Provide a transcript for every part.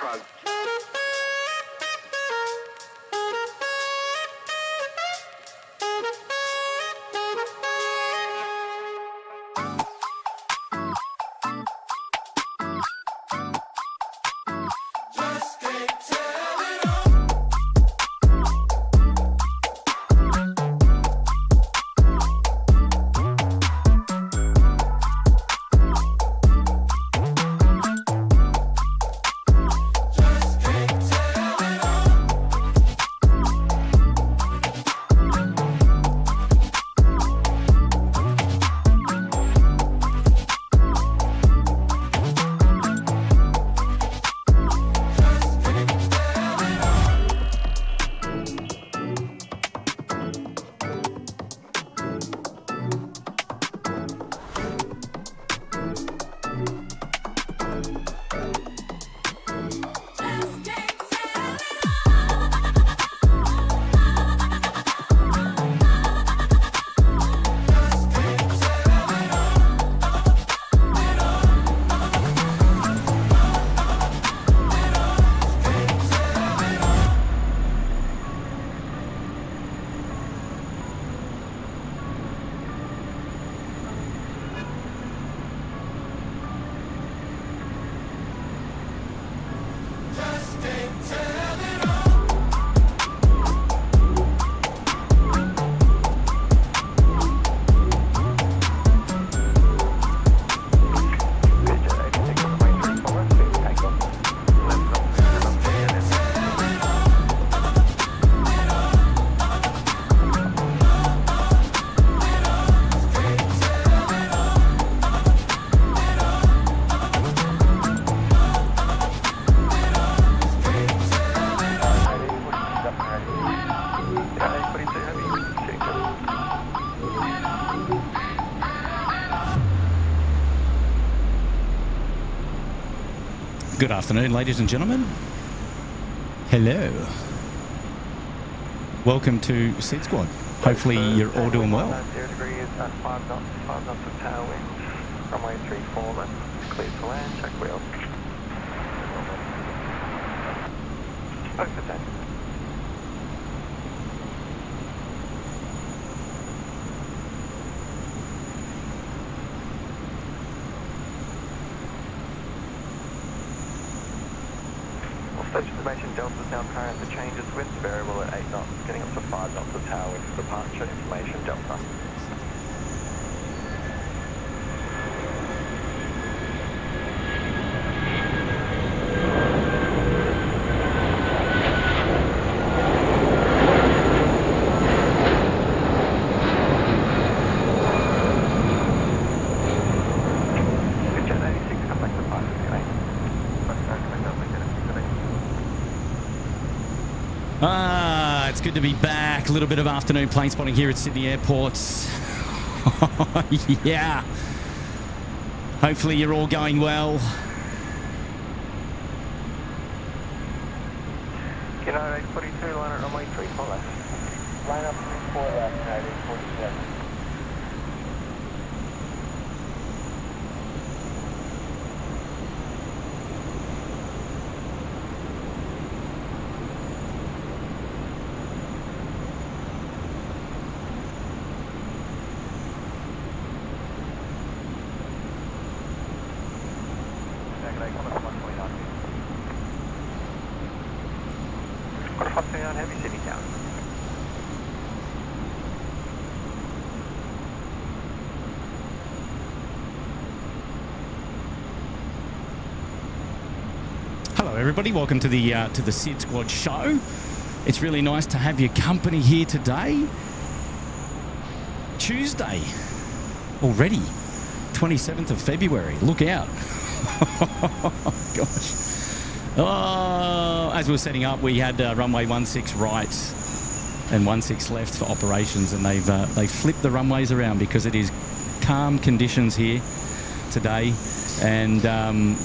intro. Good afternoon, ladies and gentlemen. Hello. Welcome to SydSquad. Hopefully you're all doing well. 0 degrees at 5 knots of tail wind. Runway 34 left, clear to land, check wheels. Over 10. Stage information, Delta is now current, the changes wind variable at 8 knots, getting up to 5 knots of tail wind for departure information, Delta. It's good to be back. A little bit of afternoon plane spotting here at Sydney airports. Yeah. Hopefully you're all going well. United 842, line at runway 34 left. Line up 34 left, United 847. Heavy City Town. Hello, everybody. Welcome to the SydSquad show. It's really nice to have your company here today. Tuesday already, 27th of February. Look out! Gosh. Oh, as we were setting up, we had runway 16 right and 16 left for operations, and they flipped the runways around because it is calm conditions here today, and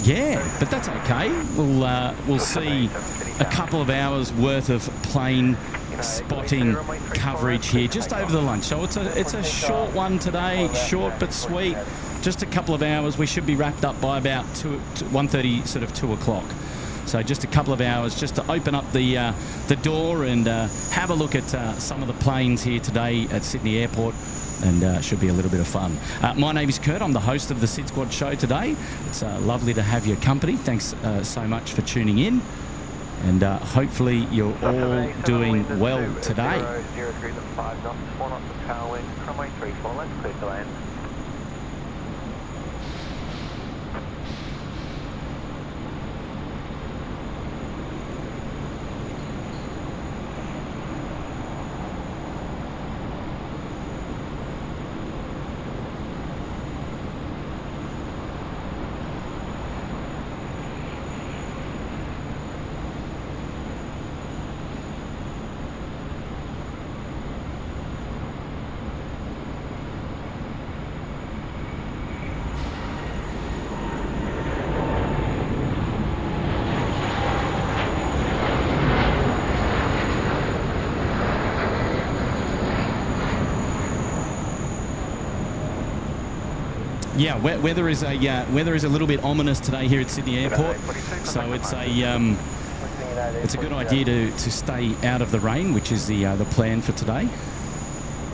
yeah, but that's okay. We'll see a couple of hours worth of plane spotting coverage here just over the lunch. So it's a short one today, short but sweet. Just a couple of hours. We should be wrapped up by about 1:30, sort of 2 o'clock. So just a couple of hours just to open up the door and have a look at some of the planes here today at Sydney Airport, and should be a little bit of fun. My name is Kurt. I'm the host of the SydSquad show today. It's lovely to have your company. Thanks so much for tuning in, and hopefully you're all doing well today. 0 degrees at 5 knots, 4 knots of tail wind, runway 34, let's clear to land. Yeah, weather is a little bit ominous today here at Sydney Airport, so it's a good idea to stay out of the rain, which is the plan for today,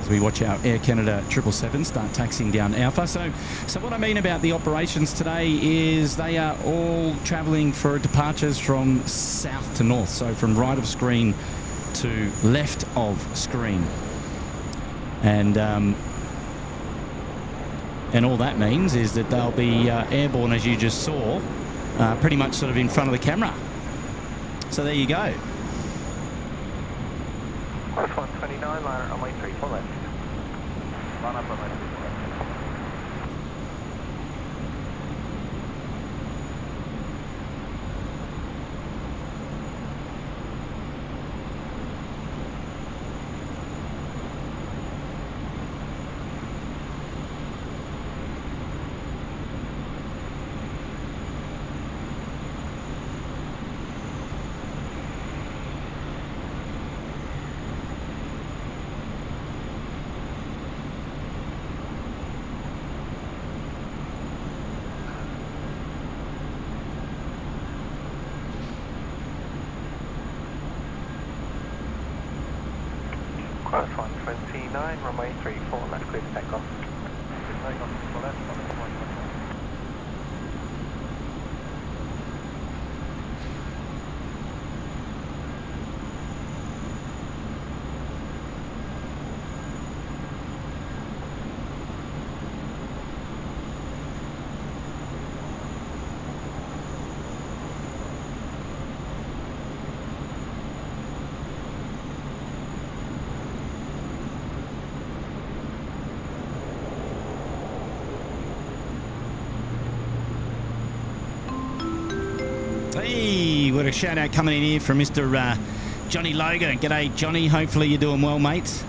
as we watch our Air Canada 777 start taxiing down Alpha. So what I mean about the operations today is they are all travelling for departures from south to north, so from right of screen to left of screen, and all that means is that they'll be airborne, as you just saw, pretty much sort of in front of the camera. So there you go. Course 129, line runway 34 left. Line up runway 34 left. Course 129, runway 34, left clear to takeoff. Takeoff to the left, on the 129. Hey, what a shout out coming in here from Mr. Johnny Logan. G'day, Johnny. Hopefully you're doing well, mate.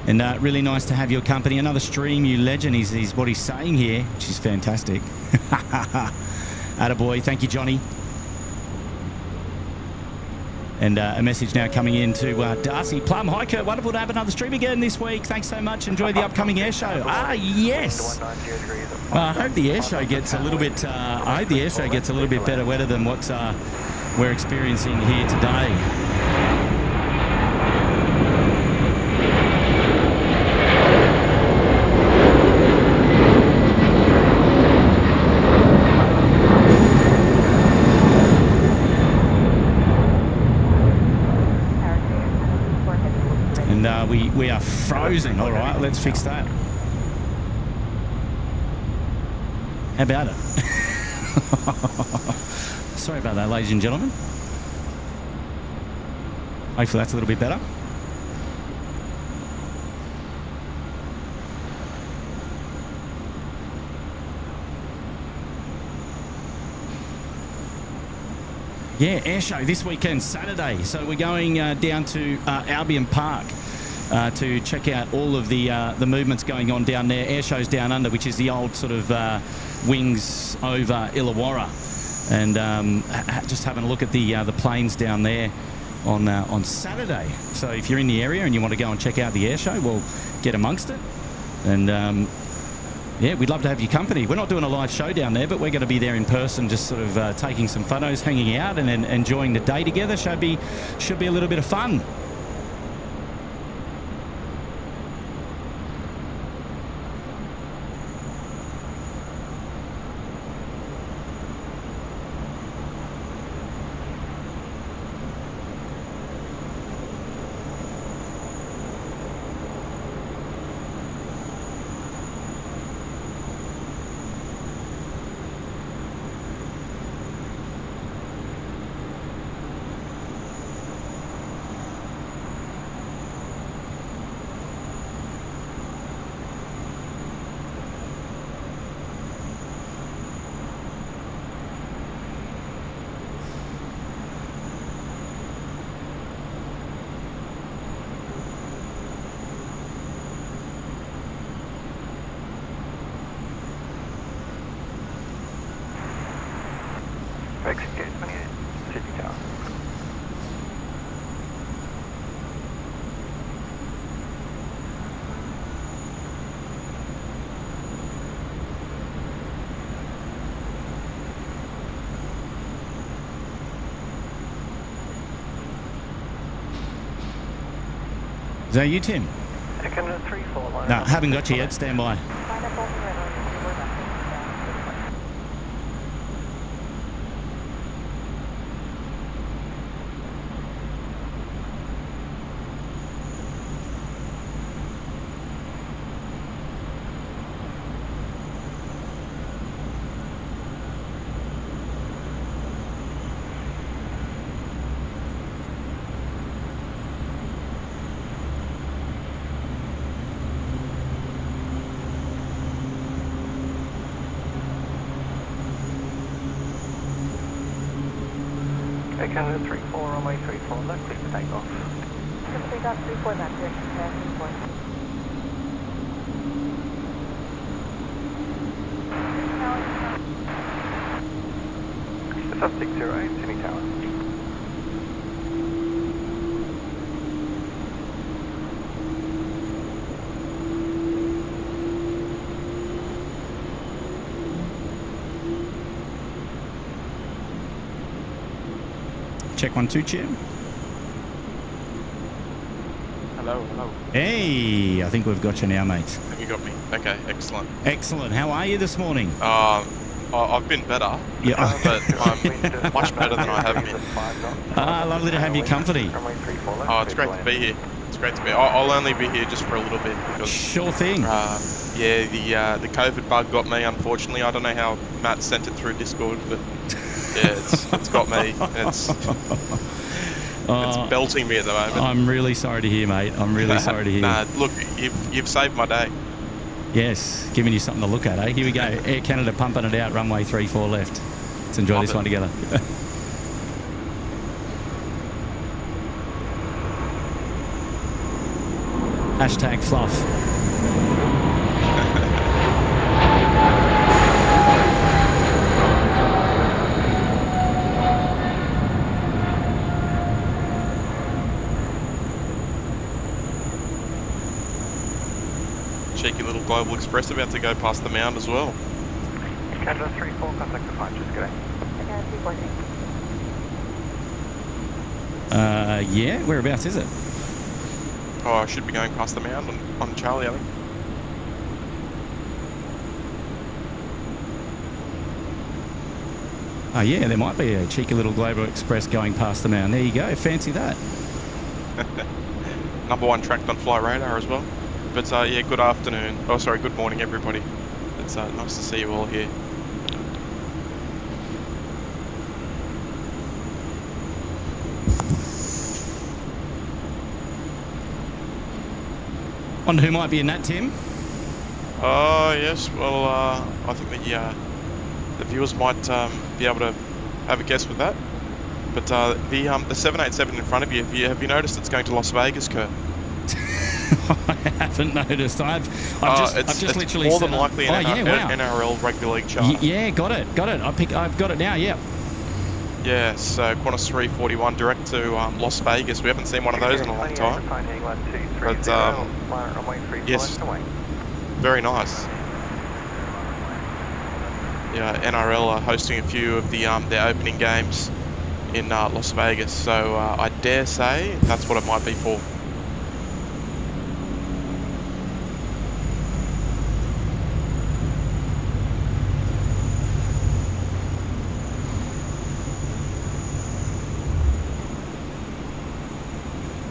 And really nice to have your company. Another stream, you legend, is what he's saying here, which is fantastic. Attaboy. Thank you, Johnny. And a message now coming in to Darcy Plum. Hi, Kurt. Wonderful to have another stream again this week. Thanks so much. Enjoy the upcoming air show. Ah, yes. Well, I hope the air show gets a little bit. I hope the air show gets a little bit better weather than what we're experiencing here today. We are frozen. All right, let's fix that. How about it? Sorry about that, ladies and gentlemen. Hopefully that's a little bit better. Yeah, air show this weekend, Saturday. So we're going down to Albion Park. To check out all of the movements going on down there. Air show's down under, which is the old sort of wings over Illawarra, and just having a look at the planes down there on Saturday. So if you're in the area and you want to go and check out the air show, well, get amongst it, and Yeah, we'd love to have your company. We're not doing a live show down there, but we're going to be there in person, just sort of taking some photos, hanging out, and then enjoying the day together. Should be a little bit of fun. Is that you, Tim? Canada 34 line. No, haven't got you yet. Stand by. Canada 34, runway 34, left, clear for takeoff. 3.34, back direction, passing point. Sub 60, Sydney Tower. Check 1, 2, Jim. Hello. Hey, I think we've got you now, mate. Have you got me? Okay, excellent. Excellent. How are you this morning? I've been better, Yeah. but I'm much better than I have been. Lovely to have your company. Oh, it's great to be here. It's great to be. I'll only be here just for a little bit because. Sure thing. Yeah, the COVID bug got me. Unfortunately, I don't know how Matt sent it through Discord, but yeah, it's got me. It's belting me at the moment. I'm really sorry to hear, mate. I'm really sorry to hear. Nah, look, you've saved my day. Yes, giving you something to look at, eh? Here we go. Air Canada pumping it out, runway 34 left. Let's enjoy Love this it. one together. Hashtag fluff. Cheeky little Global Express about to go past the mound as well. Canada 34, contact departures, good day. Canada 340. Yeah, whereabouts is it? Oh, I should be going past the mound on Charlie, I think. Oh yeah, there might be a cheeky little Global Express going past the mound. There you go, fancy that. Number 1 tracked on Fly Radar as well. But yeah, good afternoon. Oh, sorry, good morning, everybody. It's nice to see you all here. Wonder who might be in that, Tim? Oh, yes. Well, I think the viewers might be able to have a guess with that. But the 787 in front of you, have you noticed it's going to Las Vegas, Kurt? I haven't noticed. I've just literally more set than up. likely an NRL rugby league chart. Yeah, got it. I've got it now. Yeah. Yeah, so Qantas 341 direct to Las Vegas. We haven't seen one of those in a long time. But yes, very nice. NRL are hosting a few of their opening games in Las Vegas. So I dare say that's what it might be for.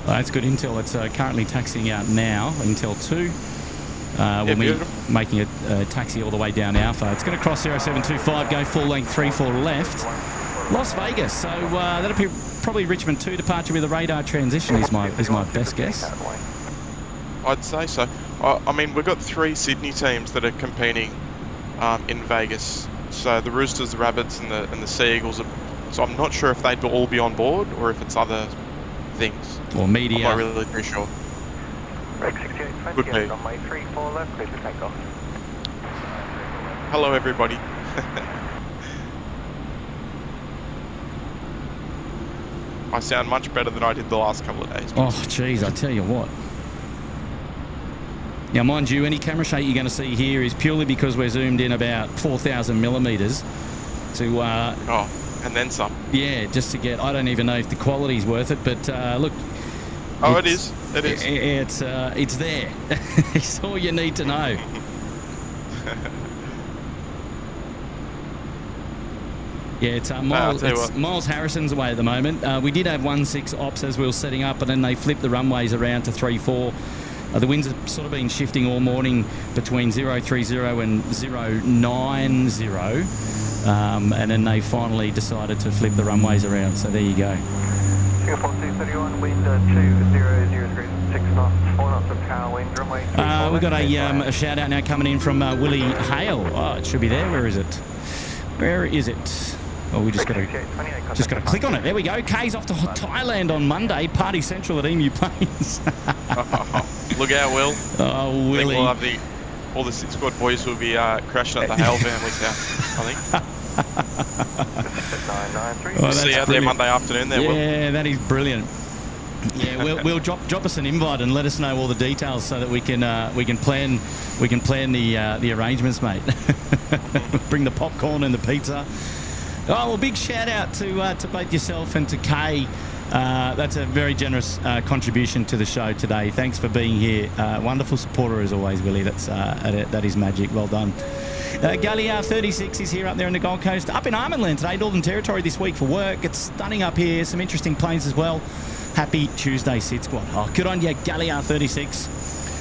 That's good intel. It's currently taxiing out now, Intel 2. We'll be making a taxi all the way down Alpha. It's going to cross 0725, go full length 34 left. Las Vegas, so that'll be probably Richmond 2 departure with a radar transition is my best guess. I'd say so. I mean, we've got 3 Sydney teams that are competing in Vegas. So the Roosters, the Rabbits and the Sea Eagles. So I'm not sure if they'd all be on board or if it's other things. Or media. I'm not really pretty sure. Break 6820 on runway 34 left, clear for takeoff. Hello everybody. I sound much better than I did the last couple of days. Oh, geez, I tell you what. Now, mind you, any camera shake you're going to see here is purely because we're zoomed in about 4,000 millimetres to... and then some. Yeah, just to get... I don't even know if the quality's worth it, but look... Oh, it is. It is. It's there. It's all you need to know. Yeah, it's Miles Harrison's away at the moment. We did have 1-6 ops as we were setting up, and then they flipped the runways around to 3-4. The winds have sort of been shifting all morning between 030 and 090. And then they finally decided to flip the runways around, so there you go. Singapore 231, wind 200 degrees, 6 knots, 4 knots of power wind, runway 34 we've got a shout out now coming in from Willie Hale. Oh, it should be there. Where is it? Where is it? Oh, we just got to click on it. There we go. K's off to Thailand on Monday. Party Central at Emu Plains. Look out, Will. Oh, Willie. We'll have all the SydSquad boys will be crashing at the Hale family's house, I think. We'll see you out there Monday afternoon there, Will. Yeah, that is brilliant. Yeah, we'll drop us an invite and let us know all the details so that we can plan the arrangements, mate. Bring the popcorn and the pizza. Oh, well, big shout out to both yourself and to Kay. That's a very generous contribution to the show today. Thanks for being here. Wonderful supporter as always, Willie. That is magic. Well done. Qatar 36 is here up there in the Gold Coast. Up in Armandland today, Northern Territory this week for work. It's stunning up here. Some interesting planes as well. Happy Tuesday, SydSquad. Oh, good on you, Qatar 36.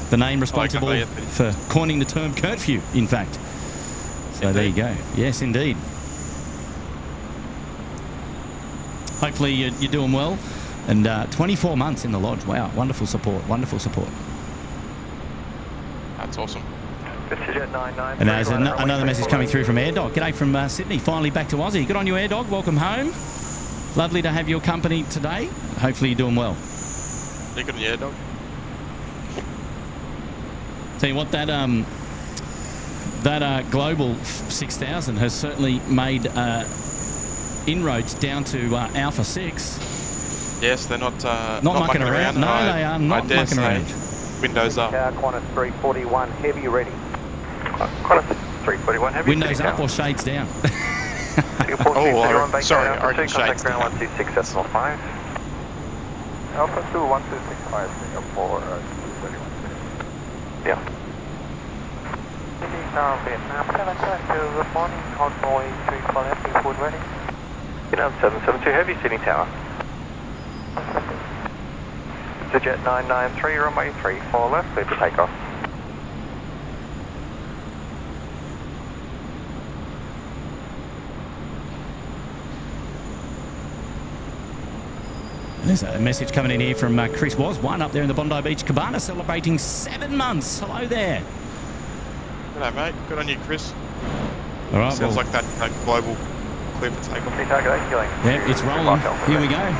The name responsible for coining the term curfew, in fact. So indeed. There you go. Yes, indeed. Hopefully you're doing well. And 24 months in the lodge. Wow, wonderful support. Wonderful support. That's awesome. And there's another message coming through from AirDog. G'day from Sydney. Finally back to Aussie. Good on you, AirDog. Welcome home. Lovely to have your company today. Hopefully you're doing well. Yeah, good on you, AirDog. Tell you what, that Global 6000 has certainly made inroads down to Alpha 6. Yes, they're not mucking around. No, they are not mucking around. Windows up. Qantas 341 heavy ready. Qantas 341 heavy. Windows up or shades down? Sorry, I can shades down. 126 decimal 5. Alpha 2 1265 Singapore 231. Yeah. Vietnam 772, good morning. Convoy 34 left, food ready. Vietnam 772 heavy, Sydney Tower. Jet 993, runway 34 left, clear for takeoff. There's a message coming in here from Chris Waswine up there in the Bondi Beach Cabana, celebrating 7 months. Hello there. Hello, mate. Good on you, Chris. All right. Sounds like that global clear for takeoff. Yeah, it's rolling. Here we go.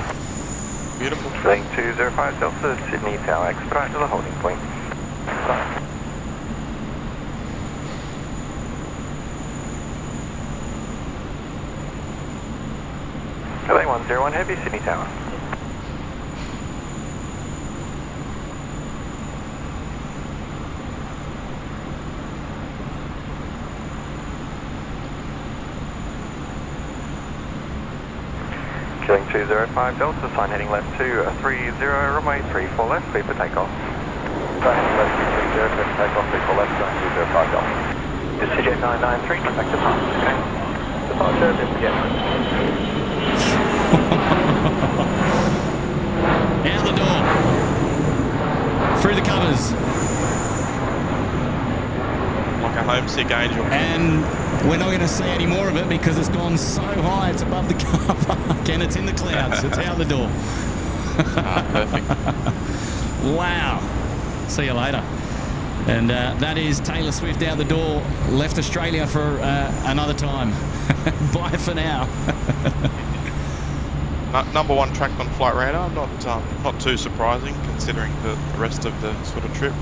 Beautiful. Link 205 Delta, Sydney Tower, expedite to the holding point. LA 101 Heavy, Sydney Tower. 205 Delta, sign heading left to 30, runway 34 left, clear for takeoff. Sign heading left to 30, clear for takeoff, 34 left, sign 205 Delta. This is Jet 993, contact departure, okay? Departure, this is Jet 993. Out the door. Through the covers. Like a homesick angel. And we're not going to see any more of it because it's gone so high, it's above the car park and it's in the clouds. It's out the door. Perfect. Wow. See you later. And that is Taylor Swift out the door. Left Australia for another time. Bye for now. Number one tracked on flight radar. Not too surprising considering the rest of the sort of trip.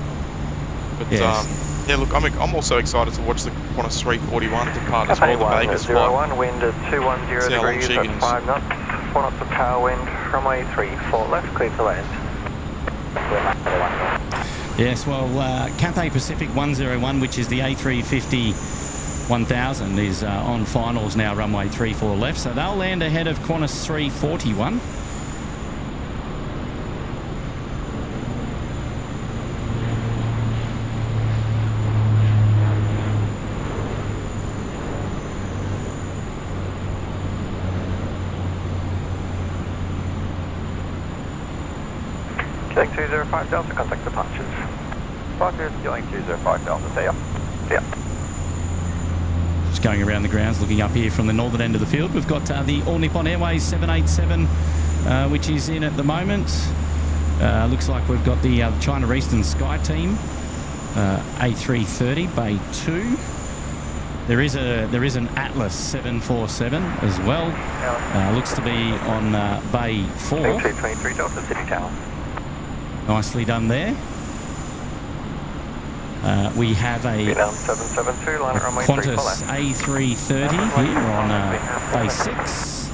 But Yes. yeah, look, I'm also excited to watch the Qantas 341 depart as well. The Vegas flight. 01, wind at 210 See how long degrees she at can- 5 knots, 4 knots of power wind, runway 34 left, clear to land. Yes, well, Qatar Pacific 101, which is the A350 1000, is on finals now, runway 34 left. So they'll land ahead of Qantas 341. Quebec 205 Delta, contact departures. Roger, Quebec 205 Delta, see ya. See ya. Just going around the grounds, looking up here from the northern end of the field. We've got the All Nippon Airways 787, which is in at the moment. Looks like we've got the China Eastern Sky Team, A330, Bay 2. There is an Atlas 747 as well. Looks to be on Bay 4. 223 Delta, City Tower. Nicely done there. We have a Vietnam 772, line at runway 34 Qantas left. A330 here on Bay 6.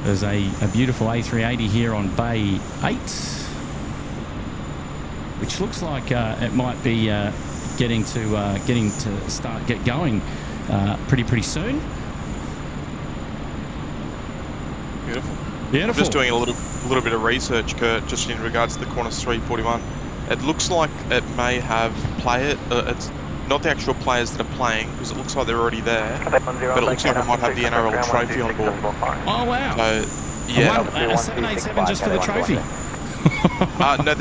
There's a beautiful A380 here on Bay 8, which looks like it might be getting to get going pretty soon. Beautiful. Beautiful. Just doing a little bit of research, Kurt, just in regards to the Qantas 341. It looks like it may have it's not the actual players that are playing, because it looks like they're already there, but it looks like it might have the NRL trophy on board. Oh wow! So yeah, A 787 just for the trophy. no,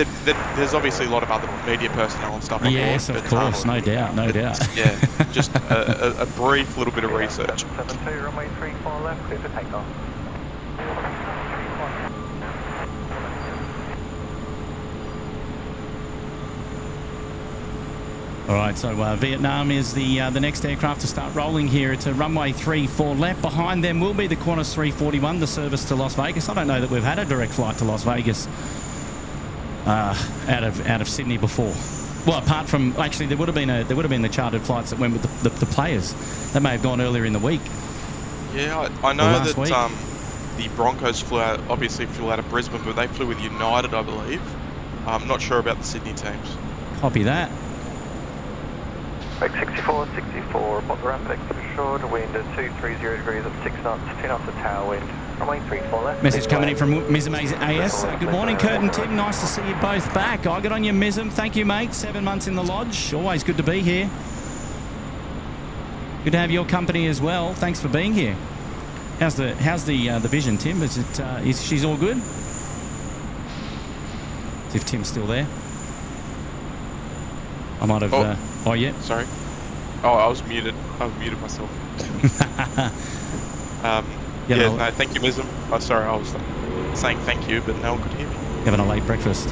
there's obviously a lot of other media personnel and stuff on Yes, board. of course, no doubt, no doubt. Yeah, just a brief little bit of research. 772, runway 34 left, clear for takeoff. All right, so Vietnam is the next aircraft to start rolling here. It's a runway 34 left. Behind them will be the Qantas 341, the service to Las Vegas. I don't know that we've had a direct flight to Las Vegas out of Sydney before. Well, apart from actually, there would have been the chartered flights that went with the players. They may have gone earlier in the week. Yeah, I know that the Broncos flew out of Brisbane, but they flew with United, I believe. I'm not sure about the Sydney teams. Copy that. Wake 64, 64, report the ramp extra short, wind at 230 degrees at 6 knots, 2 knots of tower wind, runway 34 left. Message coming in from Ms. AS. Good morning, Kurt and Tim. Nice to see you both back. I got on your Mism. Thank you, mate. 7 months in the lodge. Always good to be here. Good to have your company as well. Thanks for being here. How's the vision, Tim? Is she's all good? See if Tim's still there. I might have. Oh yeah. Sorry. Oh, I was muted. I muted myself. No, thank you, Mism. Oh, sorry, I was saying thank you, but no one could hear me. Having a late breakfast.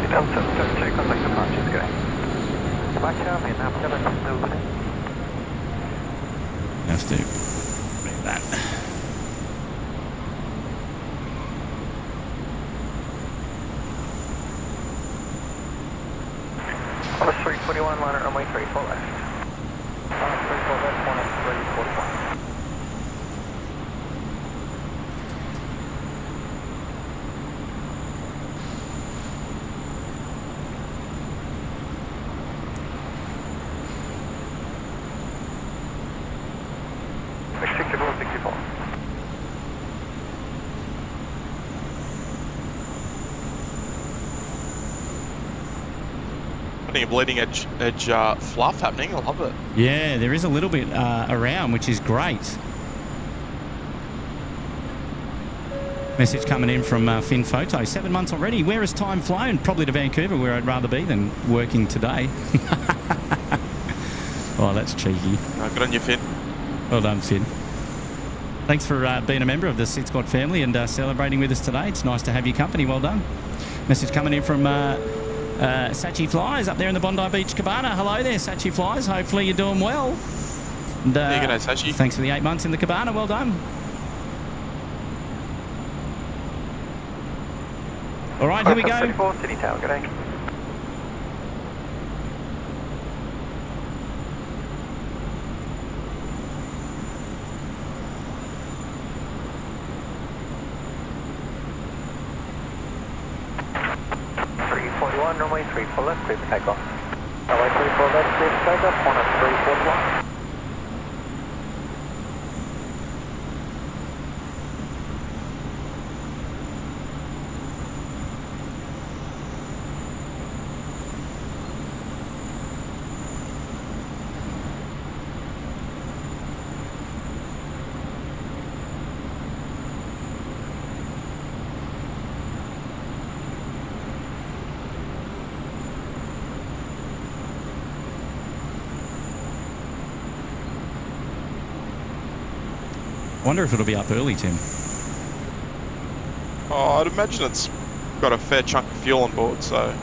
Vietnam 772, contact departures, go. Departure, Vietnam 772. Have to move that. Qantas 341, line at runway 34 left. Qantas 34 left, Qantas 341. plenty of leading edge fluff happening. I love it. Yeah, there is a little bit around, which is great. Message coming in from Finn Photo. 7 months already. Where has time flown? Probably to Vancouver, where I'd rather be than working today. Oh, that's cheeky. Good on you, Finn. Well done, Finn. Thanks for being a member of the SydSquad family and celebrating with us today. It's nice to have your company. Well done. Message coming in from Sachi Flies up there in the Bondi Beach Cabana. Hello there, Sachi Flies. Hopefully you're doing well. And, yeah, good day, Sachi. Thanks for the 8 months in the Cabana. Well done. All right, here we go. 34 City Tower, good day. Runway 34 left, clear for takeoff. Runway 34 left, clear for takeoff, Qantas 340. Wonder if it'll be up early, Tim. Oh, I'd imagine it's got a fair chunk of fuel on board, so...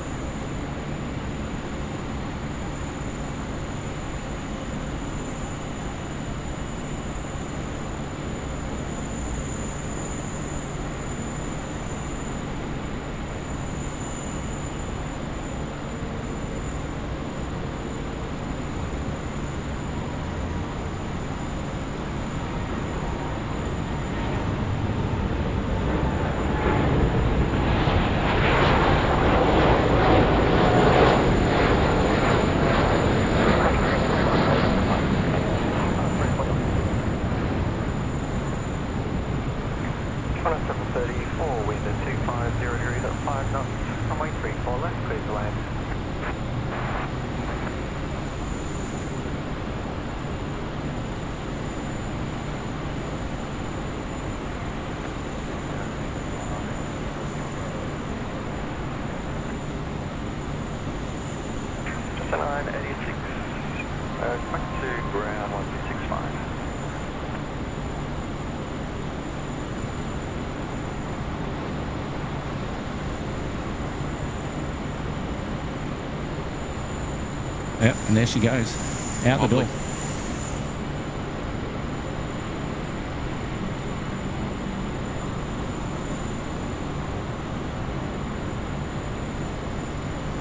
Yep, and there she goes. Out the door.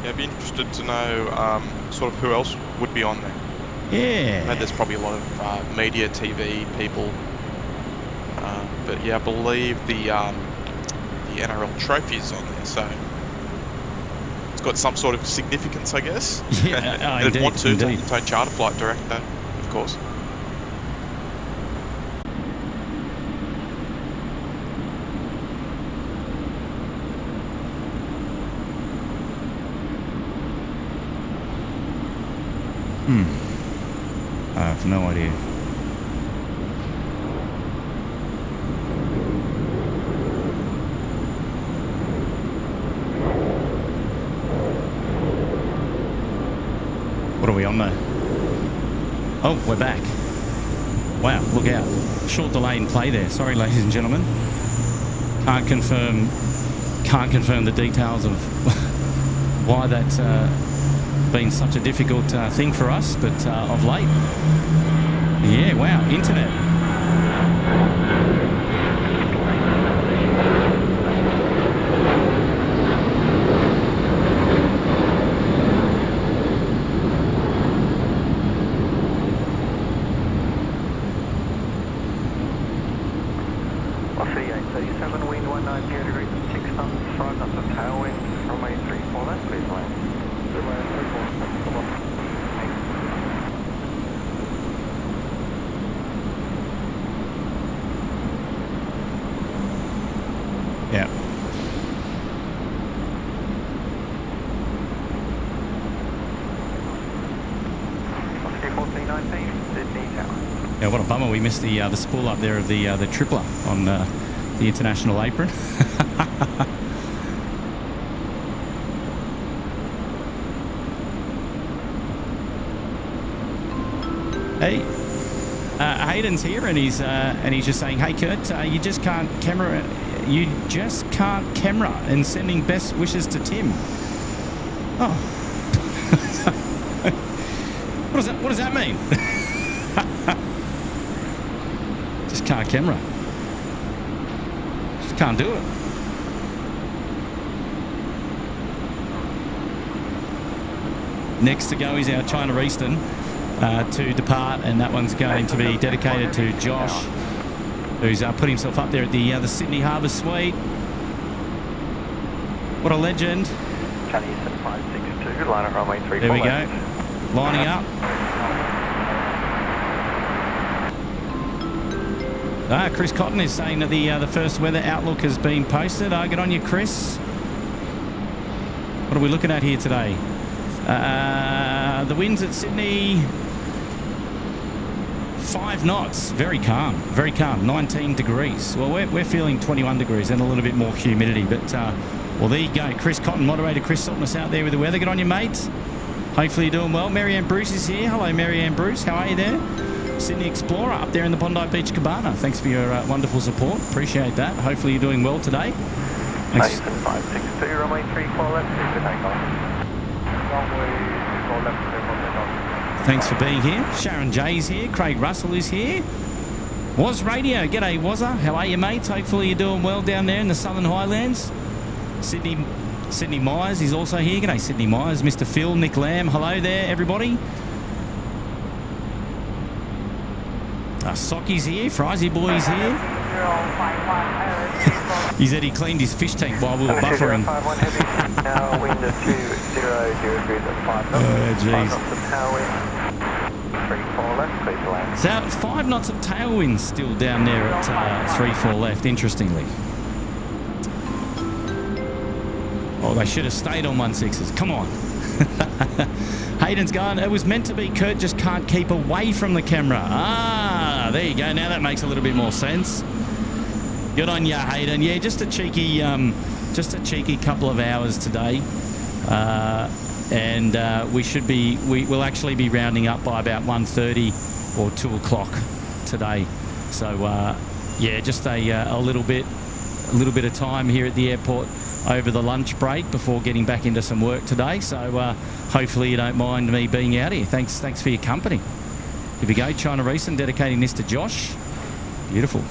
Yeah, I'd be interested to know sort of who else would be on there. Yeah. I know there's probably a lot of media, TV people. But yeah, I believe the NRL trophy's on there, so it's got some sort of significance, I guess. Yeah, and it'd want to indeed. take its own charter flight director, of course. I have no idea. What are we on there? Oh, we're back. Wow, look out. Short delay in play there. Sorry, ladies and gentlemen. Can't confirm the details of why that's been such a difficult thing for us, but of late. Yeah, wow, internet. 1419, Sydney Tower. Yeah, what a bummer we missed the spool up there of the tripler on the international apron. Hey, Hayden's here and he's just saying, hey Kurt, you just can't camera and sending best wishes to Tim. Oh, what does that mean? Just can't camera. Just can't do it. Next to go is our China Eastern to depart, and that one's going to be dedicated to Josh, who's put himself up there at the Sydney Harbour Suite. What a legend. Chinese 562, line at runway 34. There we go. Lining up. Chris Cotton is saying that the first weather outlook has been posted. Good on you, Chris. What are we looking at here today? The winds at Sydney, 5 knots. Very calm, 19 degrees. Well, we're feeling 21 degrees and a little bit more humidity. But, well, there you go. Chris Cotton, moderator Chris, sorting us out there with the weather. Good on you, mate. Hopefully you're doing well. Marianne Bruce is here. Hello, Marianne Bruce. How are you there? Sydney Explorer up there in the Bondi Beach Cabana. Thanks for your wonderful support. Appreciate that. Hopefully you're doing well today. Thanks. Nathan 562, runway 34 left, clear for takeoff. Runway 34 left, clear for takeoff. Thanks for being here. Sharon Jay's here. Craig Russell is here. Was Radio. G'day, Wazza. How are you, mates? Hopefully you're doing well down there in the Southern Highlands. Sydney Myers is also here. G'day, Sydney Myers. Mr. Phil, Nick Lamb. Hello there, everybody. Socky's here. Frizy Boy's here. He said he cleaned his fish tank while we were buffering. Now wind at 20 degrees at 5 knots. Oh, jeez. 5 knots of tailwind. 3-4 left, please land. So 5 knots of tailwind still down there at 3-4 left, interestingly. Oh, they should have stayed on 1.6s. Come on. Hayden's gone. It was meant to be Kurt just can't keep away from the camera. There you go. Now that makes a little bit more sense. Good on ya, Hayden. Yeah, just a cheeky couple of hours today, and we'll actually be rounding up by about 1:30 or 2 o'clock today. So yeah, just a little bit of time here at the airport over the lunch break before getting back into some work today. So hopefully you don't mind me being out here. Thanks for your company. Here we go, China Eastern, dedicating this to Josh. Beautiful.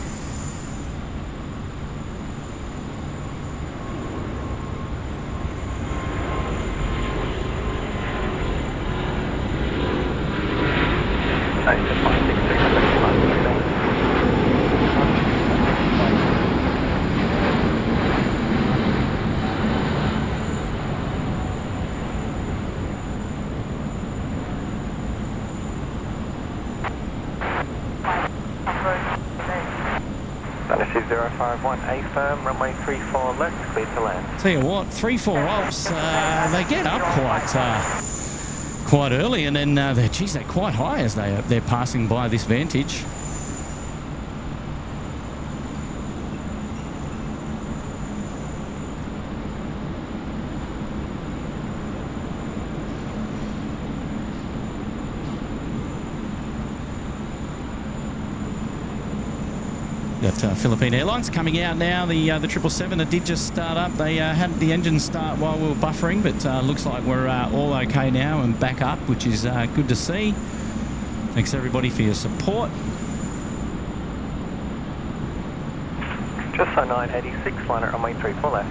A firm, runway 34 left, clear to land. Tell you what, 3-4 Alps, they get up quite early, and then they're quite high as they're passing by this vantage. Got Philippine Airlines coming out now. The 777 that did just start up. They had the engine start while we were buffering, but looks like we're all okay now and back up, which is good to see. Thanks everybody for your support. Just so 986, line at runway 34 left.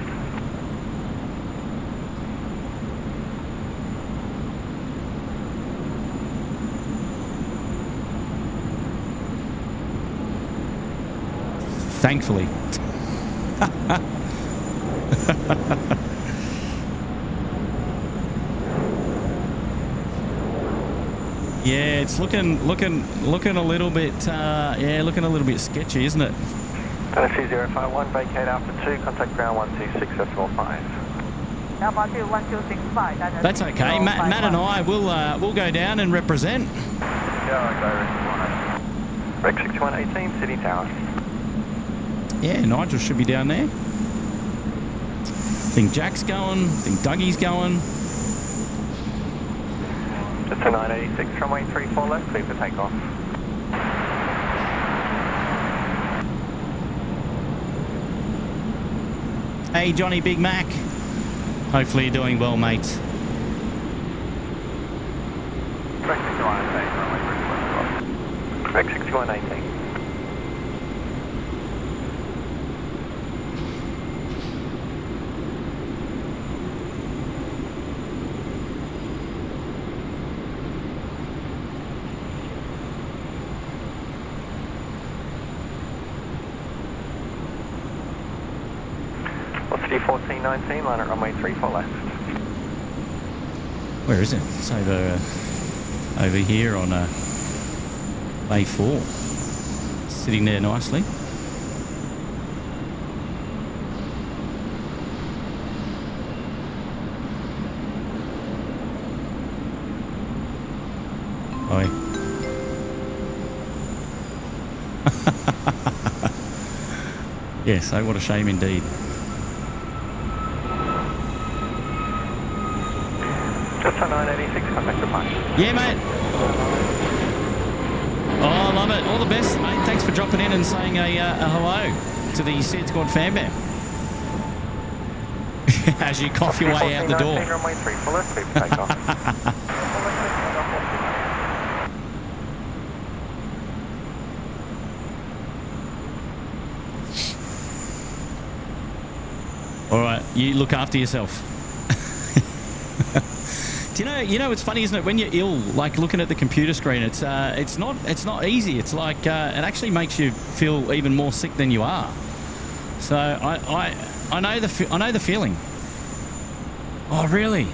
Thankfully. Yeah, it's looking a little bit looking a little bit sketchy, isn't it? Tennessee 051, vacate after 2, contact ground 126 F45. Altitude 1265. That's okay. Matt and I will go down and represent. Rec 6118, City Tower. Yeah, Nigel should be down there. I think Jack's going. I think Dougie's going. Just a 986, runway 34 left, clear for takeoff. Hey, Johnny Big Mac. Hopefully you're doing well, mate. Rec 6118, runway 34 left. Rec 6118. Velocity 1419, line at runway 34 left. Where is it? It's over here on Bay 4. Sitting there nicely. Oi. Yes, oh, what a shame indeed. Just a 986, contact the punch. Yeah, mate. Oh, I love it. All the best, mate. Thanks for dropping in and saying a hello to the SydSquad fan band. As you cough your way out the door. Runway 34 left, clear for takeoff. All right, you look after yourself. You know, it's funny, isn't it? When you're ill, like looking at the computer screen, it's not easy. It's like it actually makes you feel even more sick than you are. So I know the feeling. Oh, really?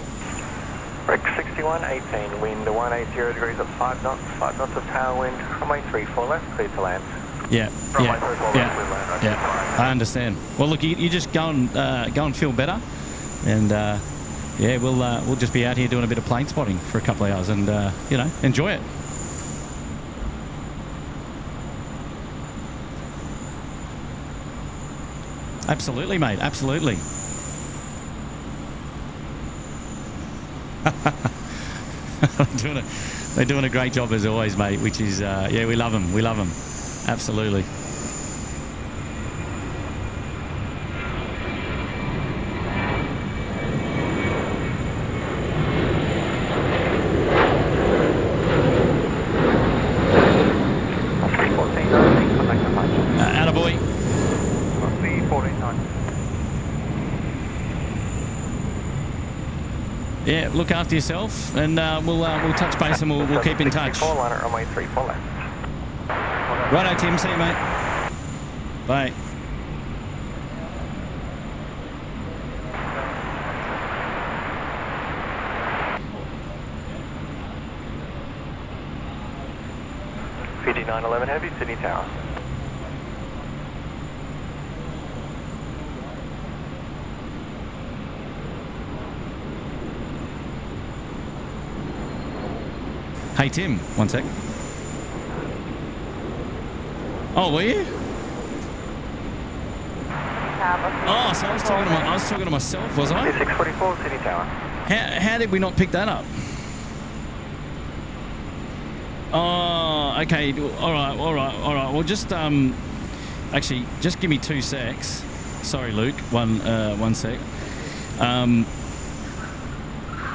Rec 6118, wind 180 degrees at 5 knots, 5 knots of tailwind, runway 34 left, clear to land. Yeah, I understand. Well, look, you just go and feel better, and yeah, we'll just be out here doing a bit of plane spotting for a couple of hours, and you know, enjoy it. Absolutely, mate. Absolutely. They're doing a great job as always, mate. Which is yeah, we love them. We love them. Absolutely. Attaboy. Yeah, look after yourself, and we'll touch base and we'll keep in touch. Line at runway 34 left. Righto, Tim. See you, mate. Bye. Fiji 911 Heavy, Sydney Tower. Hey, Tim. One sec. Oh, were you? Oh, so I was talking to myself, was I? 644 City Tower. How did we not pick that up? Oh, okay. All right. Well, just actually, just give me 2 secs. Sorry, Luke. One sec.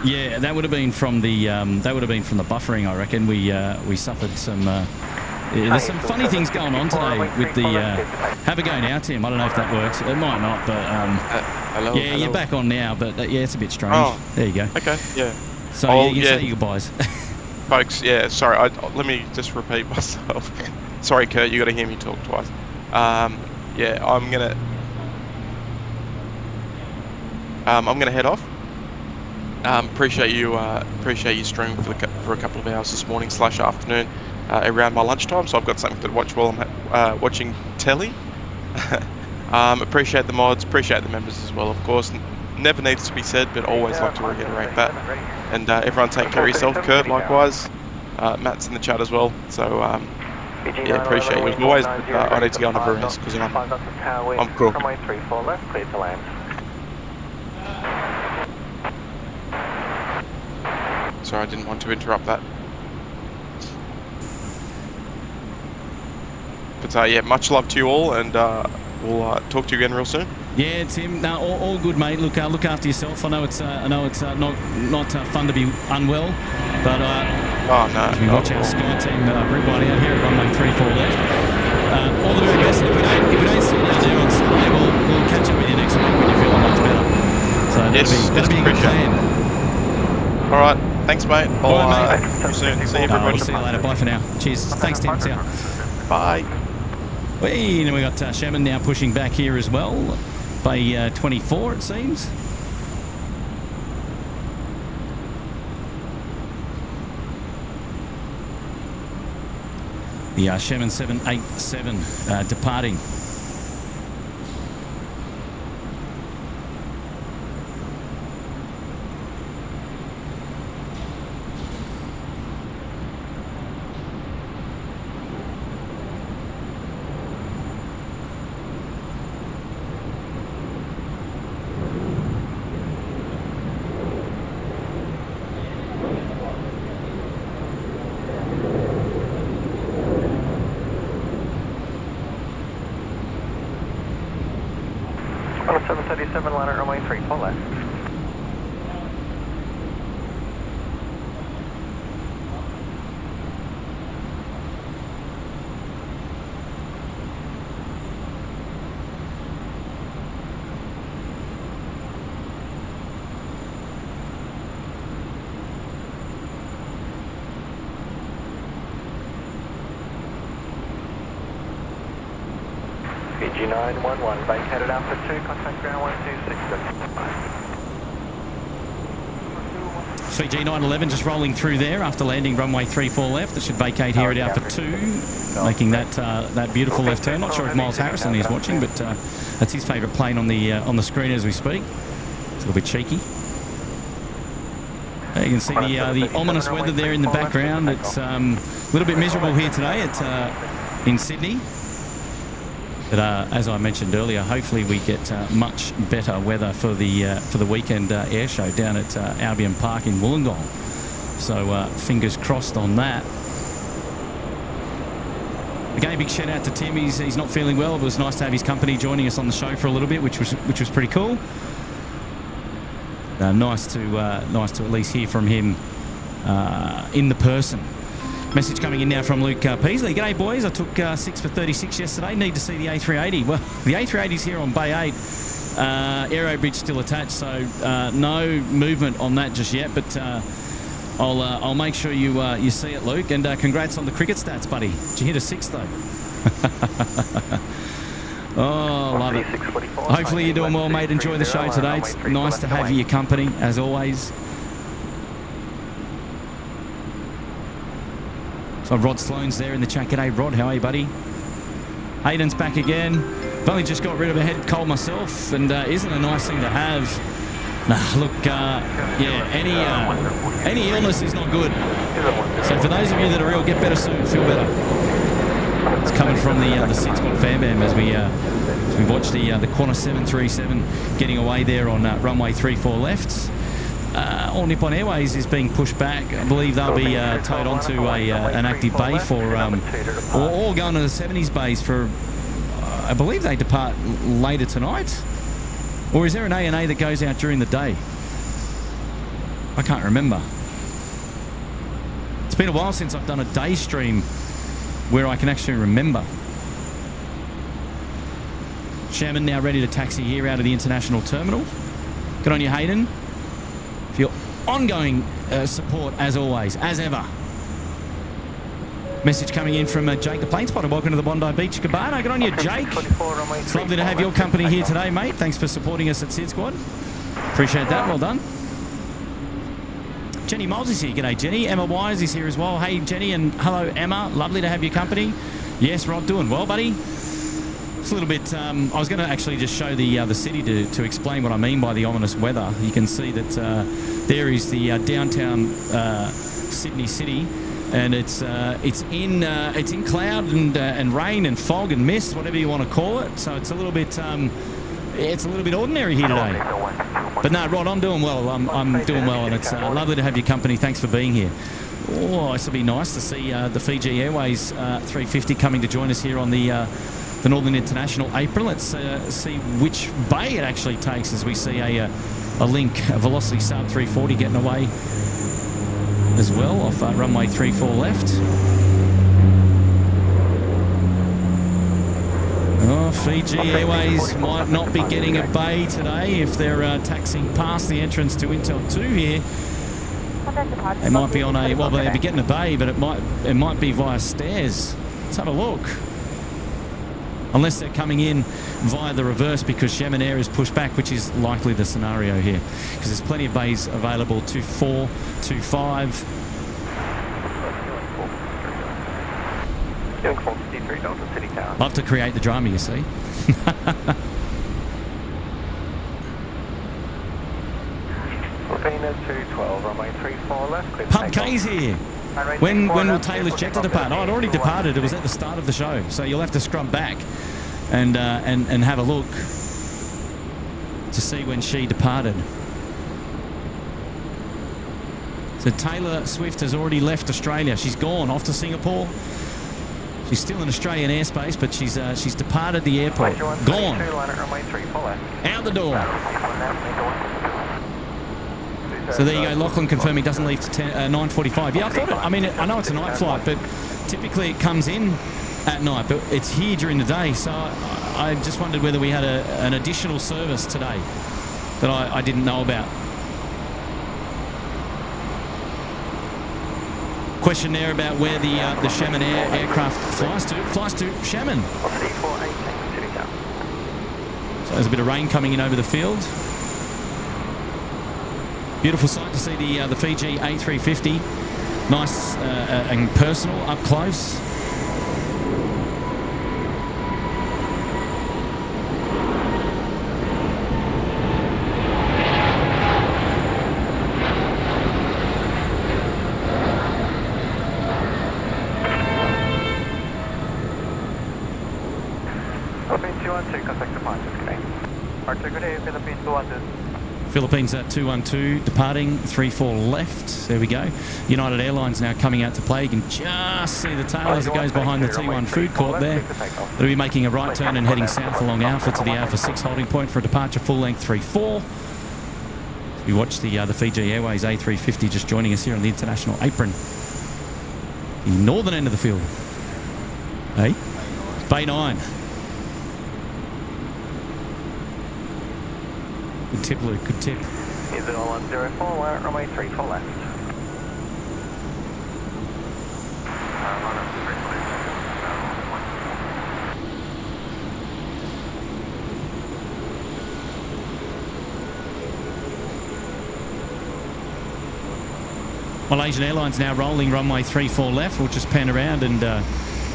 Yeah, that would have been from the buffering, I reckon. We suffered some. There's some funny things going on today with the. Have a go now, Tim. I don't know if that works. It might not, but hello, yeah, hello. You're back on now, but yeah, it's a bit strange. Oh, there you go. Okay, yeah. So Oh, you can yeah. say your goodbyes. Folks, yeah, sorry, let me just repeat myself. Sorry, Kurt, you got to hear me talk twice. Yeah, I'm gonna head off. Appreciate you streaming for a couple of hours this morning / afternoon around my lunchtime, so I've got something to watch while I'm watching telly. Appreciate the mods, appreciate the members as well, of course. Never needs to be said, but always like to reiterate that. And everyone take care of yourself. Kurt, likewise. Matt's in the chat as well. So yeah, appreciate it. As always, I need to go on a Bruins because I'm crook. Runway 34 left, clear to land. Sorry, I didn't want to interrupt that. But yeah, much love to you all, and we'll talk to you again real soon. Yeah, Tim. No, all good, mate. Look after yourself. I know it's not fun to be unwell, but oh no, we watch our Sky team ride out here at runway 34 left. All the very best. If we don't see you down there on Sunday, we'll catch up with you next week when you're feeling much better. So that'll be a good plan. All right, thanks, mate. All right, mate. See you soon. See you, We'll see you later. Bye for now. Cheers. Thanks, Tim. See ya. Bye. And then we got Xiamen now pushing back here as well. Bay 24, it seems. The Xiamen 787 departing. On a 737 line at runway 34 left. Fiji 911, vacated Alpha 2, contact ground 126. Fiji 911 just rolling through there after landing runway 34 left. That should vacate here at Alpha 2, making that beautiful left turn. Not sure if Miles Harrison is watching, but that's his favourite plane on the screen as we speak. It's a little bit cheeky. You can see the ominous weather there in the background. It's a little bit miserable here today in Sydney. But as I mentioned earlier, hopefully we get much better weather for the weekend air show down at Albion Park in Wollongong. So fingers crossed on that. Again, big shout out to Tim. He's not feeling well. It was nice to have his company joining us on the show for a little bit, which was pretty cool. Nice to at least hear from him in the person. Message coming in now from Luke Peasley. G'day, boys. I took 6 for 36 yesterday. Need to see the A380. Well, the A380's here on Bay 8. Aero bridge still attached, so no movement on that just yet. But I'll make sure you see it, Luke. And congrats on the cricket stats, buddy. Did you hit a 6 though? Oh, love it. Hopefully you're doing well, mate. Enjoy the show today. It's nice to have your company, as always. So Rod Sloan's there in the chat. G'day, Rod. How are you, buddy? Hayden's back again. I've only just got rid of a head cold myself, and isn't a nice thing to have. Nah, look, yeah, any illness is not good. So for those of you that are ill, get better soon. Feel better. It's coming from the SydSquad fan bam as we watch the Qantas 737 getting away there on runway 34 left. All Nippon Airways is being pushed back. I believe they'll be towed onto an active bay for, or going to the 70s bays for, I believe they depart later tonight. Or is there an ANA that goes out during the day? I can't remember. It's been a while since I've done a day stream where I can actually remember. Xiamen now ready to taxi here out of the international terminal. Good on you, Hayden, for your ongoing support, as always, as ever. Message coming in from Jake the Plane Spotter. Welcome to the Bondi Beach Cabana. Good on you, Jake. It's lovely to have your company here today, mate. Thanks for supporting us at SydSquad. Appreciate that. Well done. Jenny Miles is here. G'day, Jenny. Emma Wise is here as well. Hey, Jenny, and hello, Emma. Lovely to have your company. Yes, Rod, doing well, buddy. It's a little bit... I was going to actually just show the city to explain what I mean by the ominous weather. You can see that there is the downtown Sydney city. We've got and it's in cloud and rain and fog and mist, whatever you want to call it. So it's a little bit ordinary here today. But no, Rod, I'm doing well. I'm doing well, and it's lovely to have your company. Thanks for being here. Oh, this will be nice to see the Fiji Airways 350 coming to join us here on the Northern International Apron. Let's see which bay it actually takes as we see a Link, a Velocity Sub 340 getting away as well off runway 34 left. Oh, Fiji Airways might not be getting a bay today if they're taxiing past the entrance to Intel 2 here. They might be on a, well, they'll be getting a bay, but it might be via stairs. Let's have a look. Unless they're coming in via the reverse because Xiamen Air is pushed back, which is likely the scenario here. Because there's plenty of bays available, 24, 25. Love to create the drama, you see. Pub K's here. When will Taylor's jet to depart? Oh, it already departed. It was at the start of the show. So you'll have to scrub back and have a look to see when she departed. So Taylor Swift has already left Australia. She's gone off to Singapore. She's still in Australian airspace, but she's departed the airport. Gone. Out the door. So there you go, Lachlan confirming doesn't leave to 9:45. Yeah, I know it's a night flight, but typically it comes in at night, but it's here during the day. So I just wondered whether we had an additional service today that I didn't know about. Question there about where the Xiamen aircraft flies to. Flies to Xiamen. So there's a bit of rain coming in over the field. Beautiful sight to see the Fiji A350, nice and personal up close. Philippines at 212, departing 34 left. There we go. United Airlines now coming out to play. You can just see the tail as it goes behind the T1 food court there. They'll be making a right turn and heading south along Alpha to the Alpha 6 holding point for a departure full length 34. We watch the Fiji Airways A350 just joining us here on the International Apron. The northern end of the field. Hey? Bay 9. Good tip, Luke. Good tip. Is it 104, runway 34 left. Malaysian Airlines now rolling runway 34 left. We'll just pan around and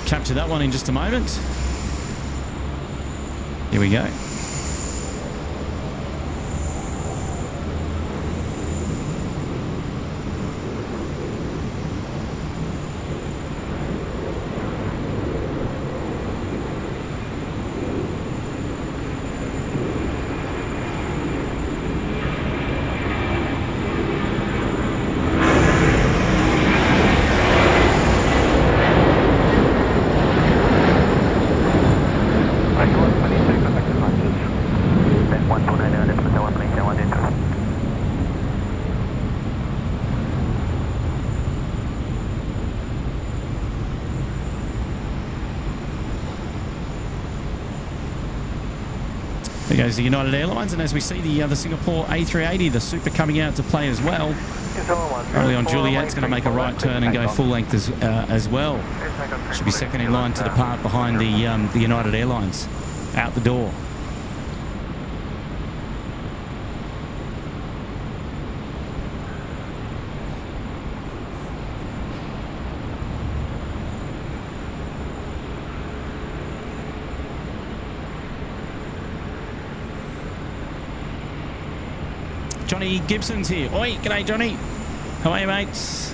capture that one in just a moment. Here we go. There goes the United Airlines, and as we see the Singapore A380, the Super coming out to play as well. Currently on Juliet's going to make a right turn and go full length as well. Should be second in line to depart behind the United Airlines. Out the door. Johnny Gibson's here. Oi, g'day Johnny. How are you, mates?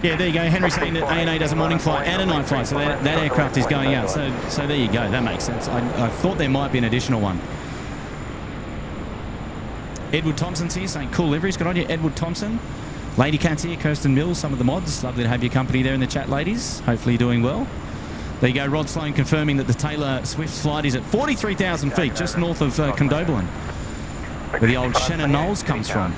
Yeah, there you go. Henry saying that ANA does a morning flight and a night flight, so that aircraft is going out. So there you go. That makes sense. I thought there might be an additional one. Edward Thompson's here saying cool liveries. Good on you, Edward Thompson. Lady Cat's here, Kirsten Mills, some of the mods. Lovely to have your company there in the chat, ladies. Hopefully you're doing well. There you go. Rod Sloan confirming that the Taylor Swift flight is at 43,000 feet, just north of Condobolin, where the old Shannon Knowles comes from.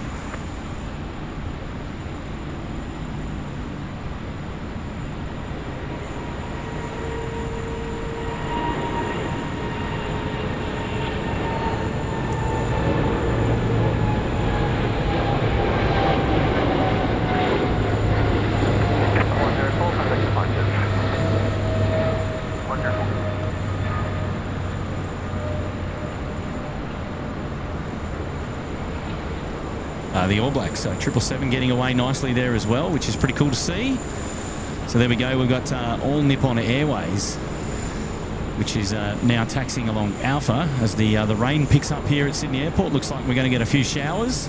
The All Blacks, 777 getting away nicely there as well, which is pretty cool to see. So there we go. We've got All Nippon Airways, which is now taxiing along Alpha as the rain picks up here at Sydney Airport. Looks like we're going to get a few showers.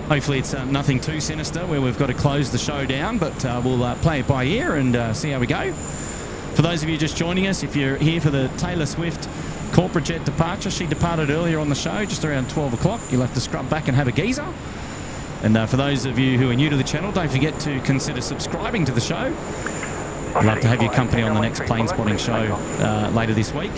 Hopefully it's nothing too sinister where we've got to close the show down, but we'll play it by ear and see how we go. For those of you just joining us, if you're here for the Taylor Swift corporate jet departure, she departed earlier on the show, just around 12 o'clock. You'll have to scrub back and have a geezer. And for those of you who are new to the channel, don't forget to consider subscribing to the show. I'd love to have your company on the next plane spotting show later this week.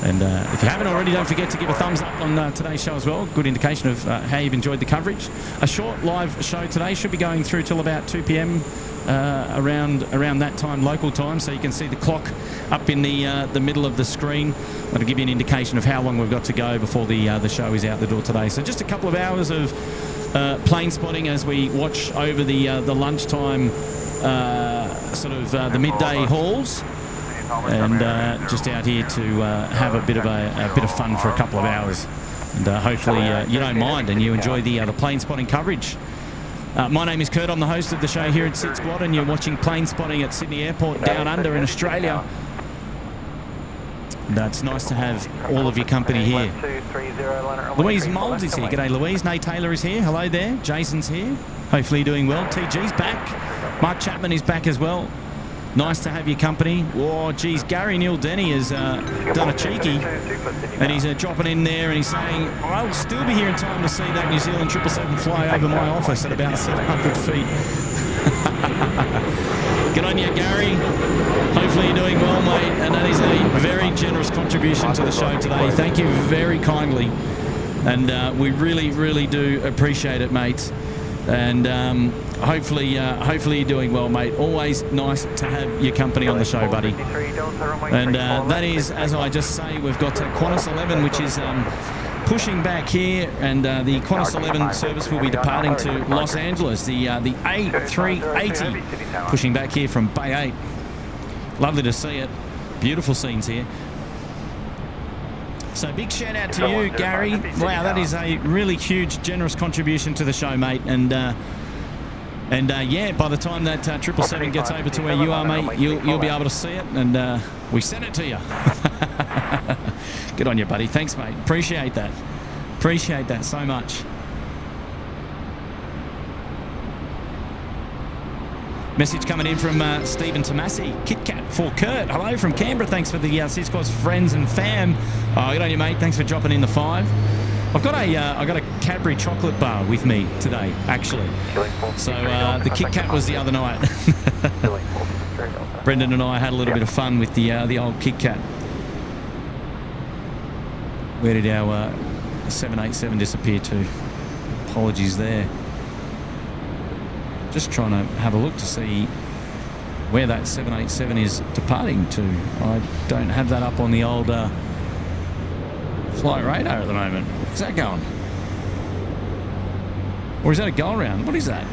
And if you haven't already, don't forget to give a thumbs up on today's show as well. Good indication of how you've enjoyed the coverage. A short live show today should be going through till about 2 p.m. Around that time, local time, so you can see the clock up in the middle of the screen. That'll give you an indication of how long we've got to go before the show is out the door today. So just a couple of hours of plane spotting as we watch over the lunchtime the midday hauls, and just out here to have a bit of fun for a couple of hours. And hopefully you don't mind and you enjoy the plane spotting coverage. My name is Kurt. I'm the host of the show here at SydSquad, and you're watching plane spotting at Sydney Airport down under in Australia. And it's nice to have all of your company here. Louise Moulds is here. G'day, Louise. Nate Taylor is here. Hello there. Jason's here. Hopefully you're doing well. TG's back. Mark Chapman is back as well. Nice to have your company. Oh, geez, Gary Neil Denny has done a cheeky, and he's dropping in there, and he's saying, I'll still be here in time to see that New Zealand 777 fly over my office at about 700 feet. Good on you, Gary. Hopefully you're doing well, mate, and that is a very generous contribution to the show today. Thank you very kindly, and we really, really do appreciate it, mate. And hopefully you're doing well, mate. Always nice to have your company on the show, buddy. And that is, as I just say, we've got Qantas 11, which is pushing back here, and the Qantas 11 service will be departing to Los Angeles. The A380 pushing back here from Bay 8. Lovely to see it. Beautiful scenes here. So big shout out to you, Gary. Wow, that is a really huge, generous contribution to the show, mate. And yeah, by the time that 777 gets over to where you are, mate, you'll be able to see it, and we sent it to you. Good on you, buddy. Thanks, mate. Appreciate that. Appreciate that so much. Message coming in from Stephen Tomasi. Kit Kat for Kurt. Hello from Canberra. Thanks for the SydSquad's friends and fam. Oh, good on you, mate. Thanks for dropping in the 5. I've got a Cadbury chocolate bar with me today, actually. So the Kit Kat was the other night. Brendan and I had a little bit of fun with the old Kit Kat. Where did our 787 disappear to? Apologies there. Just trying to have a look to see where that 787 is departing to. I don't have that up on the old flight radar at the moment. Where's that going? Or is that a go around? What is that?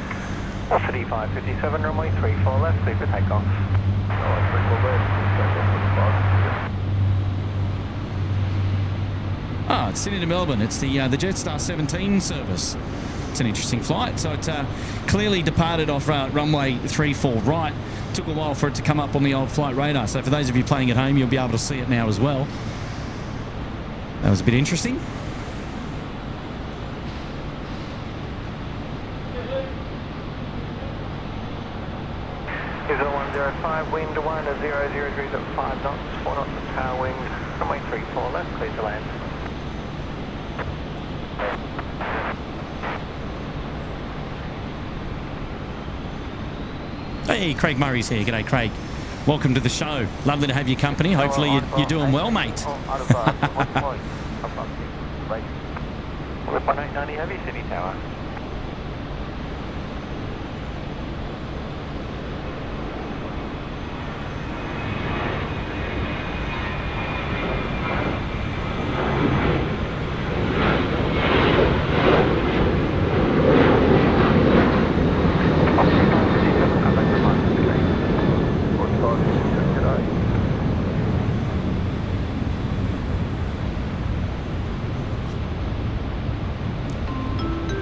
City 557, runway 34 left, clear for takeoff. Ah, it's Sydney to Melbourne. It's the Jetstar 17 service. It's an interesting flight. So it clearly departed off runway 34 right. Took a while for it to come up on the old flight radar. So for those of you playing at home, you'll be able to see it now as well. That was a bit interesting. 105, wind 1003 at 5 knots, 4 knots of power wind, runway 34 left, clear to land. Hey, Craig Murray's here. G'day, Craig. Welcome to the show. Lovely to have your company. Hopefully you're doing well, mate. 1890 Heavy City Tower.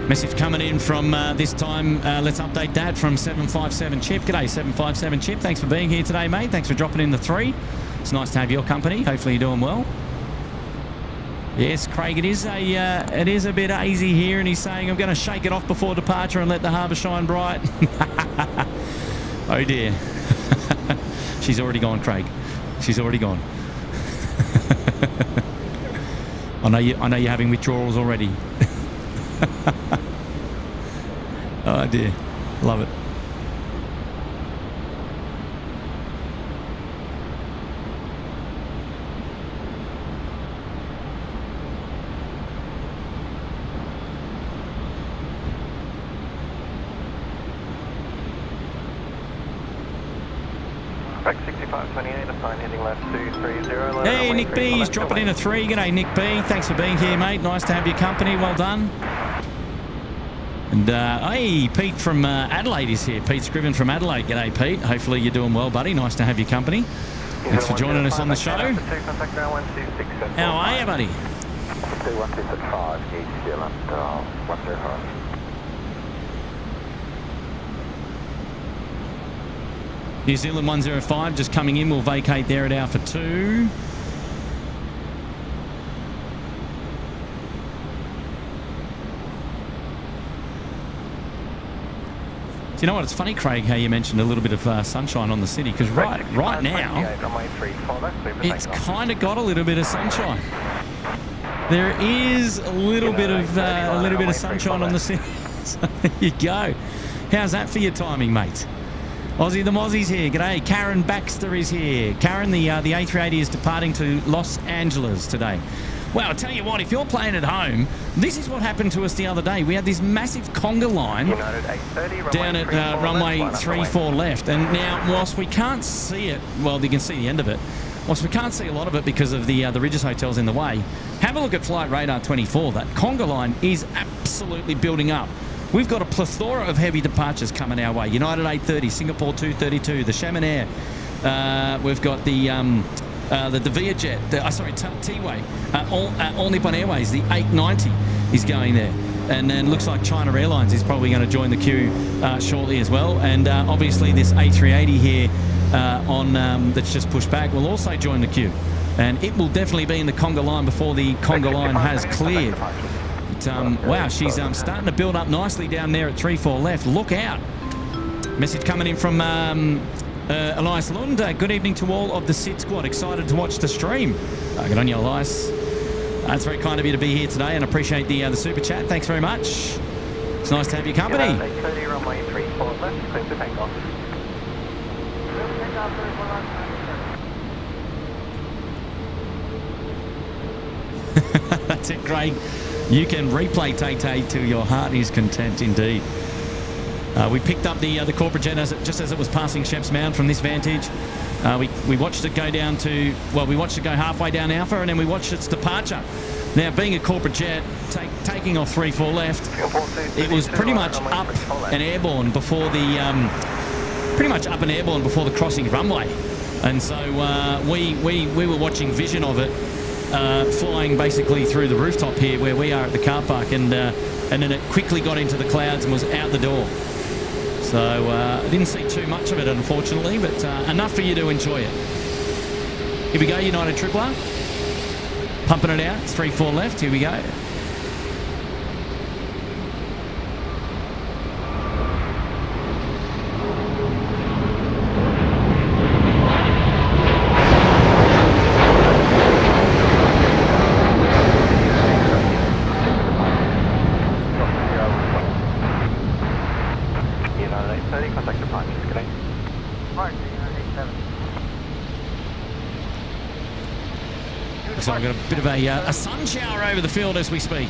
Message coming in from this time, let's update that from 757 Chip. G'day, 757 Chip. Thanks for being here today, mate. Thanks for dropping in the 3. It's nice to have your company. Hopefully you're doing well. Yes, Craig, it is a bit hazy here, and he's saying, I'm going to shake it off before departure and let the harbour shine bright. Oh, dear. She's already gone, Craig. She's already gone. I know you're having withdrawals already. Oh dear, love it. Back 6528, assign heading left 230. Hey, Nick B, he's dropping in a 3. G'day, Nick B. Thanks for being here, mate. Nice to have your company. Well done. And, hey, Pete from Adelaide is here. Pete Scriven from Adelaide. G'day, Pete. Hopefully you're doing well, buddy. Nice to have your company. Thanks for joining us on the show. How are you, buddy? 1265, New Zealand, 105. New Zealand 105 just coming in. We'll vacate there at Alpha 2. Do you know what? It's funny, Craig, how you mentioned a little bit of sunshine on the city, because right now it's kind of got a little bit of sunshine. There is a little bit of sunshine on the city. So there you go. How's that for your timing, mate? Aussie the Mozzie's here. G'day. Karen Baxter is here. Karen, the A380 is departing to Los Angeles today. Well, I'll tell you what, if you're playing at home, this is what happened to us the other day. We had this massive Conga line down at runway 34 left. And now, whilst we can't see it, well, you can see the end of it. Whilst we can't see a lot of it because of the Regis hotels in the way, have a look at Flight Radar 24. That Conga line is absolutely building up. We've got a plethora of heavy departures coming our way. United A380, Singapore 232, the Xiamen Air. We've got the Viajet, T-Way, All Nippon Airways, the 890 is going there. And then looks like China Airlines is probably going to join the queue shortly as well. And obviously this A380 here that's just pushed back will also join the queue. And it will definitely be in the Conga line before the Conga line has cleared. But, wow, she's starting to build up nicely down there at 34 left. Look out. Message coming in from Elias Lund. Good evening to all of the SydSquad. Excited to watch the stream. Good on you, Elias. It's very kind of you to be here today, and appreciate the super chat. Thanks very much. It's nice to have your company. 830, runway 34 left, clear to takeoff. That's it, Craig. You can replay Tay-Tay till your heart is content indeed. We picked up the corporate jet just as it was passing Sheps Mound from this vantage. We watched it go down to, well, we watched it go halfway down Alpha, and then we watched its departure. Now, being a corporate jet, taking off 34 left, it was pretty much up and airborne before the crossing runway. And so we were watching vision of it flying basically through the rooftop here where we are at the car park, and then it quickly got into the clouds and was out the door. So I didn't see too much of it, unfortunately, but enough for you to enjoy it. Here we go, United Tripler. Pumping it out, 34 left, here we go. Good day. Mark, 87. So I've got a bit of a sun shower over the field as we speak.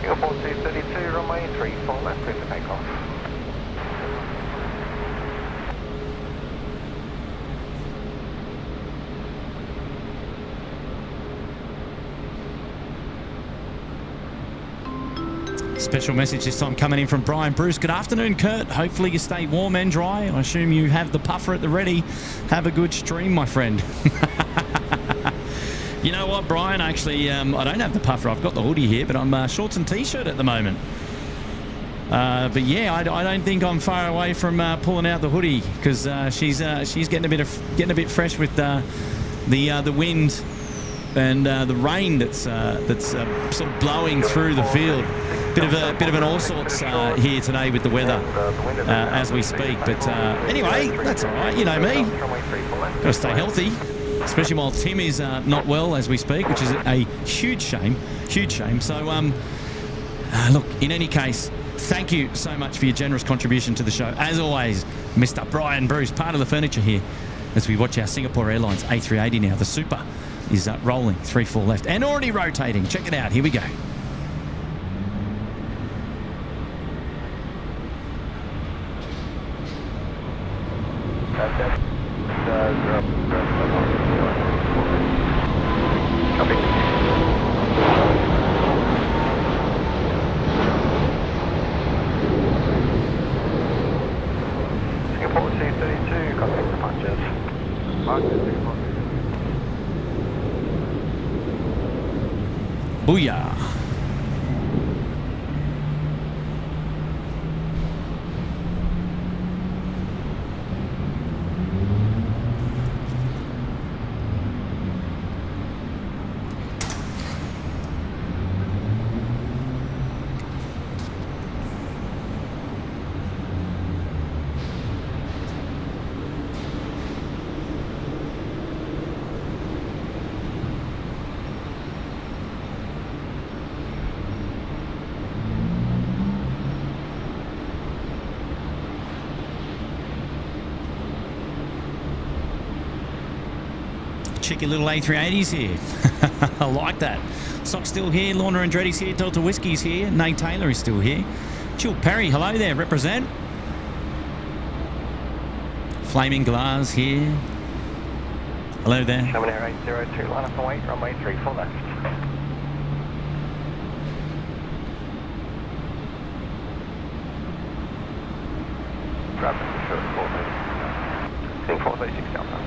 Singapore 232, runway 34 left, clear for takeoff. Special message this time coming in from Brian Bruce. Good afternoon, Kurt. Hopefully you stay warm and dry. I assume you have the puffer at the ready. Have a good stream, my friend. You know what, Brian? Actually, I don't have the puffer. I've got the hoodie here, but I'm shorts and t-shirt at the moment. But yeah, I don't think I'm far away from pulling out the hoodie because she's getting a bit fresh with the wind and the rain that's sort of blowing through the field. Bit of an all sorts here today with the weather as we speak. But anyway, that's all right. You know me. Got to stay healthy, especially while Tim is not well as we speak, which is a huge shame. Huge shame. So look, in any case, thank you so much for your generous contribution to the show. As always, Mr. Brian Bruce, part of the furniture here as we watch our Singapore Airlines A380 now. The Super is rolling 3-4 left and already rotating. Check it out. Here we go. Singapore 232, contact departures. Booyah. Cheeky little A380s here. I like that. Sock's still here. Lorna Andretti's here. Delta Whiskey's here. Nate Taylor is still here. Jill Perry, hello there. Represent. Flaming Glass here. Hello there. Xiamen Air 802, line up and wait, runway 34 left. Grab the short 430. Think 436 Delta.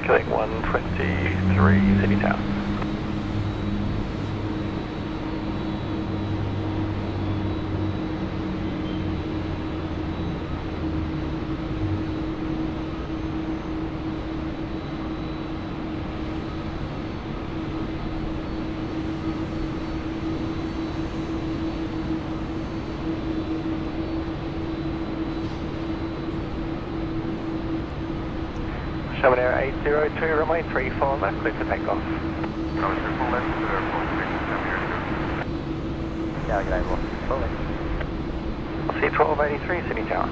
Killing 123 City Tower. Xiamen Air 802, runway 34 left, clear for takeoff. Runway 34 left, clear for takeoff. Yeah, good day, boss. Slowly. I'll see 1283 City Tower.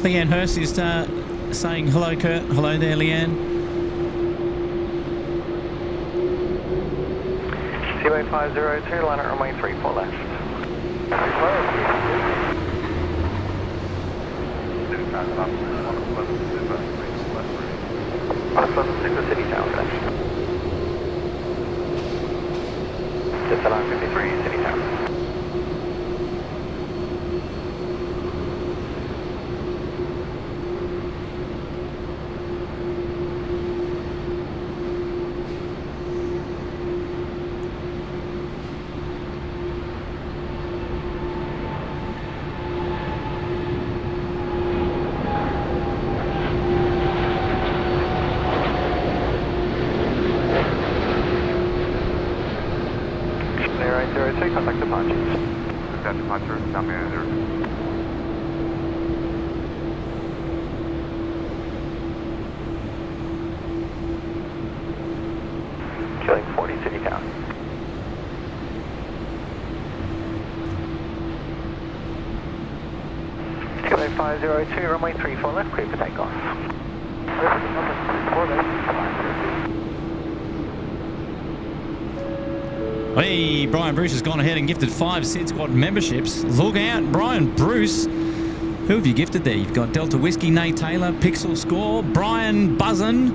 Leanne Hurst is saying hello, Kurt. Hello there, Leanne. Seaway 502, line at runway 34 left. Super City Tower left. Just line 53, City Tower. Contact departure. Contact departure, down manager. Killing 40 City Town. Seaway 502, runway 34 left, clear for takeoff. Hey, Brian Bruce has gone ahead and gifted 5 SydSquad memberships. Look out, Brian Bruce. Who have you gifted there? You've got Delta Whiskey, Nate Taylor, Pixel Score, Brian Buzzin,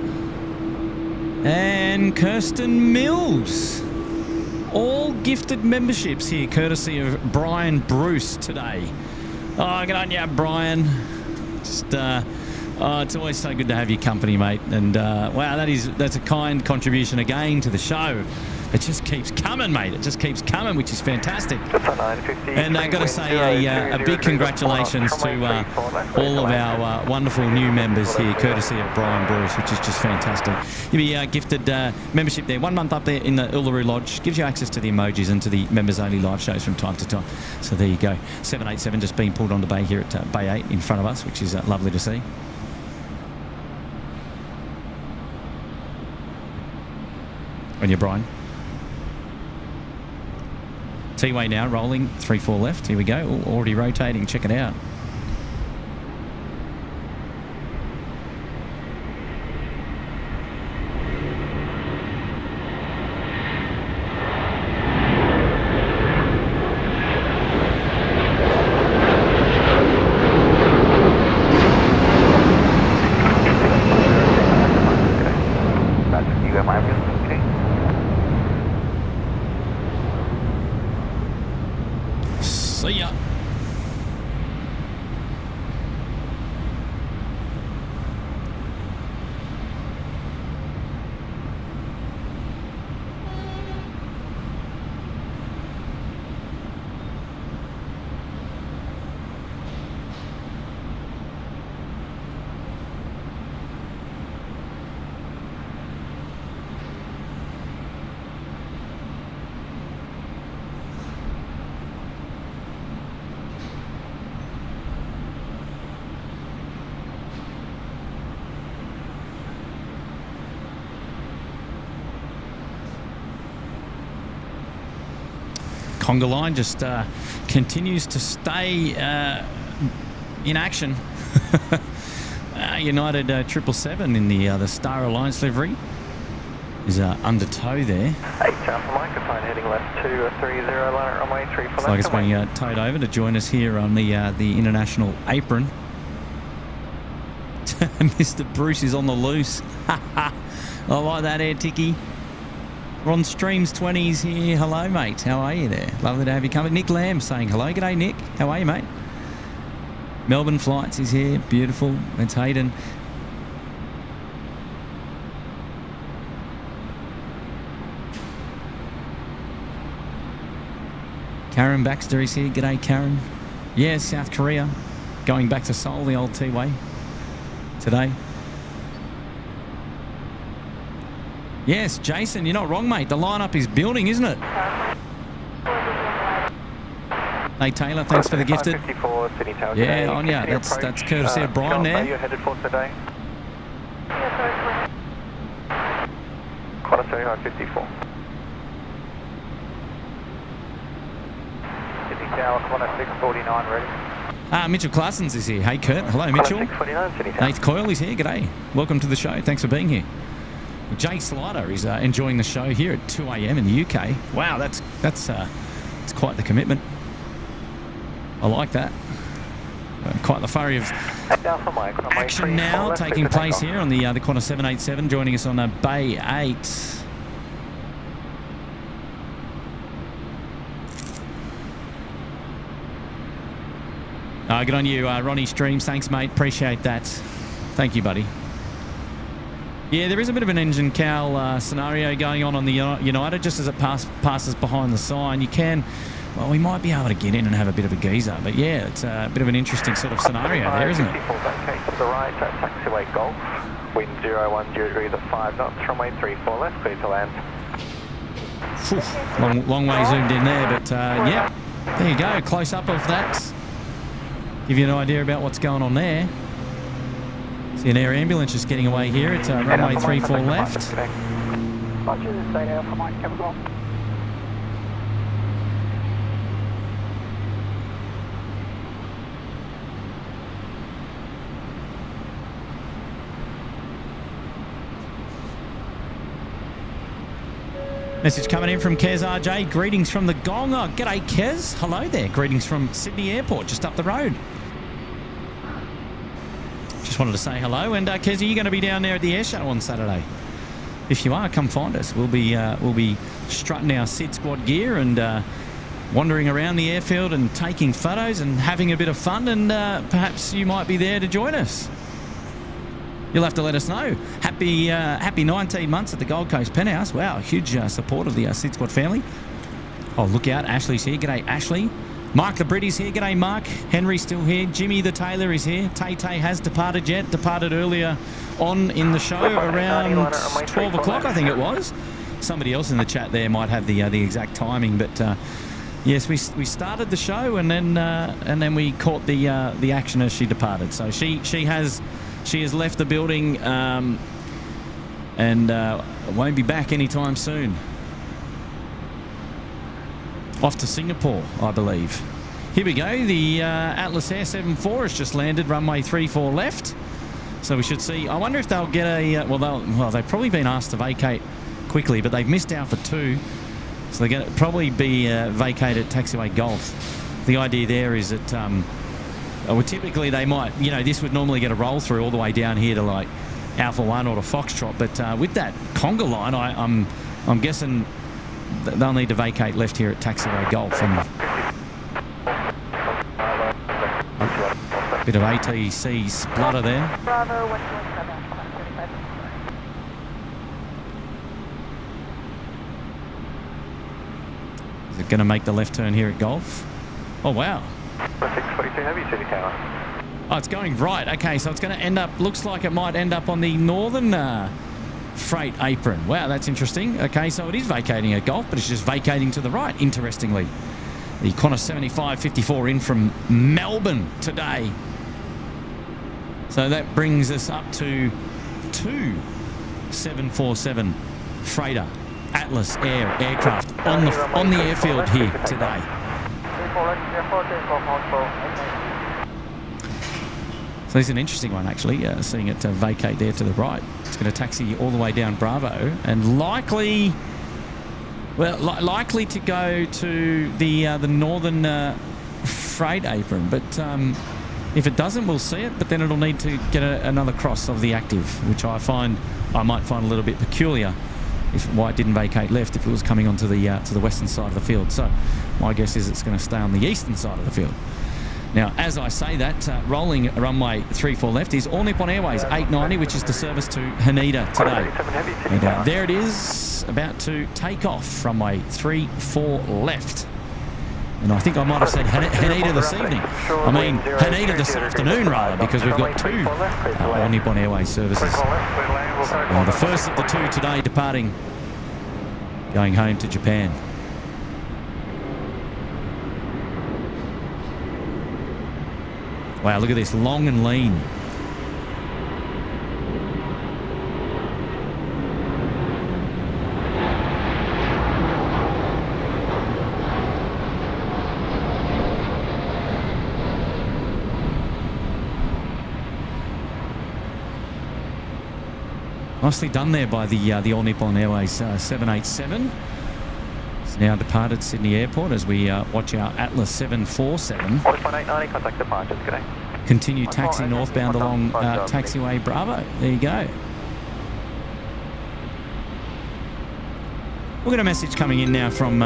and Kirsten Mills. All gifted memberships here, courtesy of Brian Bruce today. Oh, good on you, Brian. Just, it's always so good to have your company, mate. And wow, that's a kind contribution again to the show. It just keeps coming, mate. It just keeps coming, which is fantastic. And I've got to say a big congratulations to all of our wonderful new members here, courtesy of Brian Bruce, which is just fantastic. You'll be gifted membership there, 1 month up there in the Uluru Lodge. Gives you access to the emojis and to the members-only live shows from time to time. So there you go. 787 just being pulled onto bay here at Bay 8 in front of us, which is lovely to see. On you, Brian. T-way now, rolling, 3-4 left. Here we go, already rotating, check it out. See ya. Conga line just continues to stay in action. United 777 in the Star Alliance livery is under tow there. 8 Alpha Mike, define heading left 230, line at runway 34 left. Looks like it's being towed over to join us here on the international apron. Mr. Bruce is on the loose. I like that air ticky. We're on Streams 20s here. Hello, mate. How are you there? Lovely to have you coming. Nick Lamb saying hello. G'day, Nick. How are you, mate? Melbourne Flights is here. Beautiful. It's Hayden. Karen Baxter is here. G'day, Karen. Yeah, South Korea. Going back to Seoul, the old T-way today. Yes, Jason, you're not wrong, mate. The lineup is building, isn't it? Hey, Taylor, thanks for the gifted. Yeah, on ya. That's courtesy of Brian there. You're headed for today. Qantas A380. Sydney Tower, Qantas 649 ready. Mitchell Clarsons is here. Hey, Kurt. Hello, Mitchell. 649 Sydney Tower. Nate Coyle is here. G'day. Welcome to the show. Thanks for being here. Jay Slider is enjoying the show here at 2 a.m. in the UK. Wow, that's quite the commitment. I like that. Quite the flurry of action now taking place here on the Qantas 787, joining us on Bay 8. Good on you, Ronnie Streams. Thanks, mate. Appreciate that. Thank you, buddy. Yeah, there is a bit of an engine cowl scenario going on the United, just as it passes behind the sign. You can, well, we might be able to get in and have a bit of a geezer, but yeah, it's a bit of an interesting sort of scenario there, isn't it? To the right, taxiway Golf, wind 010 degrees at 5 knots, runway 34 left, clear to land. Whew, long way zoomed in there, but yeah, there you go, close up of that. Give you an idea about what's going on there. See an air ambulance just getting away here. It's runway 34 left. Message coming in from Kez RJ. Greetings from the Conga. G'day, Kez. Hello there. Greetings from Sydney Airport, just up the road. Just wanted to say hello. And Kez, are you going to be down there at the air show on Saturday? If you are, come find us. We'll be strutting our SydSquad gear and wandering around the airfield and taking photos and having a bit of fun. And perhaps you might be there to join us. You'll have to let us know. Happy 19 months at the Gold Coast Penthouse. Wow, huge support of the SydSquad family. Oh, look out. Ashley's here. G'day, Ashley. Mark the Brit is here. G'day, Mark. Henry's still here. Jimmy the Taylor is here. Tay has departed yet. Departed earlier on in the show around 12 o'clock, I think it was. Somebody else in the chat there might have the exact timing, but yes, we started the show and then we caught the action as she departed. So she has left the building and won't be back anytime soon. Off to Singapore, I believe. Here we go. The Atlas Air 74 has just landed, runway 34 left. So we should see. I wonder if they'll get a... they've probably been asked to vacate quickly, but they've missed out for 2. So they're going to probably be vacated at taxiway Golf. The idea there is that... well, typically they might, this would normally get a roll through all the way down here to like Alpha 1 or to Foxtrot, but with that Conga line, I'm guessing they'll need to vacate left here at taxiway Golf. And a bit of ATC splutter there. Is it going to make the left turn here at Golf? Oh, wow. 642 heavy, Sydney Tower. Oh, it's going right. Okay, so it's going to end up, looks like it might end up on the northern freight apron. Wow, that's interesting. Okay, so it is vacating at Golf, but it's just vacating to the right, interestingly. The Qantas 7554 in from Melbourne today. So that brings us up to 2 747 freighter Atlas Air aircraft on the airfield here today. So this is an interesting one, actually, seeing it vacate there to the right. It's going to taxi all the way down Bravo and likely to go to the northern freight apron. But if it doesn't, we'll see it. But then it'll need to get another cross of the active, which I might find a little bit peculiar. Why it didn't vacate left if it was coming onto the western side of the field. So my guess is it's going to stay on the eastern side of the field. Now, as I say that, rolling runway 34 left is All Nippon Airways 890, which is the service to Haneda today. And there it is, about to take off, runway 34 left. And I think I might have said Haneda this evening. I mean, Haneda this afternoon, rather, because we've got 2 All Nippon Airways services. The first of the 2 today departing, going home to Japan. Wow, look at this, long and lean. Nicely done there by the All Nippon Airways 787. It's now departed Sydney Airport as we watch our Atlas 747 1.890, contact departures, good day. continue taxi northbound along taxiway Bravo. There you go. We've got a message coming in now from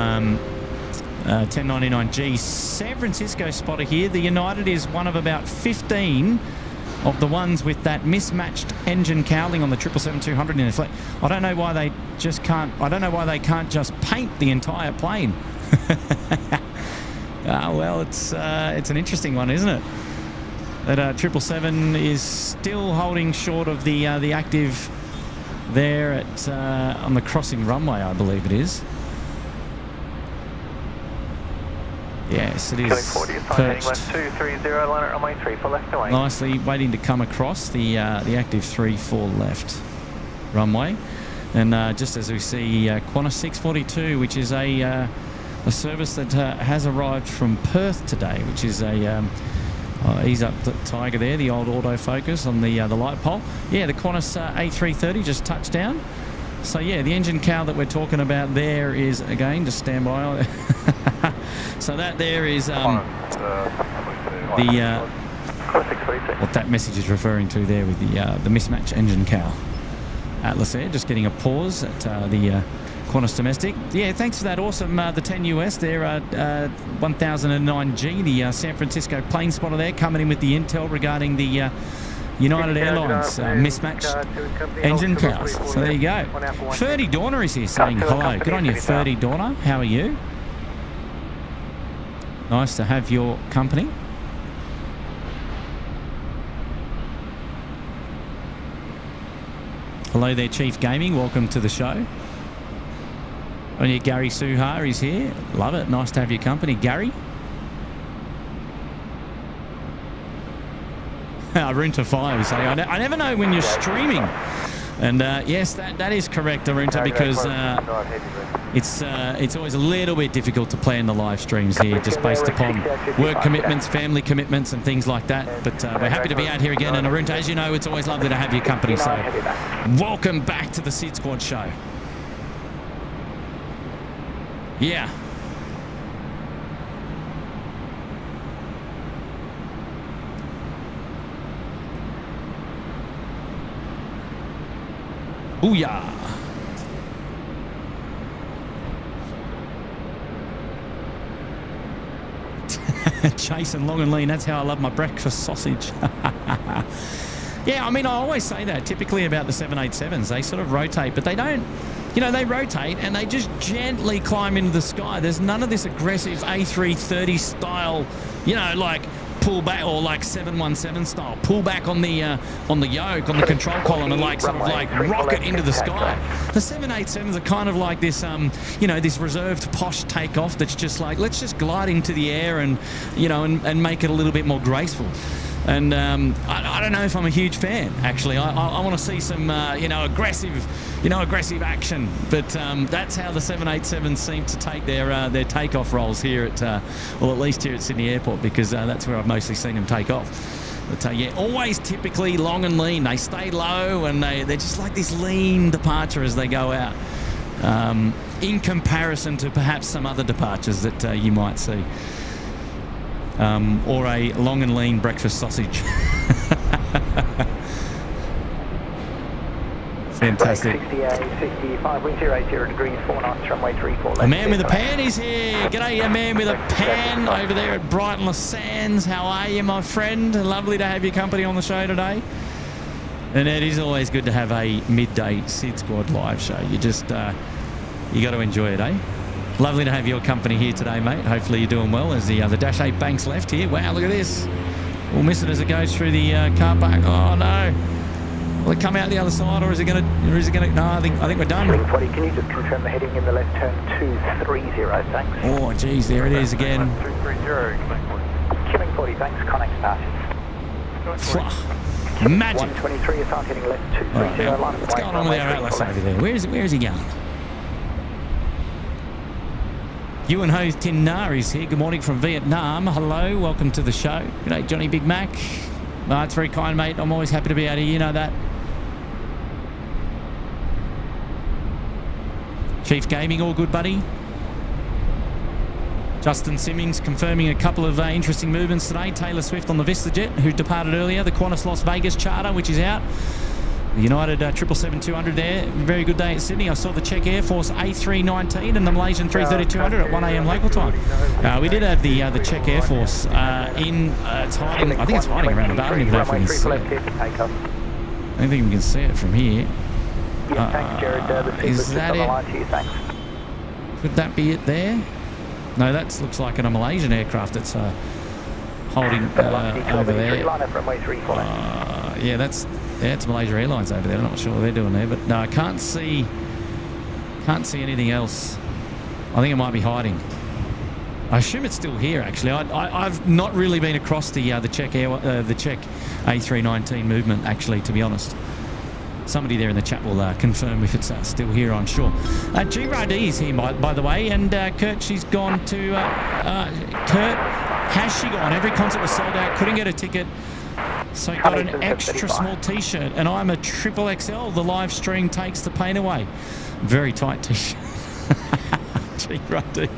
1099G. San Francisco spotter here. The United is one of about 15 of the ones with that mismatched engine cowling on the 777-200 in the fleet. I don't know why they just can't. I don't know why they can't just paint the entire plane. Well, it's an interesting one, isn't it? That 777 is still holding short of the active there at on the crossing runway, I believe it is. Yes, it is perched nicely, waiting to come across the active 3-4 left runway. And just as we see Qantas 642, which is a service that has arrived from Perth today, which is a ease up the Tiger there, the old autofocus on the light pole. Yeah, the Qantas A330 just touched down. So yeah, the engine cowl that we're talking about there is, again, just stand by. So that there is what that message is referring to there with the mismatched engine cowl. Atlas there, just getting a pause at the Qantas domestic. Yeah, thanks for that. Awesome. The 10 US there, 1009G, the San Francisco plane spotter there, coming in with the intel regarding the United Airlines mismatched engine cowls. So there you go. Ferdy Dorner is here saying hello. Good on you, Ferdy Dorner. How are you? Nice to have your company. Hello there, Chief Gaming. Welcome to the show. Oh yeah, Gary Suhar is here. Love it. Nice to have your company, Gary. Arunta 5 is saying, I never know when you're streaming. And yes, that is correct, Arunta, because it's always a little bit difficult to plan the live streams here, just based upon work commitments, family commitments, and things like that. But we're happy to be out here again. And Arunta, as you know, it's always lovely to have your company. So welcome back to the SydSquad show. Yeah. Booyah. Chasing long and lean, that's how I love my breakfast sausage. Yeah, I mean, I always say that typically about the 787s. They sort of rotate, but they don't, you know, they rotate and they just gently climb into the sky. There's none of this aggressive A330 style, you know, like pull back, or like 717 style pull back on the yoke, on the control column, and like sort of like rocket into the sky. The 787s are kind of like this you know, this reserved posh takeoff that's just like, let's just glide into the air and, you know, and make it a little bit more graceful. And I don't know if I'm a huge fan, actually. I want to see some you know, aggressive action. But that's how the 787s seem to take their takeoff rolls here at well, at least here at Sydney Airport, because that's where I've mostly seen them take off. But yeah, always typically long and lean. They stay low and they're just like this lean departure as they go out, in comparison to perhaps some other departures that you might see. Or a long and lean breakfast sausage. Fantastic. 65, wind 080 degrees, 4 knots, runway 34. A man with a pan is here. G'day, a man with a pan over there at Brighton Les Sands. How are you, my friend? Lovely to have your company on the show today. And it is always good to have a midday SydSquad live show. You just, you got to enjoy it, eh? Lovely to have your company here today, mate. Hopefully you're doing well as the Dash 8 banks left here. Wow, look at this. We'll miss it as it goes through the car park. Oh, no. Will it come out the other side, or is it going to... No, I think we're done. Killing 40, can you just confirm the heading in the left turn 230, thanks? Oh, geez, there it is again. 230, Killing 40, thanks. Connex passes. Magic. 123, it's on heading left 230. Right, what's going on with our Atlas over there? Where is he going? Ewan Ho Tin Na is here. Good morning from Vietnam. Hello, welcome to the show. G'day, Johnny Big Mac. That's very kind, mate. I'm always happy to be out here. You know that. Chief Gaming, all good, buddy? Justin Simmings confirming a couple of interesting movements today. Taylor Swift on the VistaJet, who departed earlier. The Qantas Las Vegas charter, which is out. The United 777-200 there. Very good day at Sydney. I saw the Czech Air Force A380 and the Malaysian 330-200 at 1 a.m. local time. We did have the Czech Air Force it's hiding. I think it's hiding around about. I don't even know if we can see it. I don't think we can see it from here. Is that it? Could that be it there? No, that looks like a Malaysian aircraft that's holding over there. Yeah, it's Malaysia Airlines over there. I'm not sure what they're doing there, but no, I can't see anything else. I think it might be hiding. I assume it's still here. Actually, I've not really been across the Czech A319 movement. Actually, to be honest. Somebody there in the chat will confirm if it's still here, I'm sure. G-Rad is here, by the way, and Kurt, she's gone to... Kurt, has she gone? Every concert was sold out, couldn't get a ticket, so got an extra small T-shirt, and I'm a XXL. The live stream takes the pain away. Very tight T-shirt. G-Rad.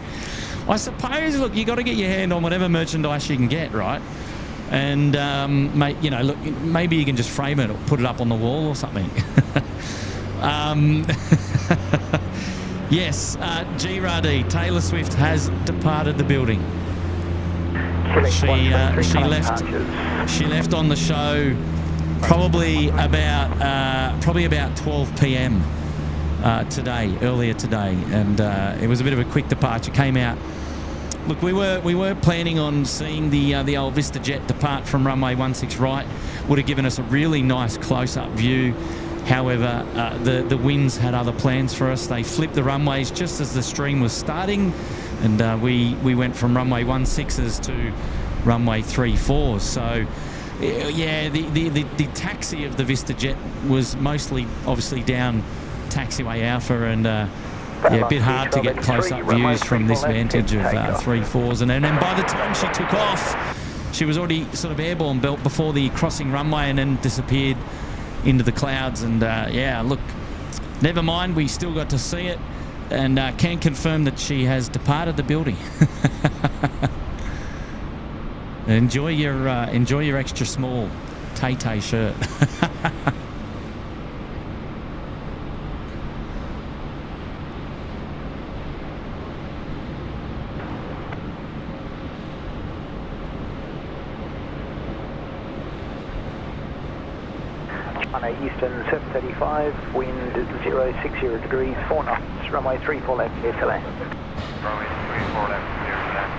I suppose, look, you got to get your hand on whatever merchandise you can get, right? And look, maybe you can just frame it or put it up on the wall or something. Yes, G-Rad, Taylor Swift has departed the building. She left on the show probably about 12 p.m. earlier today, and it was a bit of a quick departure. Came out. Look, we were planning on seeing the old VistaJet depart from runway 16 right. Would have given us a really nice close-up view. However, the winds had other plans for us. They flipped the runways just as the stream was starting, and we went from runway 16s to runway 34s. So, yeah, the taxi of the VistaJet was mostly obviously down taxiway Alpha, and yeah, a bit hard to get close-up views from this vantage of 3-4s. And then by the time she took off, she was already sort of airborne belt before the crossing runway, and then disappeared into the clouds. And yeah, look, never mind, we still got to see it, and can confirm that she has departed the building. Enjoy your extra small Tay-Tay shirt. Eastern 735, wind 060 degrees, 4 knots, runway 34 left, clear to land. Runway 34 left, clear to land,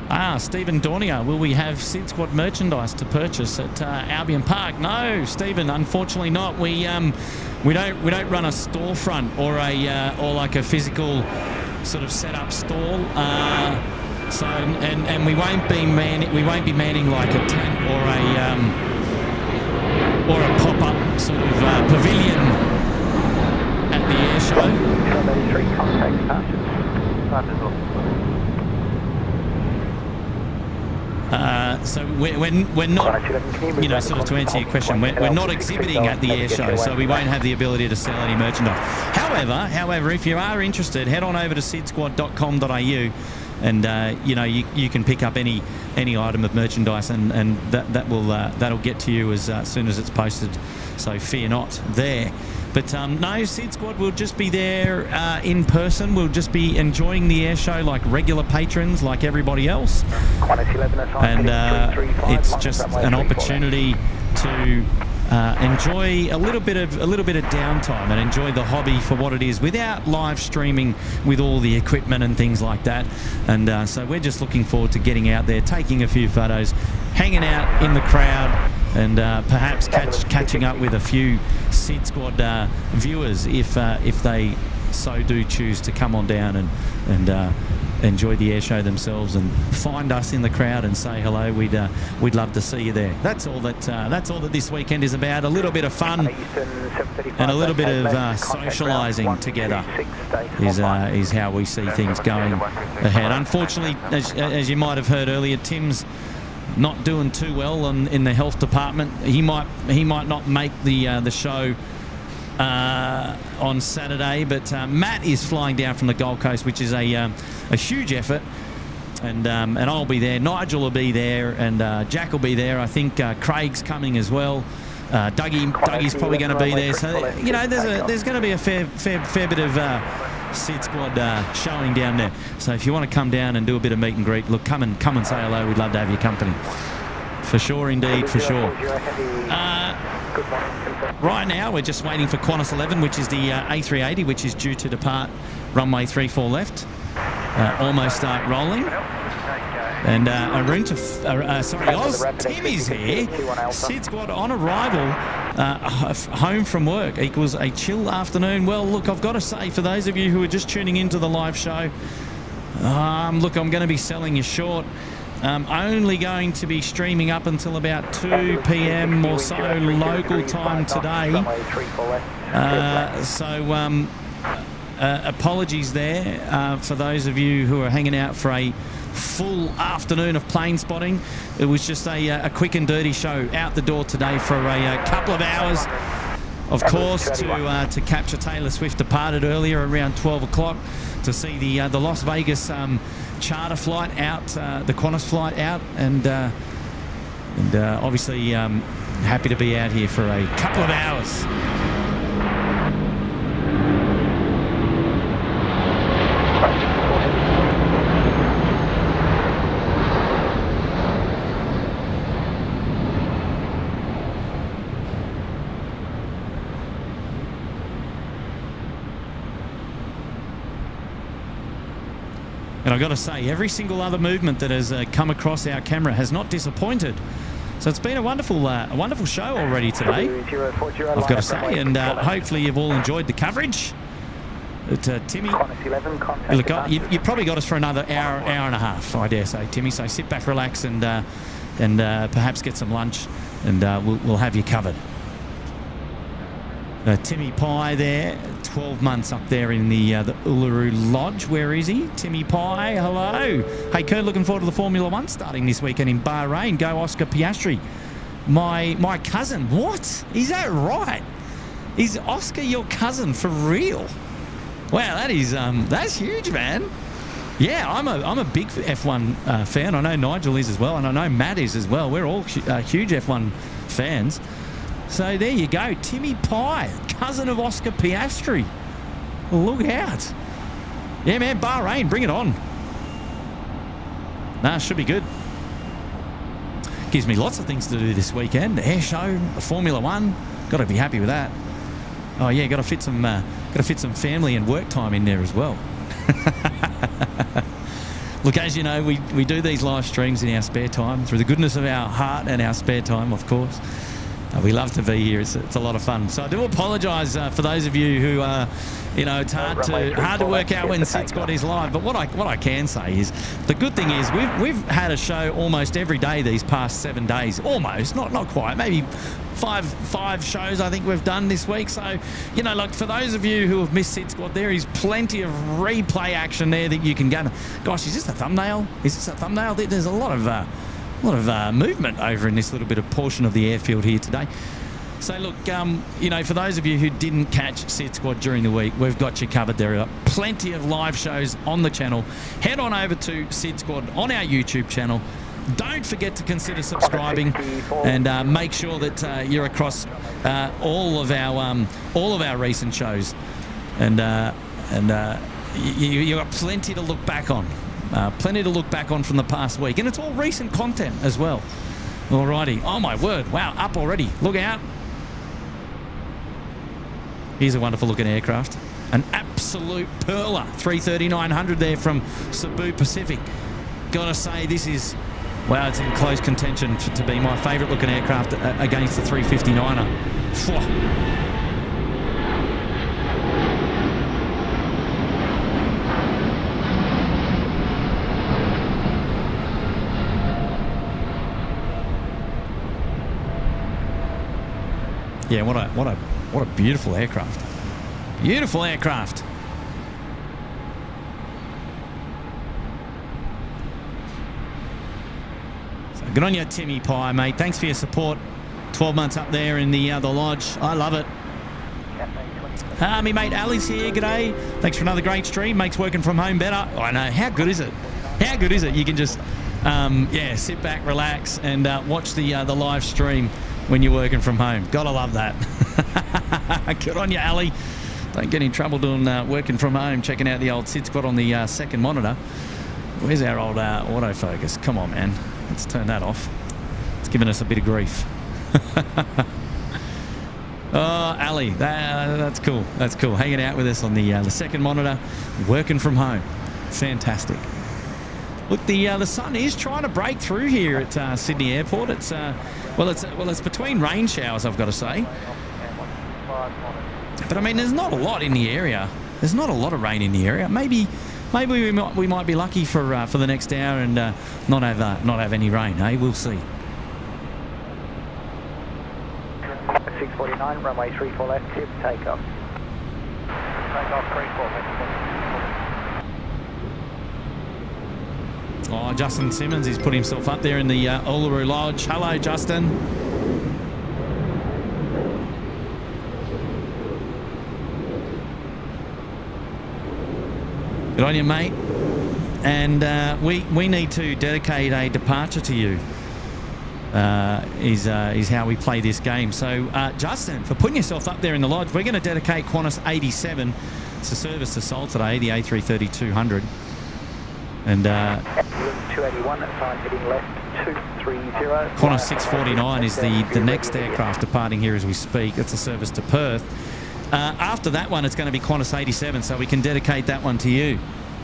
and 35. Stephen Dornier, will we have SydSquad merchandise to purchase at Albion Park? No, Stephen, unfortunately not. We don't run a storefront or like a physical sort of setup stall. So and we won't be manning like a tent or a pop-up sort of pavilion at the air show. So we're not, sort of to answer your question, we're not exhibiting at the air show, so we won't have the ability to sell any merchandise. However, if you are interested, head on over to sydsquad.com.au. And you can pick up any item of merchandise, and that'll get to you as soon as it's posted. So fear not there. But no, SydSquad will just be there in person. We'll just be enjoying the air show like regular patrons, like everybody else. And it's just an opportunity to enjoy a little bit of downtime and enjoy the hobby for what it is, without live streaming with all the equipment and things like that. And so we're just looking forward to getting out there, taking a few photos, hanging out in the crowd, and perhaps catching up with a few SydSquad viewers if they so do choose to come on down and enjoy the air show themselves and find us in the crowd and say hello. We'd love to see you there. That's all that this weekend is about. A little bit of fun and a little bit of socialising together is how we see things going ahead. Unfortunately, as you might have heard earlier, Tim's not doing too well in the health department. He might not make the show on Saturday, but Matt is flying down from the Gold Coast, which is a huge effort. And I'll be there. Nigel will be there, and Jack will be there. I think Craig's coming as well. Dougie's probably going to be there. So there's going to be a fair bit of SydSquad showing down there. So if you want to come down and do a bit of meet and greet, look, come and say hello. We'd love to have your company. For sure, indeed, for sure. Right now, we're just waiting for Qantas 11, which is the A380, which is due to depart runway 34 left. Almost start rolling. And Oz, Tim is here. SydSquad on arrival, home from work equals a chill afternoon. Well, look, I've got to say, for those of you who are just tuning into the live show, look, I'm going to be selling you short. Only going to be streaming up until about 2 p.m. or so local time today. Apologies there for those of you who are hanging out for a full afternoon of plane spotting. It was just a quick and dirty show out the door today for a couple of hours. Of course, to capture Taylor Swift departed earlier around 12 o'clock to see the Las Vegas charter flight out, the Qantas flight out, and obviously happy to be out here for a couple of hours. And I've got to say, every single other movement that has come across our camera has not disappointed. So it's been a wonderful show already today, I've got to say. And hopefully you've all enjoyed the coverage. Timmy, look, you probably got us for another hour and a half, I dare say, Timmy. So sit back, relax, and perhaps get some lunch, and we'll have you covered. Timmy Pye there, 12 months up there in the Uluru Lodge. Where is he? Timmy Pye, hello. Hey, Kurt, looking forward to the Formula One starting this weekend in Bahrain. Go Oscar Piastri. My cousin. What? Is that right? Is Oscar your cousin for real? Wow, that's huge, man. Yeah, I'm a big F1 fan. I know Nigel is as well, and I know Matt is as well. We're all huge F1 fans. So there you go, Timmy Pye, cousin of Oscar Piastri. Look out. Yeah, man, Bahrain, bring it on. Nah, should be good. Gives me lots of things to do this weekend. The air show, the Formula One. Got to be happy with that. Oh yeah, got to fit some family and work time in there as well. Look, as you know, we do these live streams in our spare time, through the goodness of our heart and our spare time, of course. We love to be here. It's a lot of fun. So I do apologise for those of you who are, it's hard to work out when SydSquad is live. But what I can say is, the good thing is we've had a show almost every day these past 7 days. Almost, not quite. Maybe five shows I think we've done this week. So, like for those of you who have missed SydSquad, there is plenty of replay action there that you can go. Gosh, is this a thumbnail? There's a lot of movement over in this little bit of portion of the airfield here today. So look, for those of you who didn't catch SydSquad during the week, we've got you covered. There are plenty of live shows on the channel. Head on over to SydSquad on our YouTube channel. Don't forget to consider subscribing, and make sure that you're across all of our recent shows, and you've got plenty to look back on. Plenty to look back on from the past week, and it's all recent content as well. Alrighty. Oh my word! Wow, up already. Look out! Here's a wonderful looking aircraft, an absolute perler. 330-900 there from Cebu Pacific. Gotta say, this is, wow, it's in close contention to be my favourite looking aircraft against the 350-9er. Yeah, what a beautiful aircraft. Beautiful aircraft. So Good on you, Timmy Pie, mate. Thanks for your support. 12 months up there in the lodge. I love it. Me mate Ali's here. G'day. Thanks for another great stream. Makes working from home better. I know. How good is it? How good is it? You can just, sit back, relax, and watch the live stream when you're working from home. Gotta love that. Good on you, Ali. Don't get in trouble doing working from home. Checking out the old SydSquad on the second monitor. Where's our old autofocus? Come on, man. Let's turn that off. It's giving us a bit of grief. Oh, Ali, that's cool. That's cool. Hanging out with us on the second monitor, working from home. Fantastic. Look, the sun is trying to break through here at Sydney Airport. It's it's between rain showers, I've got to say. But I mean, there's not a lot in the area. There's not a lot of rain in the area. Maybe we might be lucky for the next hour and not have any rain. Hey, we'll see. 649, runway 34 left, tip, takeoff. Takeoff 34 left. Oh, Justin Simmons, he's put himself up there in the Uluru Lodge. Hello, Justin. Good on you, mate. And we need to dedicate a departure to you. Is how we play this game. So, Justin, for putting yourself up there in the lodge, we're going to dedicate Qantas 87. It's a service to Seoul today, the A330-200. And 281, sign heading left 230. Qantas 649 is the next aircraft departing here as we speak. It's a service to Perth. After that one, it's going to be Qantas 87, so we can dedicate that one to you,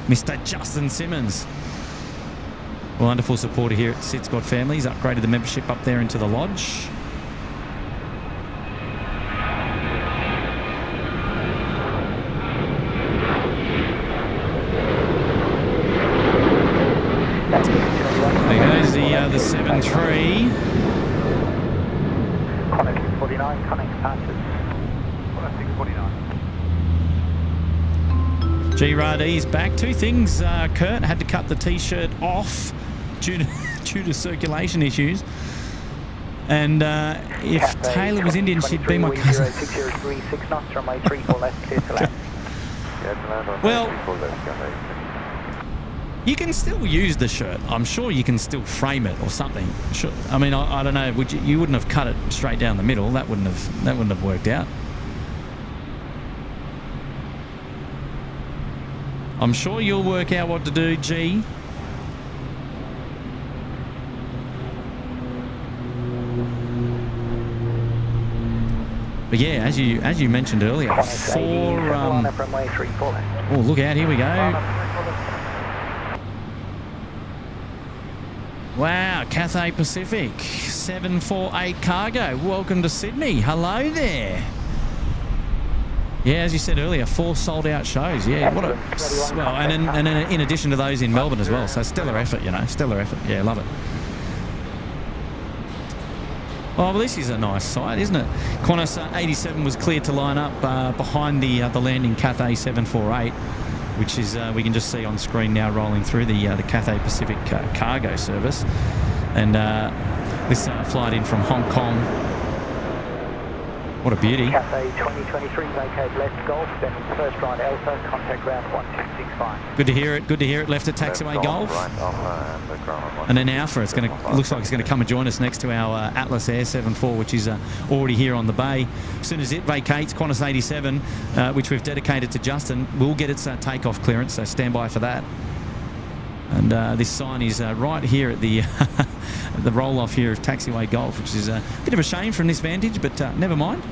Mr. Justin Simmons. Wonderful supporter here at SydSquad family. He's upgraded the membership up there into the lodge. There goes the 7-3. Qantas 649, coming departures. Qantas 649. G-Rad-E's back. Two things, Kurt had to cut the T-shirt off due to circulation issues. And if Taylor was Indian, she'd be my cousin. 6036 knots, runway 34 left, clear to land. Well, you can still use the shirt. I'm sure you can still frame it or something. Sure. I mean, I don't know. You wouldn't have cut it straight down the middle. That wouldn't have worked out. I'm sure you'll work out what to do, G. But yeah, as you mentioned earlier, oh, look out, here we go. Wow, Qatar Pacific 748 cargo. Welcome to Sydney. Hello there. Yeah, as you said earlier, 4 sold-out shows. Yeah, what a well, and in addition to those in Melbourne as well. So stellar effort, stellar effort. Yeah, love it. Oh, well, this is a nice sight, isn't it? Qantas 87 was cleared to line up behind the landing Qatar 748, which is we can just see on screen now rolling through the Qatar Pacific cargo service, and this flight in from Hong Kong. What a beauty. Cathay 2023, vacate left Golf, then first right Alpha, contact ground 1265. Good to hear it, good to hear it. Left at taxiway Golf. And then Alpha, looks like it's going to come and join us next to our Atlas Air 74, which is already here on the bay. As soon as it vacates, Qantas 87, which we've dedicated to Justin, will get its takeoff clearance, so stand by for that. And this sign is right here at the the roll-off here of Taxiway Golf, which is a bit of a shame from this vantage, but never mind.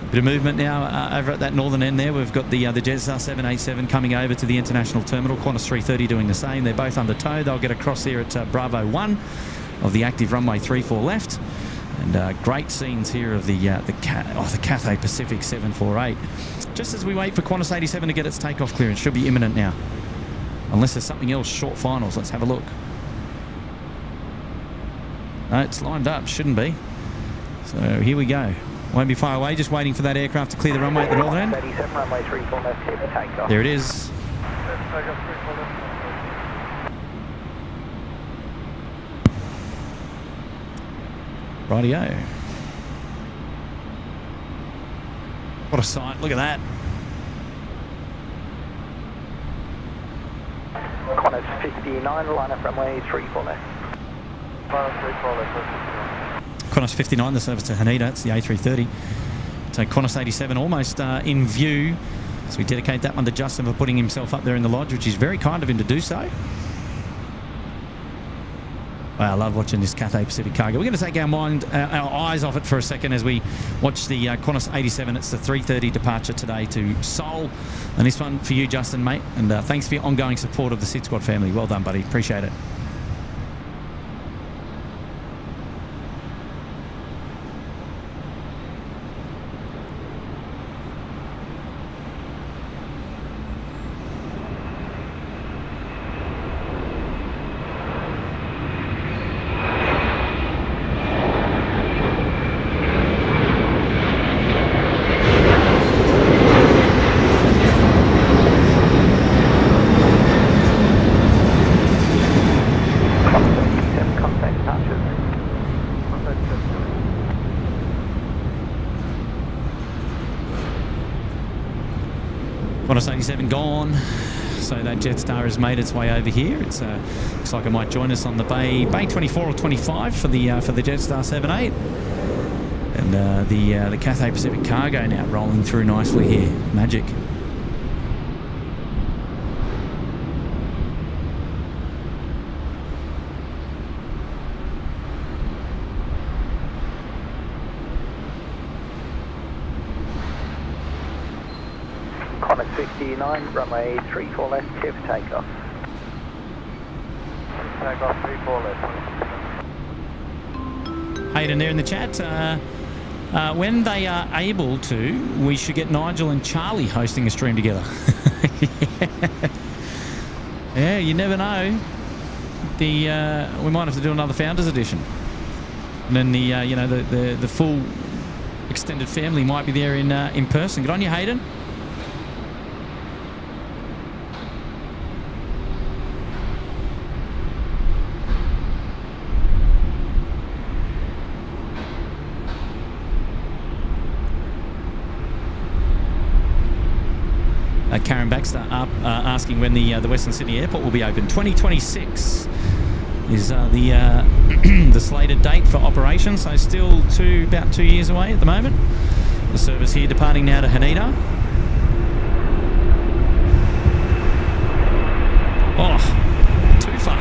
A bit of movement now over at that northern end there. We've got the Jetstar 787 coming over to the international terminal. Qantas 330 doing the same. They're both under tow. They'll get across here at Bravo 1 of the active runway 34 left. And great scenes here of the Cathay Pacific 748. Just as we wait for Qantas 87 to get its takeoff clearance. Should be imminent now. Unless there's something else, short finals. Let's have a look. No, it's lined up. Shouldn't be. So here we go. Won't be far away. Just waiting for that aircraft to clear the runway at the northern end. 37, runway 34 left, clear for takeoff. There it is. Rightio. What a sight, look at that. Qantas 59, line up runway 34 left. Qantas 59, the service to Haneda, it's the A330. So Qantas 87 almost in view. So we dedicate that one to Justin for putting himself up there in the lodge, which is very kind of him to do so. Wow, I love watching this Cathay Pacific cargo. We're going to take our eyes off it for a second as we watch the Qantas 87. It's the 3:30 departure today to Seoul. And this one for you, Justin, mate. And thanks for your ongoing support of the SydSquad family. Well done, buddy. Appreciate it. Qantas 87 gone, so that Jetstar has made its way over here. It's looks like it might join us on the bay 24 or 25 for the Jetstar 78, and the Cathay Pacific cargo now rolling through nicely here. Magic. Qantas 59, runway 34 left, clear for takeoff. Takeoff 34 left. Hayden there in the chat. When they are able to, we should get Nigel and Charlie hosting a stream together. Yeah, you never know. We might have to do another Founders Edition, and then the full extended family might be there in person. Good on you, Hayden. Karen Baxter up asking when the Western Sydney Airport will be open. 2026 is the slated date for operation, so still about 2 years away at the moment. The service here departing now to Haneda. Oh, too far.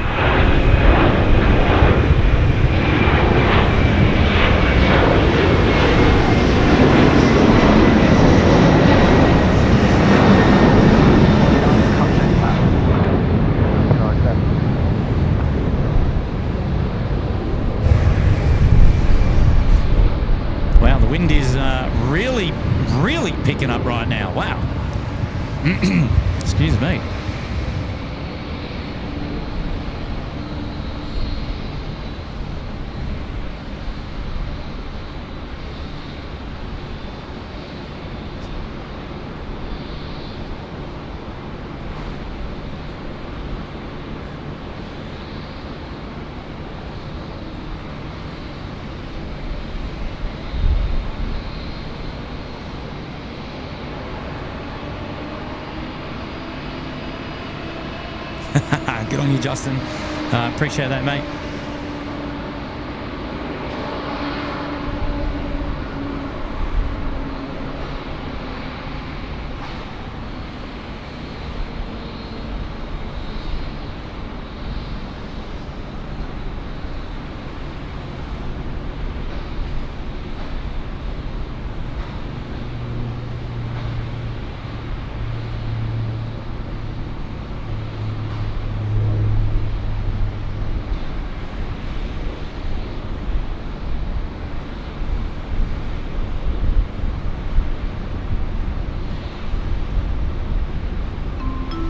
Wind is really picking up right now. Wow. Excuse me. Good on you, Justin. Appreciate that, mate.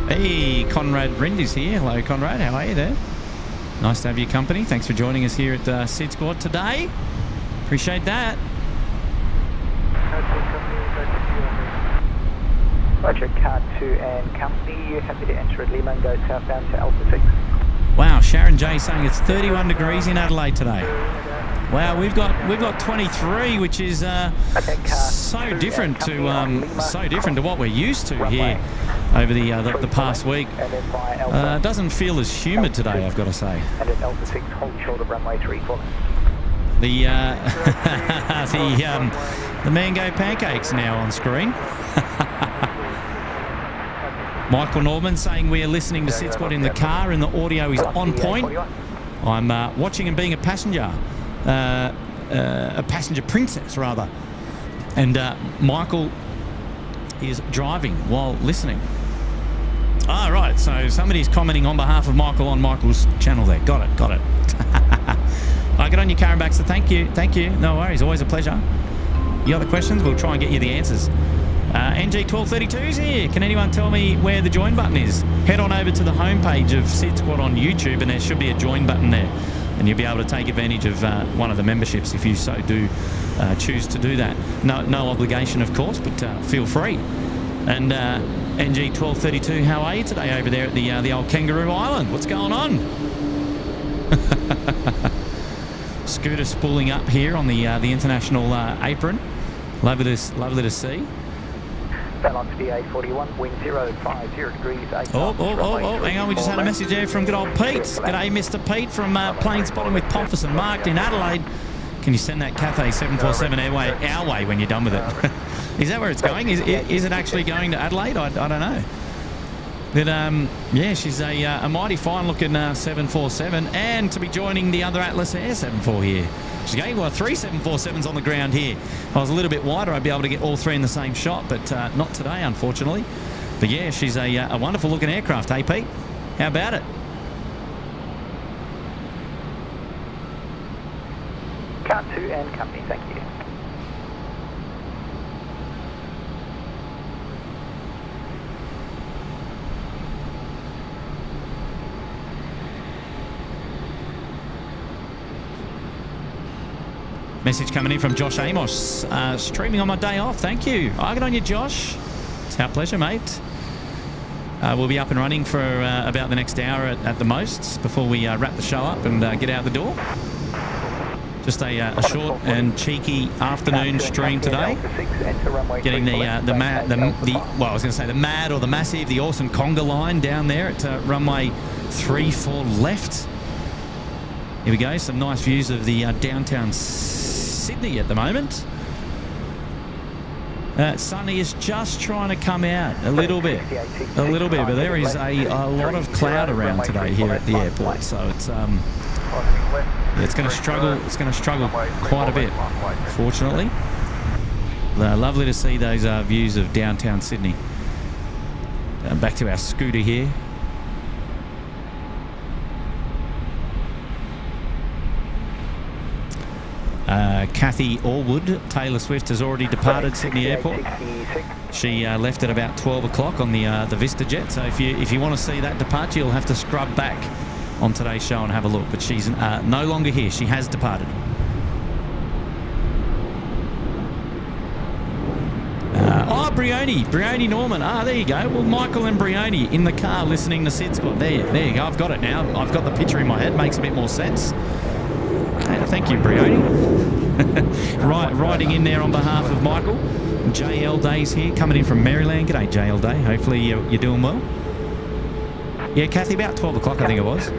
Hey, Conrad Rind is here. Hello, Conrad. How are you there? Nice to have your company. Thanks for joining us here at SydSquad today. Appreciate that. Roger, car 2 and company. You happy to enter at Lima and go southbound to Alpha 6? Wow, Sharon J saying it's 31 degrees in Adelaide today. Wow, we've got 23, which is so different to what we're used to here over the past week. Doesn't feel as humid today, I've got to say. And at Alpha 6, hold short of runway 34. The mango pancakes now on screen. Michael Norman saying we are listening to SydSquad in the car and the audio is on point. I'm watching and being a passenger princess rather, and Michael is driving while listening. Ah, right, so somebody's commenting on behalf of Michael on Michael's channel there. Got it. I get on your car and back, so thank you, no worries, always a pleasure. You other questions, we'll try and get you the answers. NG1232's here. Can anyone tell me where the join button is? Head on over to the homepage of SydSquad on YouTube and there should be a join button there, and you'll be able to take advantage of one of the memberships if you so do choose to do that. No obligation, of course, but feel free. And NG1232, how are you today over there at the old Kangaroo Island? What's going on? Scooter spooling up here on the international apron. Lovely to see. Balance BA41, wind 050 degrees. Oh, hang on, we just had a message there from good old Pete. G'day, Mr. Pete from Plane Spotting with Pompous and Marked in Adelaide. Can you send that Cathay 747 Airway our way when you're done with it? Is that where it's going? Is it actually going to Adelaide? I don't know. But, yeah, she's a mighty fine-looking 747, and to be joining the other Atlas Air 74 here. She's going, well, 3 747s on the ground here. If I was a little bit wider, I'd be able to get all three in the same shot, but not today, unfortunately. But, yeah, she's a wonderful-looking aircraft, hey, Pete? How about it? Car 2 and company, thank you. Message coming in from Josh Amos. Streaming on my day off. Thank you. I get on you, Josh. It's our pleasure, mate. We'll be up and running for about the next hour at the most before we wrap the show up and get out the door. Just a short and cheeky afternoon stream today. Getting the massive, the awesome Conga line down there at runway 34 left. Here we go. Some nice views of the downtown Sydney at the moment. Sunny is just trying to come out a little bit, but there is a lot of cloud around today here at the airport, so it's going to struggle. It's going to struggle quite a bit, fortunately. Lovely to see those views of downtown Sydney. Back to our scooter here. Kathy Orwood, Taylor Swift has already departed Sydney Airport. She left at about 12 o'clock on the Vista jet. So if you want to see that departure, you'll have to scrub back on today's show and have a look. But she's no longer here. She has departed. Brioni Norman. There you go. Well, Michael and Brioni in the car listening to SydSquad. There you go. I've got it now. I've got the picture in my head. Makes a bit more sense. Thank you, Brioni. Riding in there on behalf of Michael. JL Day's here, coming in from Maryland. G'day, JL Day. Hopefully you're doing well. Yeah, Kathy, about 12 o'clock, I think it was.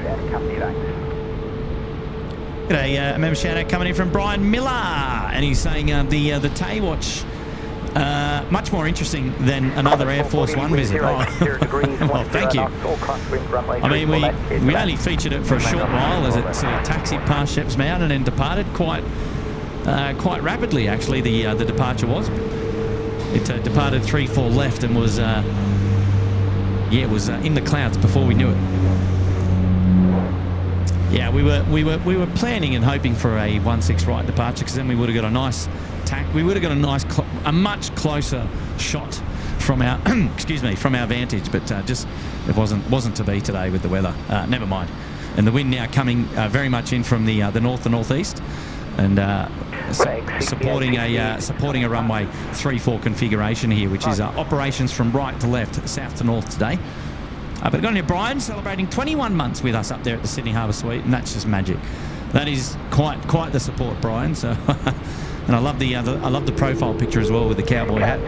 G'day, a member shout out coming in from Brian Miller. And he's saying the Tay Watch, much more interesting than another Air Force One visit. Well, thank you. I mean, we only featured it for a short while as it taxied past Sheps Mound and then departed quite rapidly, actually, the departure was. It departed 3-4 left and was in the clouds before we knew it. Yeah, we were planning and hoping for a 1-6 right departure, because then we would have got a nice we would have got a much closer shot from our from our vantage, but just it wasn't to be today with the weather. Never mind. And the wind now coming very much in from the north and northeast, and supporting a runway 3-4 configuration here, which is operations from right to left, south to north today. But got on here, Brian, celebrating 21 months with us up there at the Sydney Harbour Suite, and that's just magic. That is quite the support, Brian. So, and I love the profile picture as well with the cowboy hat.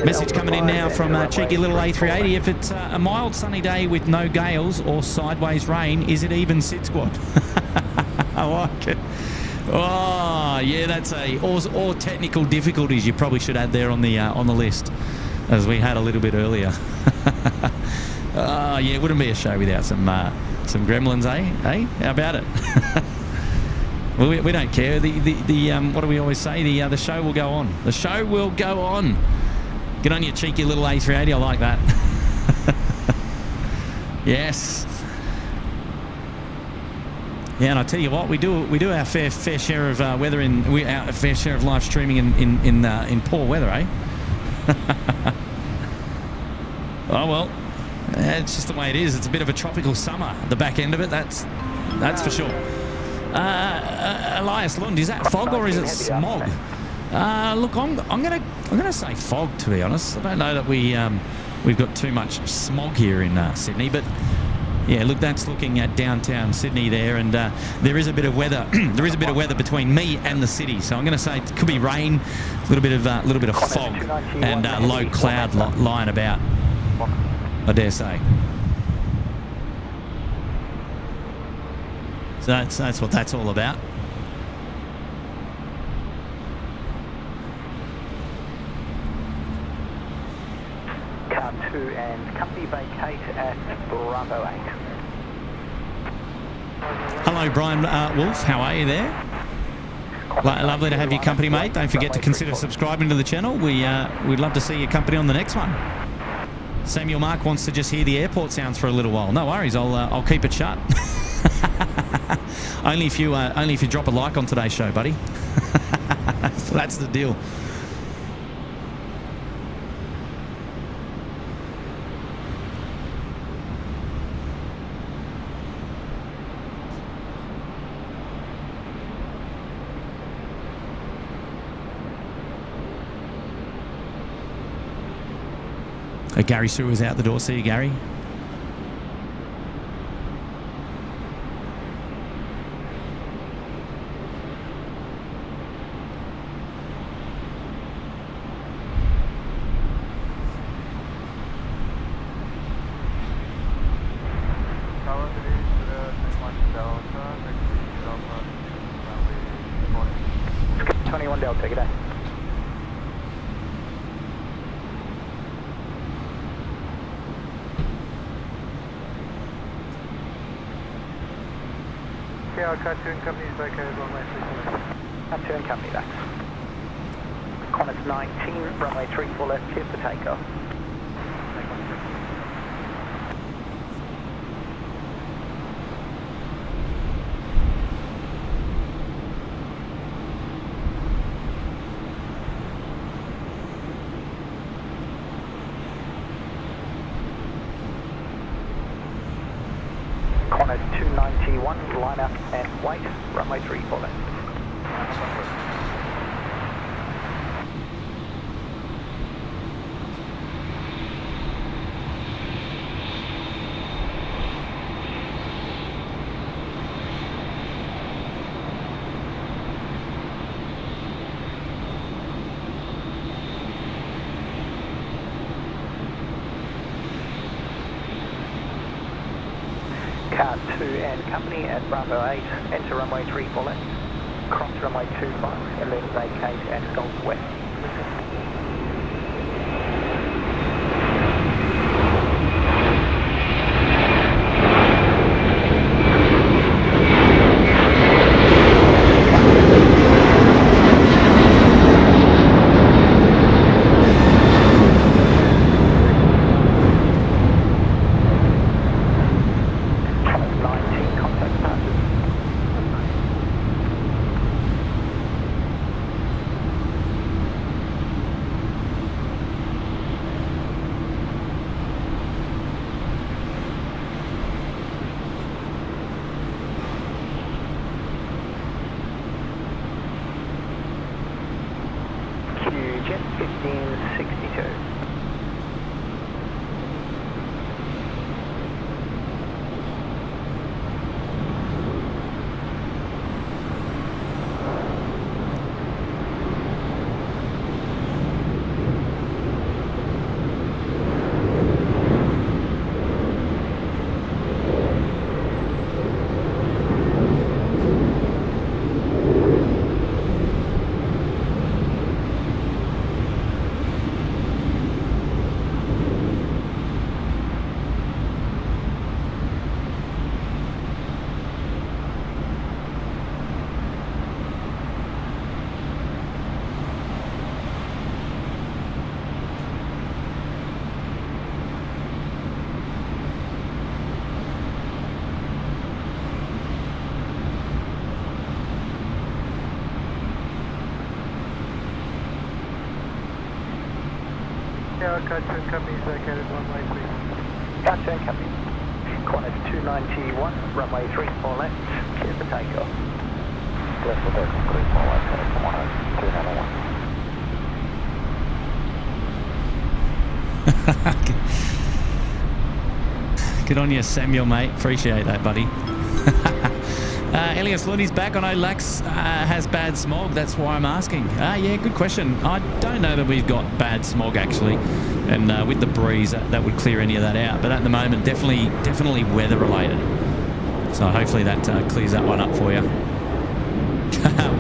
Message coming in now from cheeky little A380. If it's a mild sunny day with no gales or sideways rain, is it even SydSquad? I like it. Oh yeah, that's or technical difficulties you probably should add there on the list, as we had a little bit earlier. Yeah, it wouldn't be a show without some gremlins, eh? How about it? Well, we don't care. The what do we always say? The show will go on. The show will go on. Get on your cheeky little A380. I like that. Yes. Yeah, and I tell you what, we do our fair share of weather our fair share of live streaming in poor weather, eh? Oh well, it's just the way it is. It's a bit of a tropical summer. The back end of it, that's for sure. Elias Lund, is that fog or is it smog? Look, I'm gonna say fog, to be honest. I don't know that we've got too much smog here in Sydney, but yeah, look, that's looking at downtown Sydney there, and there is a bit of weather. There is a bit of weather between me and the city, so I'm going to say it could be rain, a little bit of fog, and low cloud lying about, I dare say. So that's what that's all about. Car 2 and company vacate at Bravo 8. Hello, Brian Wolf. How are you there? Lovely to have your company, mate. Don't forget to consider subscribing to the channel. We'd love to see your company on the next one. Samuel Mark wants to just hear the airport sounds for a little while. No worries. I'll keep it shut. only if you drop a like on today's show, buddy. That's the deal. Gary Sewer's out the door. See you, Gary. Delta, good day. Car 2 and company is vacated runway 340. Car 2 and company, that's Qantas 19, runway 34 left, clear for takeoff. Qantas 291, line up and wait, runway 34 left. Car 2 and company at Bravo 8, enter runway 34 left, cross runway 25 and then vacate at Gulf West. Cartoon Company is located runway 3. Cartoon Company. Qantas 291, runway 34 left, clear for takeoff. Clear for takeoff, 34 left, Qantas 291. Good on you, Samuel, mate. Appreciate that, buddy. Elias Looney's back. I know Lax has bad smog. That's why I'm asking. Yeah, good question. I don't know that we've got bad smog, actually. And with the breeze, that would clear any of that out. But at the moment, definitely weather-related. So hopefully that clears that one up for you.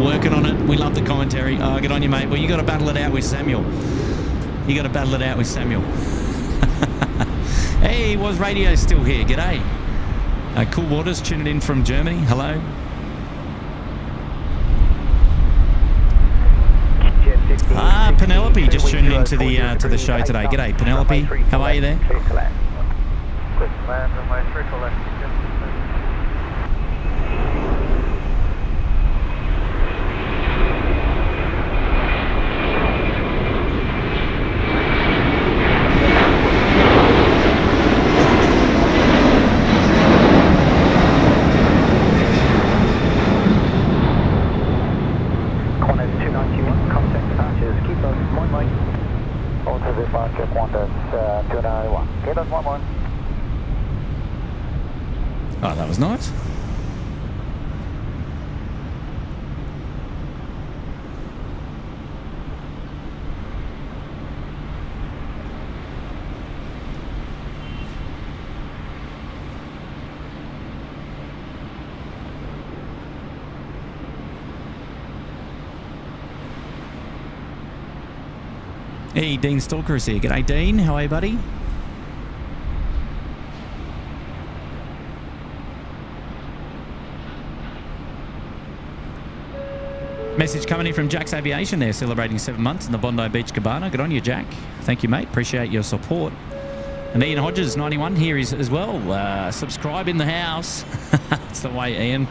Working on it. We love the commentary. Oh, good on you, mate. Well, you got to battle it out with Samuel. You got to battle it out with Samuel. Hey, was radio still here? G'day. Cool Waters tuning in from Germany. Hello. Penelope just tuning into the show today. G'day, Penelope. How are you there? Oh, that was nice. Hey, Dean Stalker is here. G'day, Dean. How are you, buddy? Message coming in from Jack's Aviation. They're celebrating 7 months in the Bondi Beach Cabana. Good on you, Jack. Thank you, mate. Appreciate your support. And Ian Hodges, 91, here is as well. Subscribe in the house. That's the way, Ian.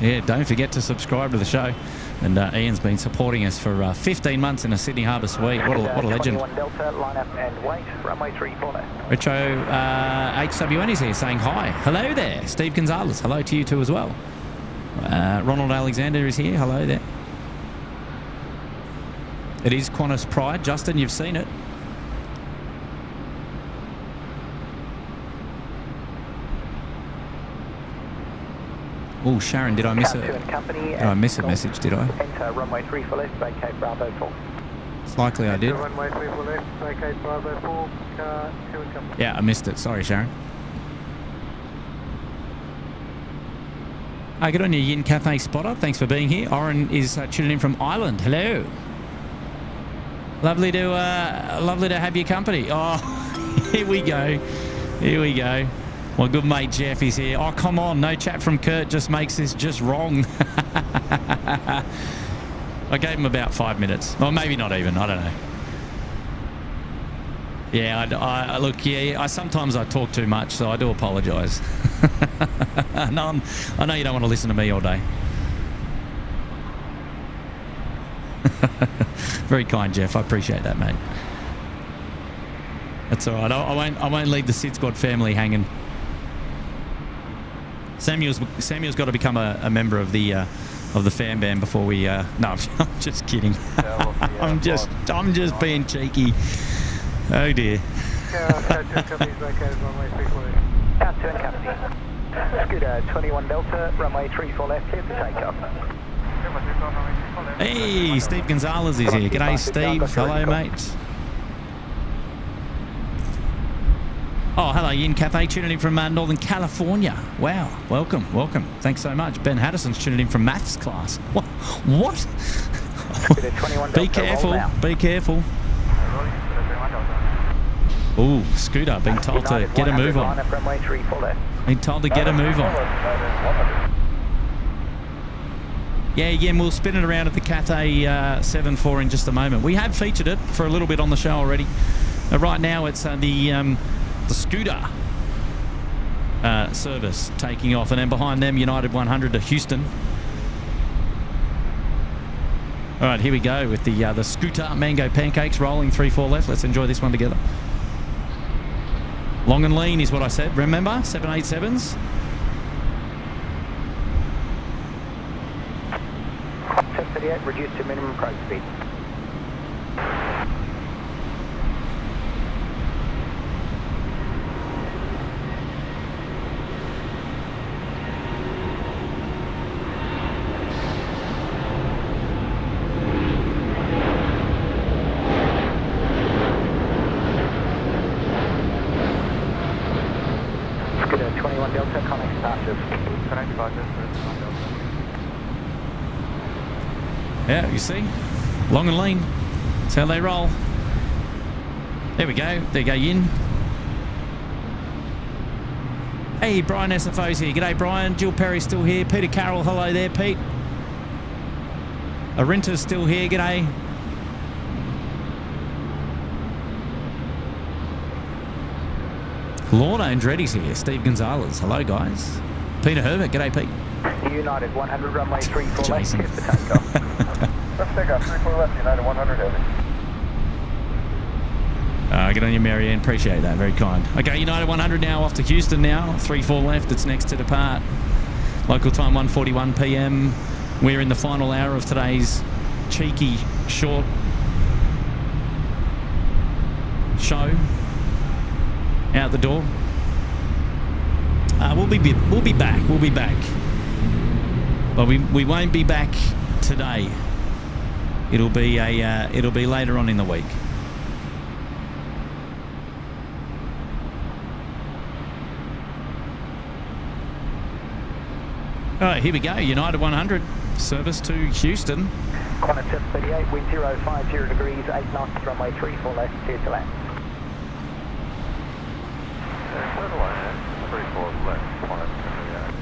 Yeah, don't forget to subscribe to the show. And Ian's been supporting us for 15 months in a Sydney Harbour suite. What a legend. Delta, line up and wait, runway 34 left. Retro HWN is here saying hi. Hello there. Steve Gonzalez. Hello to you too as well. Ronald Alexander is here. Hello there. It is Qantas Pride. Justin, you've seen it. Oh, Sharon, did I miss a message, did I? Enter runway 34 left, vacate Bravo 4. It's likely I did. Runway 34 left, vacate Bravo 4, car 2 and company. Yeah, I missed it. Sorry, Sharon. Good on you, Yin Cafe Spotter. Thanks for being here. Oren is tuning in from Ireland. Hello. Lovely to have your company. Oh, here we go. Here we go. My good mate Jeff is here. Oh, come on. No chat from Kurt just makes this just wrong. I gave him about 5 minutes. Or maybe not even. I don't know. Yeah, I look, yeah, sometimes I talk too much, so I do apologise. No, I know you don't want to listen to me all day. Very kind, Jeff. I appreciate that, mate. That's all right. I won't leave the SydSquad family hanging. Samuel's got to become a member of the fan band before we. No, I'm just kidding. I'm just being cheeky. Oh dear. Cartoon Company is located runway 34 left. Cartoon Company. Scooter 21 Delta, runway 34 left, clear for takeoff. Hey, Steve Gonzalez is here. G'day, Steve. Hello, mate. Oh, hello, Yin Cafe, tuning in from Northern California. Wow, welcome. Thanks so much. Ben Hatterson's tuning in from maths class. What? Be careful. Ooh, Scooter, being told to get a move on. Yeah, we'll spin it around at the Cathay 74 in just a moment. We have featured it for a little bit on the show already. Right now, it's the Scooter service taking off, and then behind them, United 100 to Houston. All right, here we go with the scooter mango pancakes rolling 3-4 left. Let's enjoy this one together. Long and lean is what I said. Remember, 787s. Qantas 38, reduced to minimum approach speed. Yeah, you see? Long and lean. That's how they roll. There we go. There you go, Yin. Hey, Brian SFO's here. G'day, Brian. Jill Perry's still here. Peter Carroll, hello there, Pete. Arinta's still here. G'day. Lorna Andretti's here. Steve Gonzalez. Hello, guys. Peter Herbert. G'day, Pete. United 100, runway 34 left, Jason. clear for takeoff. Let's take off, 34 left, United 100 heavy. Good on you, Marianne. Appreciate that. Very kind. Okay, United 100 now off to Houston now. 3-4 left. It's next to depart. Local time 1:41 p.m. We're in the final hour of today's cheeky short show. Out the door. We'll be back. We'll be back. But we won't be back today. It'll be later on in the week. All right, here we go. United 100 service to Houston. Qantas 38, wind 050 degrees, 8 knots, runway 34 left, clear to land. Clear to land, 34 left, Qantas 38.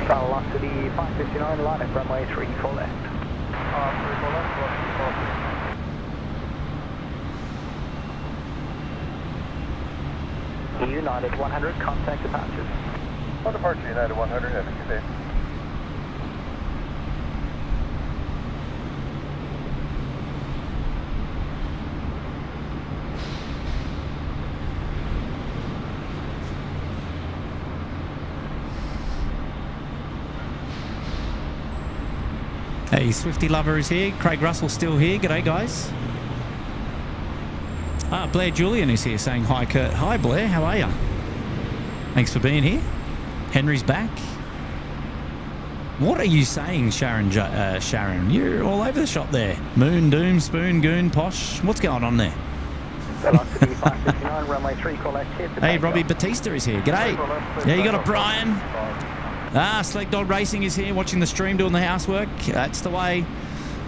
Velocity 559, line at runway 34 left. 34 left, United 100, contact departures. On departure, United 100, heavy, good day. Hey, Swifty Lover is here. Craig Russell's still here. G'day, guys. Blair Julian is here saying hi, Kurt. Hi, Blair. How are you? Thanks for being here. Henry's back. What are you saying, Sharon? Sharon, you're all over the shop there. Moon, Doom, Spoon, Goon, Posh. What's going on there? Velocity 559, runway 34 left, clear for Hey, takeoff. Robbie Batista is here. G'day. Yeah, you got a Brian. Sled Dog Racing is here watching the stream, doing the housework. That's the way.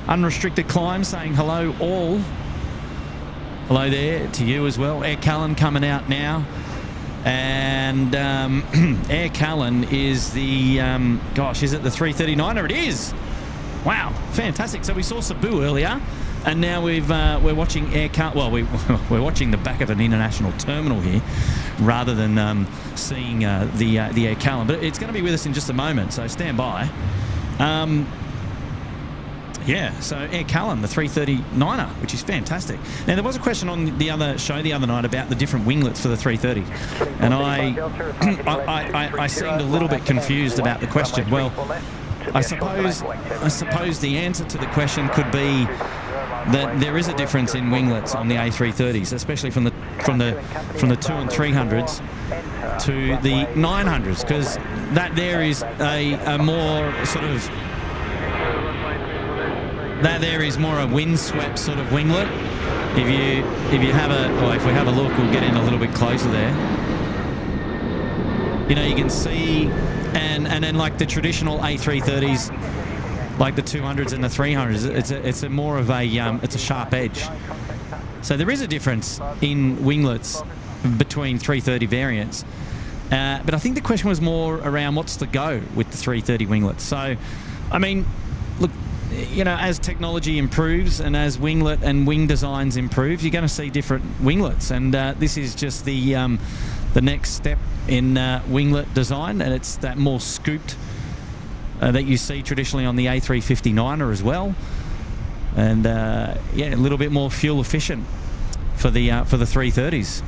Unrestricted Climb saying hello all. Hello there to you as well. Air Callan coming out now. And Air Callan is the, is it the 339er? It is. Wow, fantastic. So we saw Cebu earlier. And now we're watching Air Callan. Well, we're watching the back of an international terminal here, rather than seeing the Air Callan. But it's going to be with us in just a moment, so stand by. So Air Callan, the 339er, which is fantastic. Now there was a question on the other show the other night about the different winglets for the 330, and I seemed a little bit confused about the question. Well, I suppose the answer to the question could be that there is a difference in winglets on the A330s, especially from the 2 and 300s to the 900s, because that there is a more sort of a windswept sort of winglet. If we have a look, we'll get in a little bit closer there. You know, you can see, and then like the traditional A330s, like the 200s and the 300s, it's a more of a it's a sharp edge. So there is a difference in winglets between 330 variants. But I think the question was more around what's the go with the 330 winglets. So, I mean, look, you know, as technology improves and as winglet and wing designs improve, you're going to see different winglets. And this is just the next step in winglet design, and it's that more scooped that you see traditionally on the A350-9er as well. And yeah, a little bit more fuel efficient for the 330s.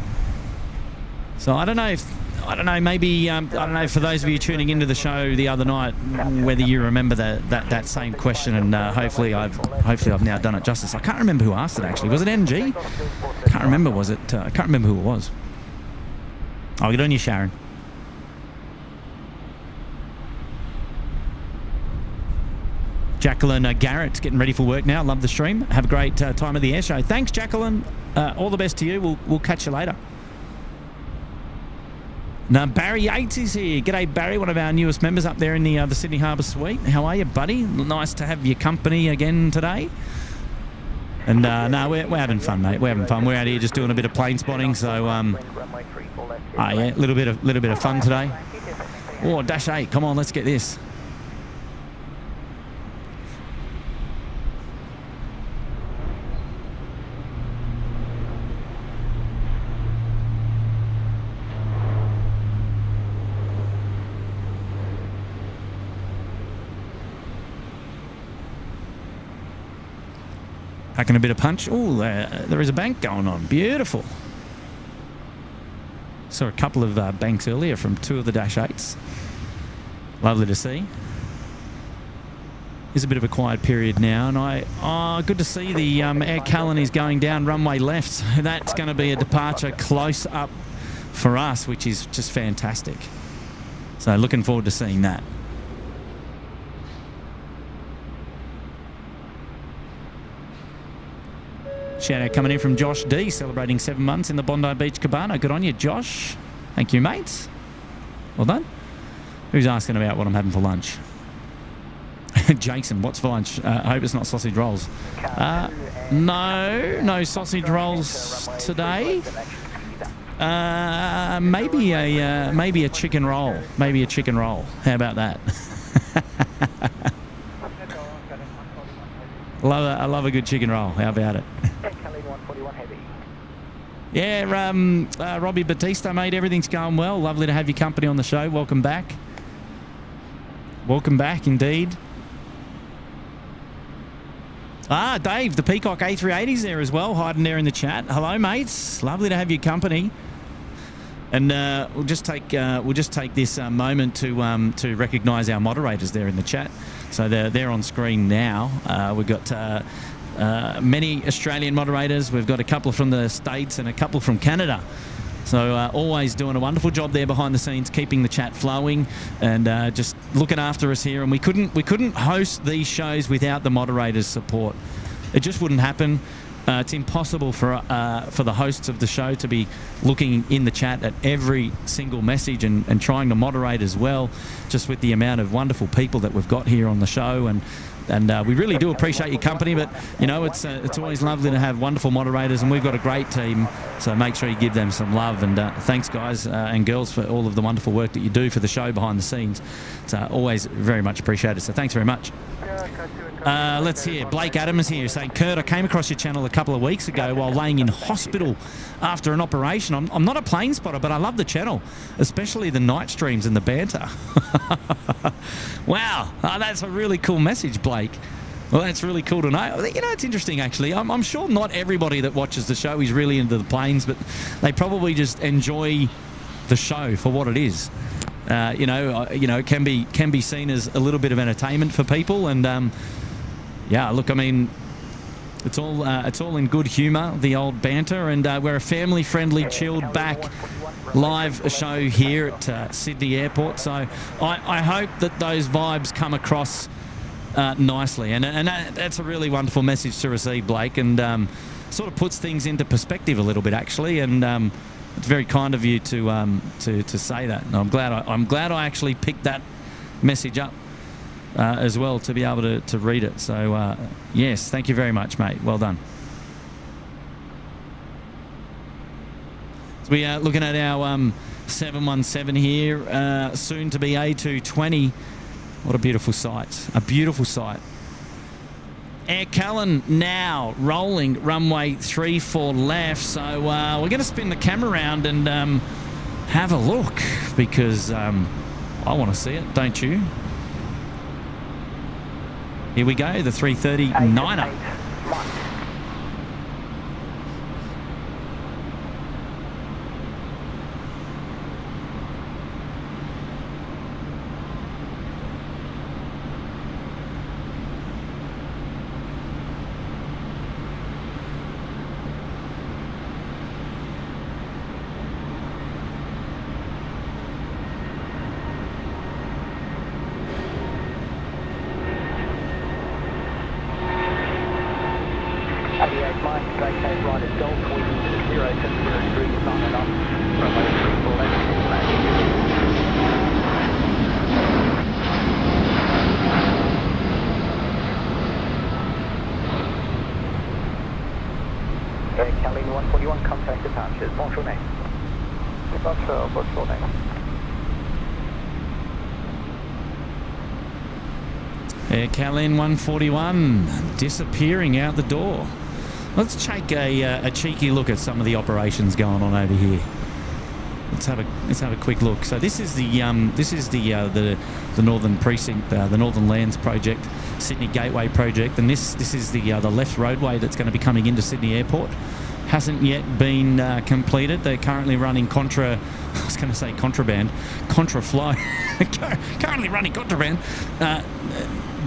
So I don't know for those of you tuning into the show the other night, whether you remember that same question, and hopefully I've now done it justice. I can't remember who asked it actually. Was it NG? Can't remember. Was it? I can't remember who it was. I'll get on you, Sharon. Jacqueline Garrett's getting ready for work now. Love the stream. Have a great time at the air show. Thanks, Jacqueline. All the best to you. We'll catch you later. Now, Barry Yates is here. G'day, Barry, one of our newest members up there in the Sydney Harbour Suite. How are you, buddy? Nice to have your company again today. And no, we're having fun, mate. We're having fun. We're out here just doing a bit of plane spotting. So, yeah, a little bit of fun today. Oh, Dash 8. Come on, let's get this. Packing a bit of punch. Oh, there is a bank going on. Beautiful. Saw a couple of banks earlier from two of the Dash 8s. Lovely to see. It's a bit of a quiet period now, and good to see the Air Callan is going down runway left. So that's going to be a departure close up for us, which is just fantastic. So looking forward to seeing that. Shout out coming in from Josh D, celebrating 7 months in the Bondi Beach Cabana. Good on you, Josh. Thank you, mates. Well done. Who's asking about what I'm having for lunch? Jason, what's for lunch? I hope it's not sausage rolls. No sausage rolls today. Maybe a chicken roll. Maybe a chicken roll. How about that? I love a good chicken roll. How about it? Yeah, Robbie Batista, mate. Everything's going well. Lovely to have your company on the show. Welcome back. Welcome back, indeed. Dave, the Peacock A380's there as well, hiding there in the chat. Hello, mates. Lovely to have your company. And we'll just take this moment to recognise our moderators there in the chat. So they're on screen now. We've got many Australian moderators. We've got a couple from the States and a couple from Canada. So always doing a wonderful job there behind the scenes, keeping the chat flowing and just looking after us here. And we couldn't host these shows without the moderators' support. It just wouldn't happen. It's impossible for the hosts of the show to be looking in the chat at every single message and trying to moderate as well, just with the amount of wonderful people that we've got here on the show. And we really do appreciate your company, but you know it's always lovely to have wonderful moderators, and we've got a great team, so make sure you give them some love. And thanks, guys and girls, for all of the wonderful work that you do for the show behind the scenes. It's always very much appreciated, so thanks very much. Let's hear. Blake Adams here saying, Kurt, I came across your channel a couple of weeks ago while laying in hospital after an operation. I'm not a plane spotter, but I love the channel, especially the night streams and the banter. Wow, that's a really cool message, Blake. Well, that's really cool to know. You know, it's interesting, actually. I'm sure not everybody that watches the show is really into the planes, but they probably just enjoy the show for what it is. You know, it can be seen as a little bit of entertainment for people, and yeah, look, I mean, it's all in good humour, the old banter, and we're a family-friendly, chilled back live show here at Sydney Airport. So I hope that those vibes come across nicely, and that's a really wonderful message to receive, Blake, and sort of puts things into perspective a little bit, actually, and it's very kind of you to say that. And I'm glad I actually picked that message up as well, to be able to read it. So yes, thank you very much, mate. Well done. We are looking at our 717 here, soon to be A220. What a beautiful sight. A beautiful sight. Air Callan now rolling runway 34 left. So we're going to spin the camera around and have a look because I want to see it, don't you? Here we go, the 330-9er. Air Callan 141 disappearing out the door. Let's take a cheeky look at some of the operations going on over here. Let's have a quick look. So this is the Northern Precinct, the Northern Lands project, Sydney Gateway project, and this is the left roadway that's going to be coming into Sydney Airport. Hasn't yet been completed. They're currently running contraflow. Currently running contraband.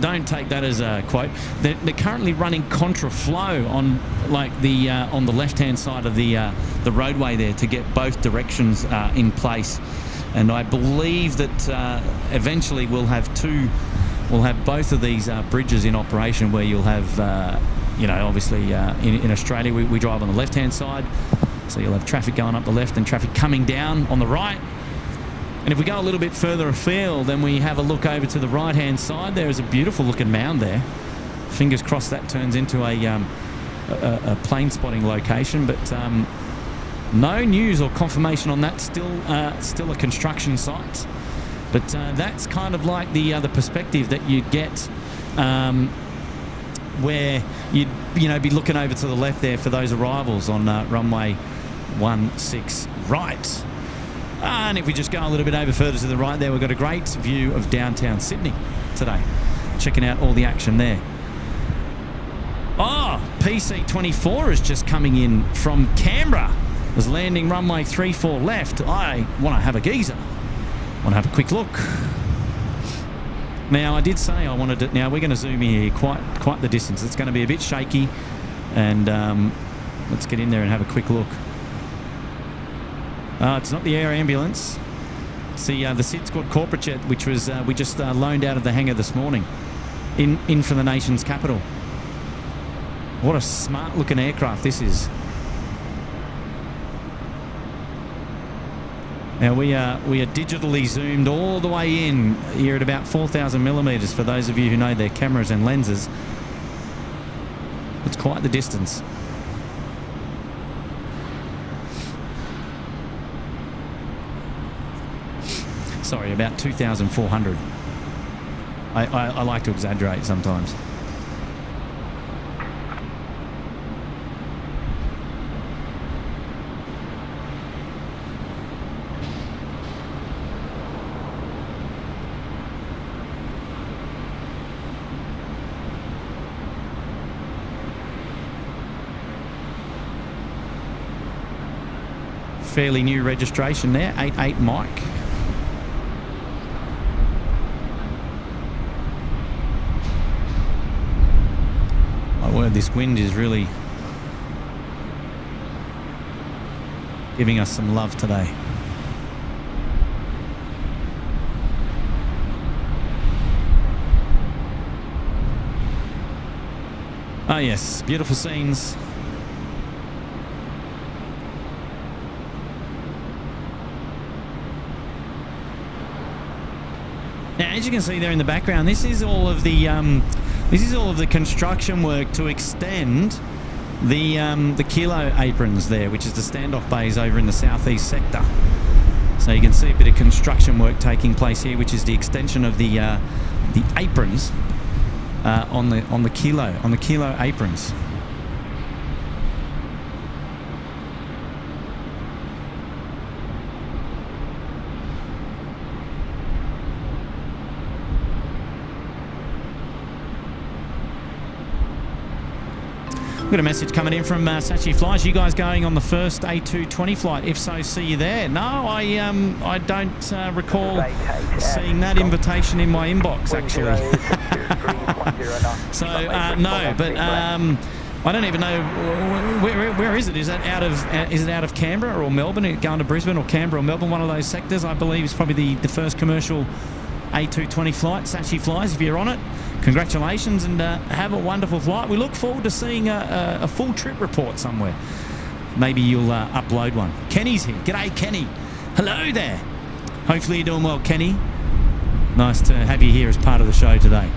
Don't take that as a quote. They're currently running contraflow on on the left-hand side of the roadway there to get both directions in place. And I believe that eventually we'll have both of these bridges in operation where you'll have obviously in Australia we drive on the left-hand side, so you'll have traffic going up the left and traffic coming down on the right. And if we go a little bit further afield, then we have a look over to the right-hand side. There is a beautiful looking mound there. Fingers crossed that turns into a plane spotting location, but no news or confirmation on that. Still a construction site, but that's kind of like the perspective that you get where you'd be looking over to the left there for those arrivals on runway 16 right. And if we just go a little bit over further to the right there, we've got a great view of downtown Sydney today. Checking out all the action there. Oh, PC24 is just coming in from Canberra. Was landing runway 34 left. I want to have a geezer. Want to have a quick look. Now, I did say I wanted to... Now, we're going to zoom in here quite the distance. It's going to be a bit shaky. And let's get in there and have a quick look. It's not the air ambulance. It's the SydSquad corporate jet, which was we just loaned out of the hangar this morning, in from the nation's capital. What a smart-looking aircraft this is. Now we are digitally zoomed all the way in here at about 4,000 millimeters. For those of you who know their cameras and lenses, it's quite the distance. Sorry, about 2,400. I like to exaggerate sometimes. Fairly new registration there, 88 Mike. This wind is really giving us some love today. Oh yes, beautiful scenes. Now, as you can see there in the background, this is all of the construction work to extend the kilo aprons there, which is the standoff bays over in the southeast sector. So you can see a bit of construction work taking place here, which is the extension of the aprons on the kilo aprons. Got a message coming in from Sachi Flies. You guys going on the first A220 flight? If so, see you there. No, I don't recall seeing that invitation in my inbox actually. So no, but I don't even know where is it. Is it out of Canberra or Melbourne? Going to Brisbane or Canberra or Melbourne? One of those sectors, I believe, is probably the first commercial A220 flight. Sachi Flies, if you're on it, congratulations and have a wonderful flight. We look forward to seeing a full trip report somewhere. Maybe you'll upload one. Kenny's here. G'day, Kenny. Hello there. Hopefully you're doing well, Kenny. Nice to have you here as part of the show today.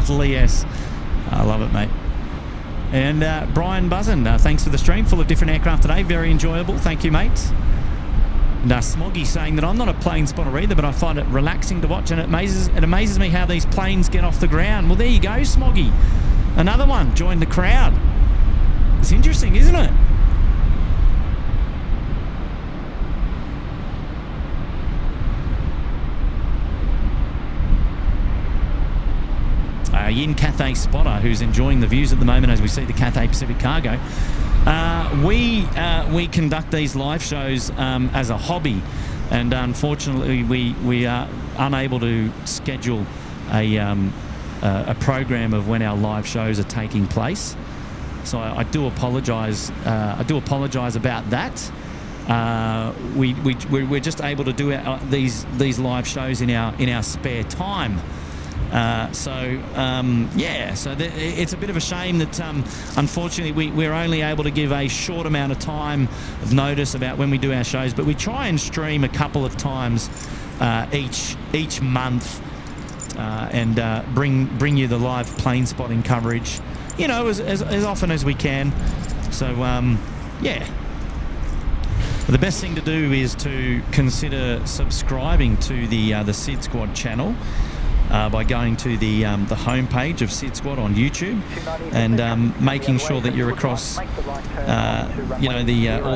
Yes, I love it, mate. And Brian Buzzin, thanks for the stream. Full of different aircraft today. Very enjoyable. Thank you, mate. And Smoggy saying that I'm not a plane spotter either, but I find it relaxing to watch, and it amazes me how these planes get off the ground. Well, there you go, Smoggy. Another one joined the crowd. It's interesting, isn't it? Yin Cathay Spotter, who's enjoying the views at the moment as we see the Cathay Pacific cargo. We conduct these live shows as a hobby, and unfortunately we are unable to schedule a program of when our live shows are taking place. So I do apologise. About that. We're just able to do these live shows in our spare time. It's a bit of a shame that unfortunately we're only able to give a short amount of time of notice about when we do our shows, but we try and stream a couple of times each month and bring you the live plane spotting coverage, you know, as often as we can. So the best thing to do is to consider subscribing to the SydSquad channel. By going to the homepage of SydSquad on YouTube and making sure that you're across, all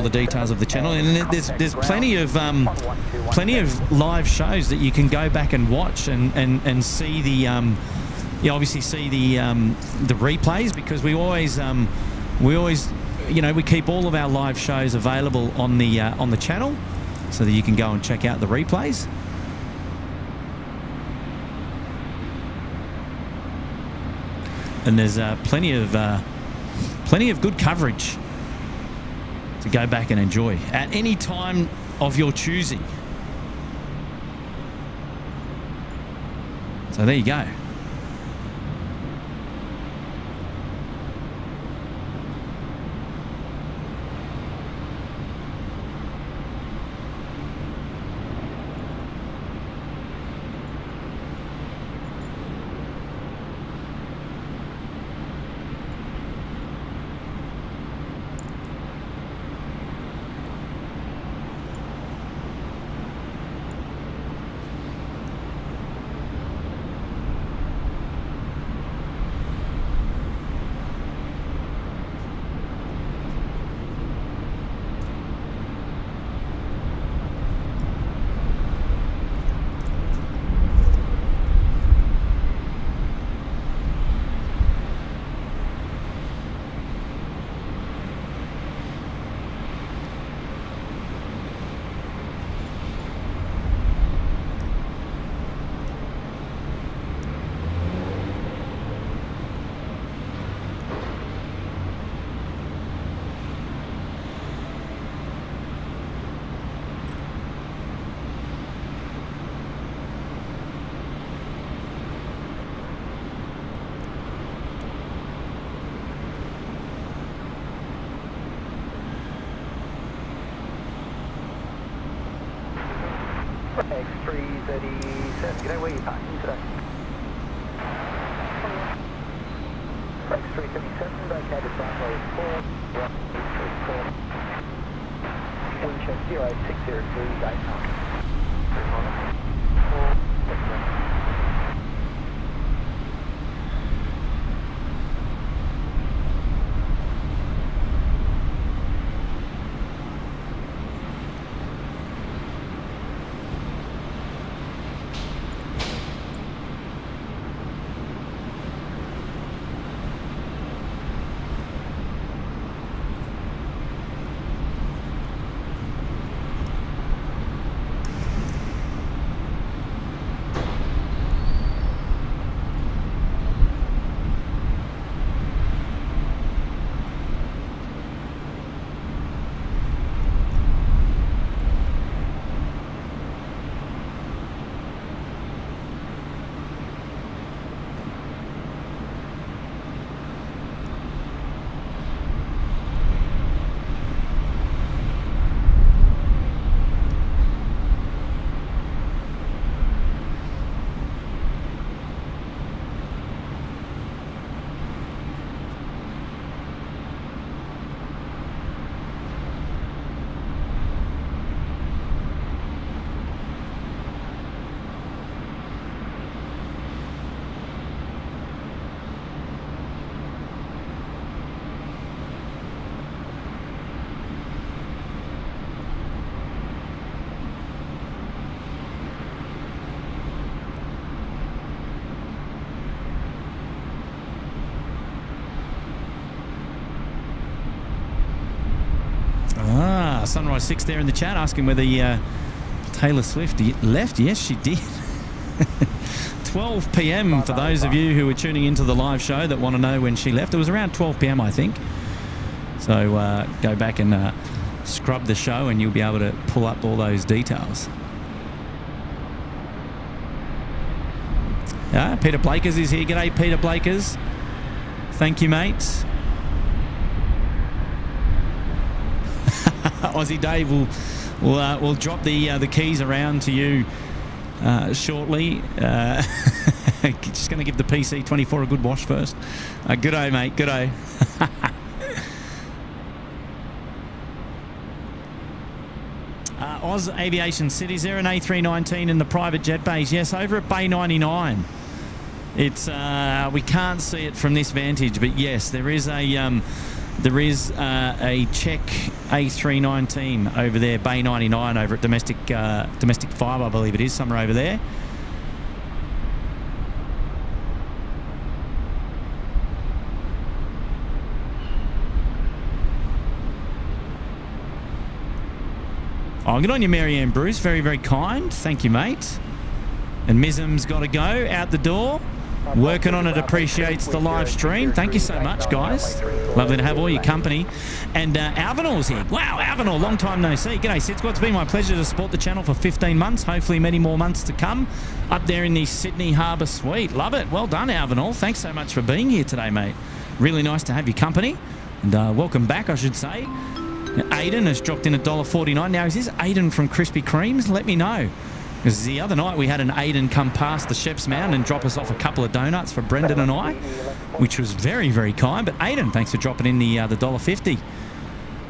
the details of the channel. And there's plenty of live shows that you can go back and watch and see you obviously see the replays, because we always we keep all of our live shows available on the channel so that you can go and check out the replays. And there's plenty of good coverage to go back and enjoy at any time of your choosing. So there you go. X337, g'day, where are you parking today? X337, located runway 4, 134. Wind check 08602, gate 9. Sunrise 6 there in the chat asking whether Taylor Swift left. Yes, she did. 12 p.m. for those of you who are tuning into the live show that want to know when she left. It was around 12 p.m. I think. So go back and scrub the show and you'll be able to pull up all those details. Yeah, Peter Blakers is here. G'day, Peter Blakers. Thank you, mate. Aussie Dave will drop the keys around to you shortly. Just going to give the PC24 a good wash first. Good day, mate. Good day. Oz Aviation City, is there an A319 in the private jet bays? Yes, over at Bay 99. It's we can't see it from this vantage, but yes, there is a Czech A319 over there, Bay 99, over at Domestic 5, I believe it is, somewhere over there. Oh, good on you, Marianne Bruce. Very, very kind. Thank you, mate. And Mizm's got to go out the door. Working on it, appreciates the live stream. Thank you so much, guys. Lovely to have all your company. And Alvanor's here. Wow, Alvanor, long time no see. G'day, SydSquad. It's been my pleasure to support the channel for 15 months. Hopefully many more months to come. Up there in the Sydney Harbour Suite. Love it. Well done, Alvanor. Thanks so much for being here today, mate. Really nice to have your company. And welcome back, I should say. Aiden has dropped in $1.49. Now, is this Aiden from Krispy Kremes? Let me know. Because the other night we had an Aiden come past the Chef's Mound and drop us off a couple of donuts for Brendan and I, which was very, very kind. But Aiden, thanks for dropping in the $1.50.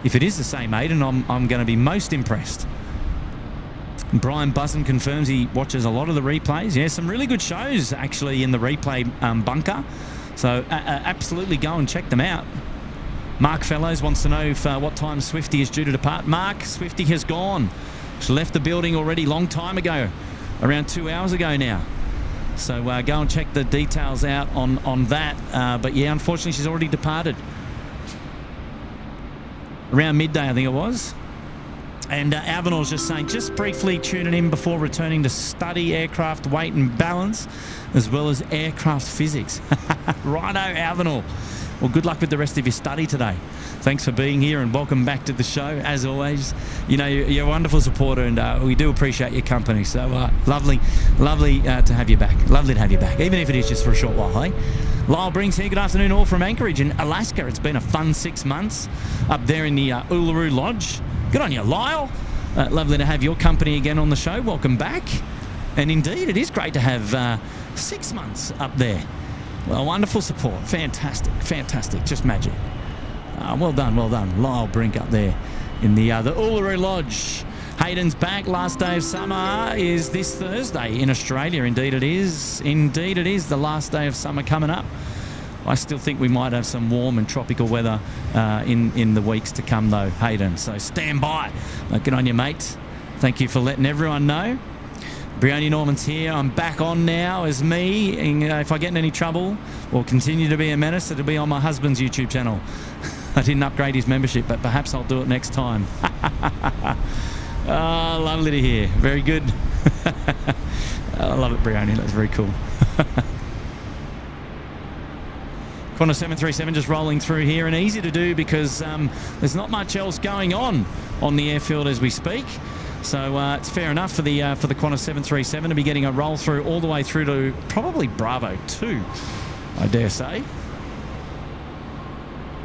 If it is the same Aiden, I'm going to be most impressed. Brian Busson confirms he watches a lot of the replays. Yeah, some really good shows actually in the replay bunker. So absolutely go and check them out. Mark Fellows wants to know if, what time Swifty is due to depart. Mark, Swifty has gone. She left the building already long time ago, around 2 hours ago now. So go and check the details out on that. But yeah, unfortunately, she's already departed. Around midday, I think it was. And Avanor's just saying, just briefly tuning in before returning to study aircraft weight and balance, as well as aircraft physics. Righto, Avanor. Well, good luck with the rest of your study today. Thanks for being here and welcome back to the show. As always, you know, you're a wonderful supporter and we do appreciate your company. So lovely to have you back. Lovely to have you back, even if it is just for a short while, hey? Lyle Brings here. Good afternoon all from Anchorage in Alaska. It's been a fun 6 months up there in the Uluru Lodge. Good on you, Lyle. Lovely to have your company again on the show. Welcome back. And indeed, it is great to have 6 months up there. Well, wonderful support. Fantastic, fantastic. Just magic. Well done, well done. Lyle Brink up there in the Uluru Lodge. Hayden's back. Last day of summer is this Thursday in Australia. Indeed it is. Indeed it is the last day of summer coming up. I still think we might have some warm and tropical weather in the weeks to come, though, Hayden. So stand by. Good on you, mate. Thank you for letting everyone know. Briony Norman's here. I'm back on now as me. And, if I get in any trouble or continue to be a menace, it'll be on my husband's YouTube channel. I didn't upgrade his membership, but perhaps I'll do it next time. Oh, lovely to hear. Very good. I love it, Briony. That's very cool. Qantas 737 just rolling through here, and easy to do because there's not much else going on the airfield as we speak. So it's fair enough for the Qantas 737 to be getting a roll through all the way through to probably Bravo 2, I dare say.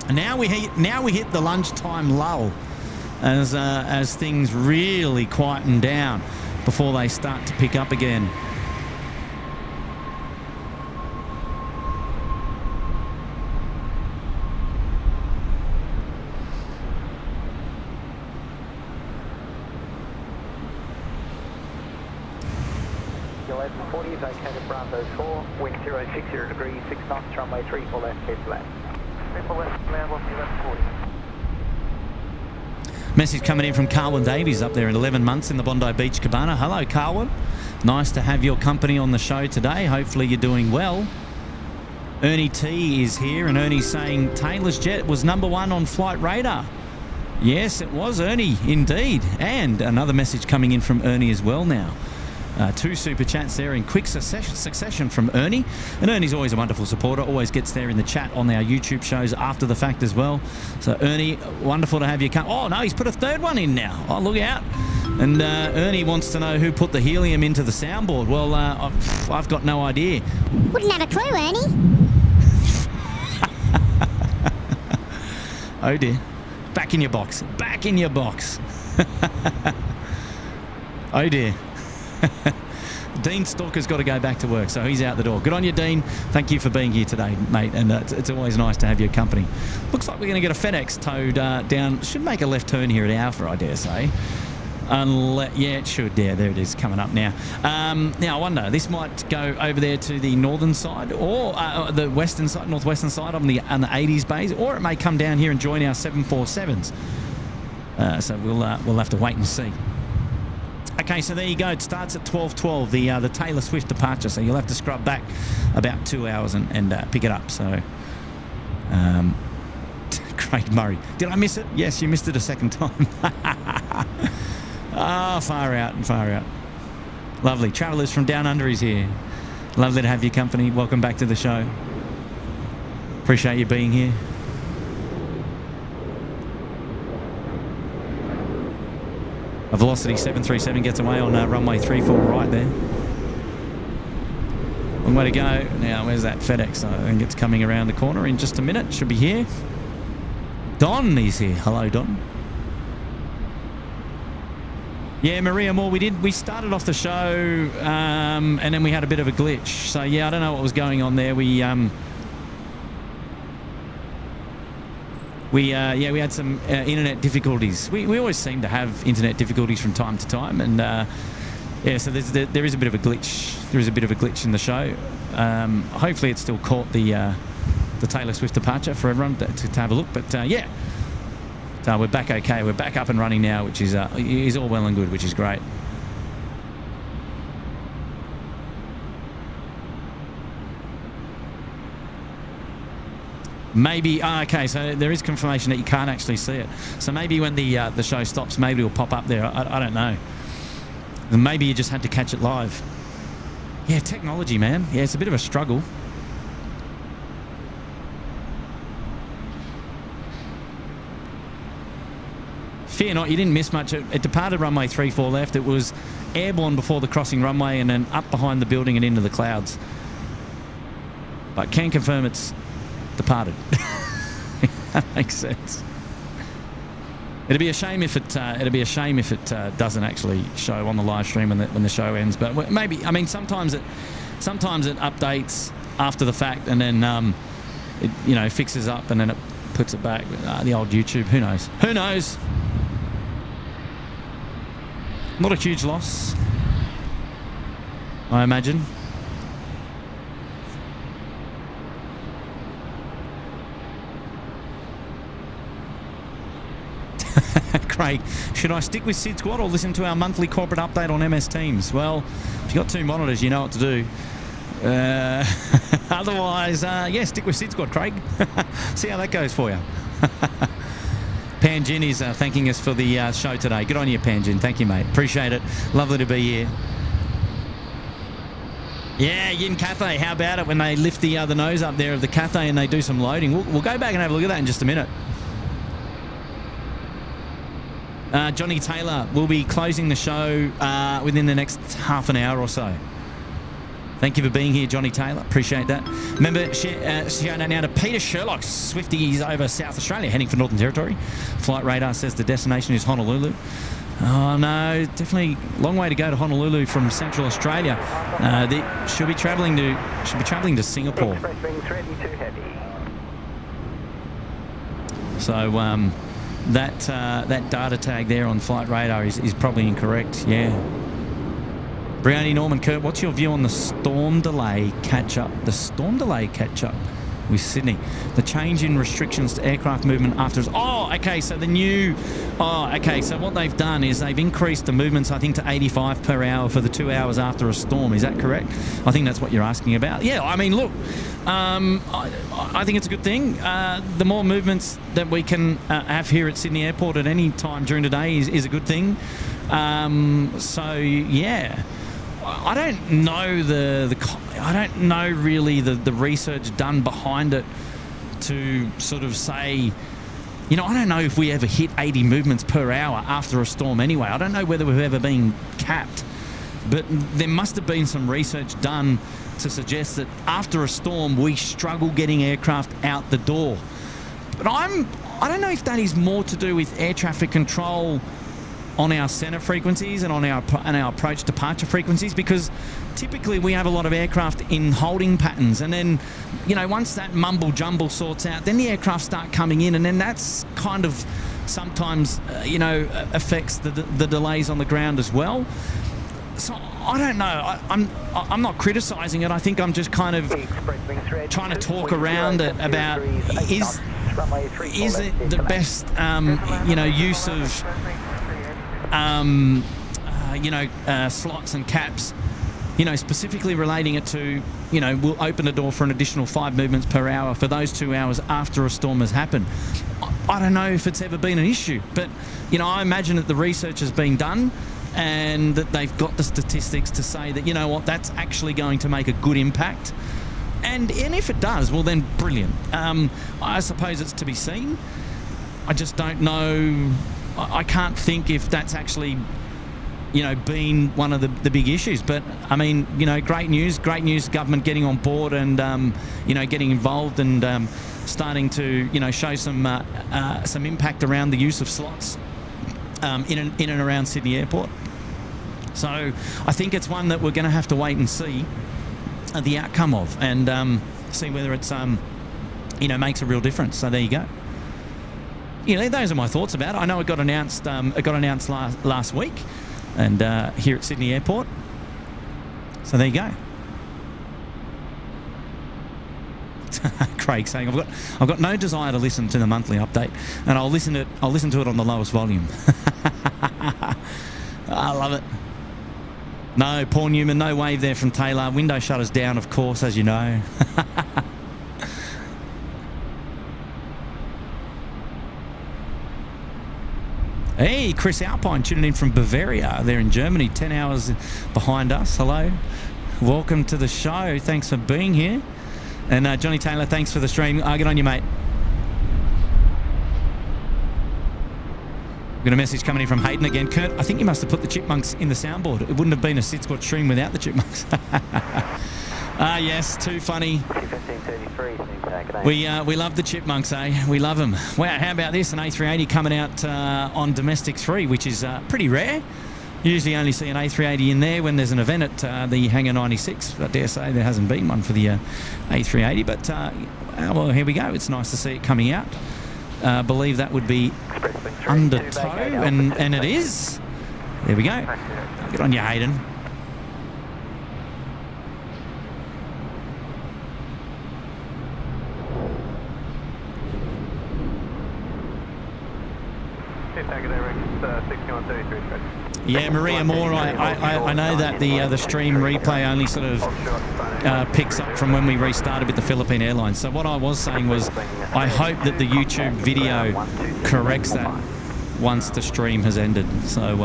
And now we hit the lunchtime lull as things really quieten down before they start to pick up again. is located Bravo 4, wind 060 degrees, 6 knots, runway 34 left, head flat. 34 left, land 1140. Message coming in from Carwin Davies up there in 11 months in the Bondi Beach Cabana. Hello, Carwin. Nice to have your company on the show today. Hopefully you're doing well. Ernie T is here, and Ernie's saying Taylor's jet was #1 on flight radar. Yes, it was, Ernie, indeed. And another message coming in from Ernie as well now. 2 super chats there in quick succession from Ernie. And Ernie's always a wonderful supporter, always gets there in the chat on our YouTube shows after the fact as well. So Ernie, wonderful to have you come. Oh no, he's put a 3rd one in now. Oh, look out. And Ernie wants to know who put the helium into the soundboard. Well, I've got no idea. Wouldn't have a clue, Ernie. Oh dear. Back in your box. Back in your box. Oh dear. Dean Stalker's got to go back to work, so he's out the door. Good on you, Dean. Thank you for being here today, mate, and it's always nice to have your company. Looks like we're going to get a FedEx towed down. Should make a left turn here at Alpha, I dare say. Yeah, it should. Yeah, there it is, coming up now. Now, I wonder, this might go over there to the northern side or the western side, northwestern side on the 80s bays, or it may come down here and join our 747s. So we'll have to wait and see. Okay, so there you go. It starts at 12:12, the Taylor Swift departure. So you'll have to scrub back about 2 hours and pick it up. So, Craig Murray. Did I miss it? Yes, you missed it a second time. Ah, far out and far out. Lovely. Travellers from Down Under is here. Lovely to have your company. Welcome back to the show. Appreciate you being here. A Velocity 737 gets away on runway 34 right there. One way to go. Now, where's that FedEx? I think it's coming around the corner in just a minute. Should be here. Don is here. Hello, Don. Yeah, Maria Moore, we started off the show and then we had a bit of a glitch. So, yeah, I don't know what was going on there. We had some internet difficulties. We always seem to have internet difficulties from time to time, and yeah, so there is a bit of a glitch. There is a bit of a glitch in the show. Hopefully, it still caught the Taylor Swift departure for everyone to have a look. But yeah, so we're back okay. We're back up and running now, which is all well and good, which is great. Maybe, okay, so there is confirmation that you can't actually see it. So maybe when the show stops, maybe it'll pop up there. I don't know. And maybe you just had to catch it live. Yeah, technology, man. Yeah, it's a bit of a struggle. Fear not, you didn't miss much. It departed runway 34 left. It was airborne before the crossing runway and then up behind the building and into the clouds. But can confirm it's departed. That makes sense. It'd be a shame if it doesn't actually show on the live stream when the show ends. But maybe, I mean, sometimes it updates after the fact and then it fixes up and then it puts it back. The old YouTube, who knows? Who knows? Not a huge loss, I imagine. Craig, should I stick with SydSquad or listen to our monthly corporate update on MS Teams? Well, if you've got 2 monitors, you know what to do. Otherwise, stick with SydSquad, Craig. See how that goes for you. Panjin is thanking us for the show today. Good on you, Panjin. Thank you, mate. Appreciate it. Lovely to be here. Yeah, Yin Cathay. How about it when they lift the nose up there of the Cathay and they do some loading? We'll go back and have a look at that in just a minute. Johnny Taylor will be closing the show within the next half an hour or so. Thank you for being here, Johnny Taylor. Appreciate that. Remember, Xiamen and ANA, Peter Sherlock, Swifties over South Australia, heading for Northern Territory. Flight radar says the destination is Honolulu. Oh no, definitely long way to go to Honolulu from Central Australia. They should be travelling to Singapore. So that data tag there on flight radar is probably incorrect. Yeah. Briony Norman Kurt, what's your view on the storm delay catch-up? The storm delay catch-up with Sydney. The change in restrictions to aircraft movement after... Oh, okay, so so what they've done is they've increased the movements, I think, to 85 per hour for the 2 hours after a storm. Is that correct? I think that's what you're asking about. Yeah, I mean, look, I think it's a good thing. The more movements that we can have here at Sydney Airport at any time during the day is a good thing. So, yeah. I don't know I don't know really the research done behind it to sort of say, I don't know if we ever hit 80 movements per hour after a storm anyway. I don't know whether we've ever been capped, but there must have been some research done to suggest that after a storm we struggle getting aircraft out the door. But I don't know if that is more to do with air traffic control on our centre frequencies and on our approach departure frequencies, because typically we have a lot of aircraft in holding patterns, and then once that mumble jumble sorts out, then the aircraft start coming in, and then that's kind of sometimes affects the delays on the ground as well. So I don't know. I'm not criticising it. I think I'm just kind of trying to talk around it about is it the best use of slots and caps, specifically relating it to, we'll open the door for an additional 5 movements per hour for those 2 hours after a storm has happened. I don't know if it's ever been an issue, but, I imagine that the research has been done and that they've got the statistics to say that, that's actually going to make a good impact. And if it does, well then brilliant. I suppose it's to be seen. I just don't know. I can't think if that's actually, been one of the big issues. But, I mean, great news, government getting on board and, getting involved and starting to, show some impact around the use of slots in and around Sydney Airport. So I think it's one that we're going to have to wait and see the outcome of and see whether it's, makes a real difference. So there you go. Those are my thoughts about it. I know it got announced last week, and here at Sydney Airport. So there you go. Craig saying I've got no desire to listen to the monthly update, and I'll listen to it on the lowest volume. I love it. No, Paul Newman, no wave there from Taylor. Window shutters down, of course, as you know. Hey, Chris Alpine tuning in from Bavaria. They're in Germany, 10 hours behind us. Hello. Welcome to the show. Thanks for being here. And Johnny Taylor, thanks for the stream. Get on you, mate. We've got a message coming in from Hayden again. Kurt, I think you must have put the chipmunks in the soundboard. It wouldn't have been a SydSquad stream without the chipmunks. Yes, too funny. 1533, We love the chipmunks, eh? We love them. Wow, how about this? An A380 coming out on domestic 3, which is pretty rare. Usually only see an A380 in there when there's an event at the Hangar 96. I dare say there hasn't been one for the A380, but well, here we go. It's nice to see it coming out. Believe that would be under tow, and it is. There we go. Good on you, Hayden. Yeah, Maria Moore, I know that the stream replay only sort of picks up from when we restarted with the Philippine Airlines. So what I was saying was I hope that the YouTube video corrects that once the stream has ended. So,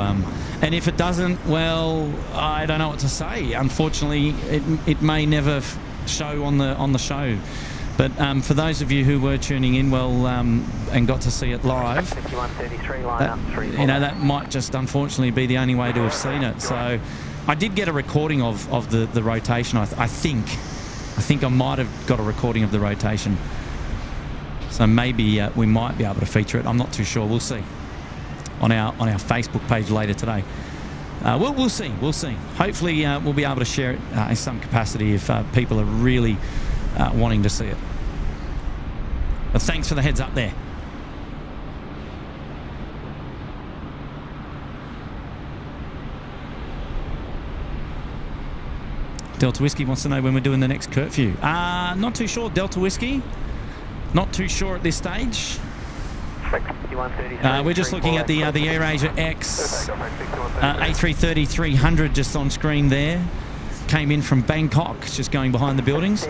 and if it doesn't, well, I don't know what to say. Unfortunately, it may never show on the show. But for those of you who were tuning in, well, and got to see it live, that might just unfortunately be the only way to have seen it. So I did get a recording of the rotation. I think I might have got a recording of the rotation. So maybe we might be able to feature it. I'm not too sure. We'll see on our Facebook page later today. We'll see. Hopefully we'll be able to share it in some capacity if people are really wanting to see it. But thanks for the heads up there. Delta Whiskey wants to know when we're doing the next curfew. Not too sure, Delta Whiskey. Not too sure at this stage. We're just looking at the AirAsia X A330-300 just on screen there. Came in from Bangkok, just going behind the buildings.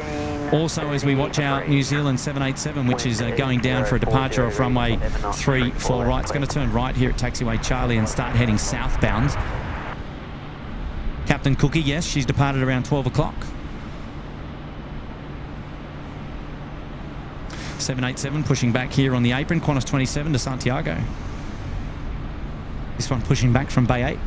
Also, as we watch out, New Zealand 787, which is going down for a departure off runway 34 right. It's going to turn right here at taxiway Charlie and start heading southbound. Captain Cookie, yes, she's departed around 12 o'clock. 787 pushing back here on the apron, Qantas 27 to Santiago. This one pushing back from Bay 8.